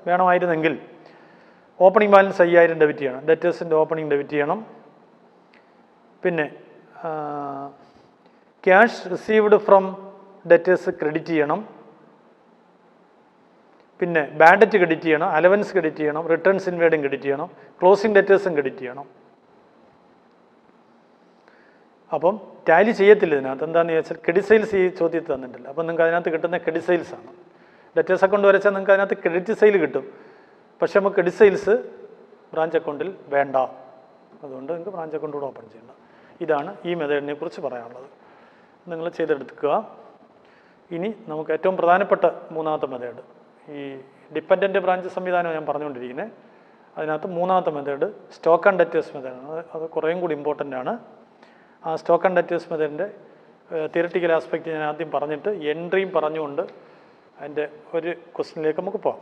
വേണമായിരുന്നെങ്കിൽ ഓപ്പണിംഗ് ബാലൻസ് 5000 ഡെബിറ്റ് ചെയ്യണം. ഡെറ്റേഴ്സിൻ്റെ ഓപ്പണിംഗ് ഡെബിറ്റ് ചെയ്യണം. പിന്നെ cash received from debtors credit ചെയ്യണം. പിന്നെ ബാഡ് ഡെറ്റ് ക്രെഡിറ്റ് ചെയ്യണം, അലവൻസ് ക്രെഡിറ്റ് ചെയ്യണം, റിട്ടേൺസ് ഇൻവേർഡും ക്രെഡിറ്റ് ചെയ്യണം, ക്ലോസിംഗ് ഡെറ്റേഴ്സും ക്രെഡിറ്റ് ചെയ്യണം. അപ്പം ടാലി ചെയ്യത്തില്ല ഇതിനകത്ത്. എന്താണെന്ന് ചോദിച്ചാൽ ക്രെഡിറ്റ് സെയിൽസ് ഈ ചോദ്യത്തിൽ തന്നിട്ടില്ല. അപ്പം നിങ്ങൾക്ക് അതിനകത്ത് കിട്ടുന്ന ക്രെഡിറ്റ് സെയിൽസ് ആണ്. ഡെറ്റേഴ്സ് അക്കൗണ്ട് വരച്ചാൽ നിങ്ങൾക്ക് അതിനകത്ത് ക്രെഡിറ്റ് സെയിൽ കിട്ടും. പക്ഷേ നമുക്ക് ക്രെഡിറ്റ് സെയിൽസ് ബ്രാഞ്ച് അക്കൗണ്ടിൽ വേണ്ട. അതുകൊണ്ട് നിങ്ങൾക്ക് ബ്രാഞ്ച് അക്കൗണ്ട് കൂടെ ഓപ്പൺ ചെയ്യണ്ട. ഇതാണ് ഈ മെത്തേഡിനെ കുറിച്ച് പറയാനുള്ളത്. നിങ്ങൾ ചെയ്തെടുക്കുക. ഇനി നമുക്ക് ഏറ്റവും പ്രധാനപ്പെട്ട മൂന്നാമത്തെ മെത്തേഡ്, ഈ ഡിപ്പെൻഡൻറ്റ് ബ്രാഞ്ച് സംവിധാനം ഞാൻ പറഞ്ഞുകൊണ്ടിരിക്കുന്നത്. അതിനകത്ത് മൂന്നാമത്തെ മെത്തേഡ് സ്റ്റോക്ക് ആൻഡ് ഡെറ്റേഴ്സ് മെത്തേഡാണ്. അത് കുറേയും കൂടി ഇമ്പോർട്ടൻ്റ് ആണ്. ആ സ്റ്റോക്ക് ആൻഡ് ഡെറ്റേഴ്സ് മെത്തേഡിൻ്റെ തിയററ്റിക്കൽ ആസ്പെക്റ്റ് ഞാൻ ആദ്യം പറഞ്ഞിട്ട് എൻട്രിയും പറഞ്ഞുകൊണ്ട് അതിൻ്റെ ഒരു ക്വസ്റ്റ്യനിലേക്ക് നമുക്ക് പോകാം.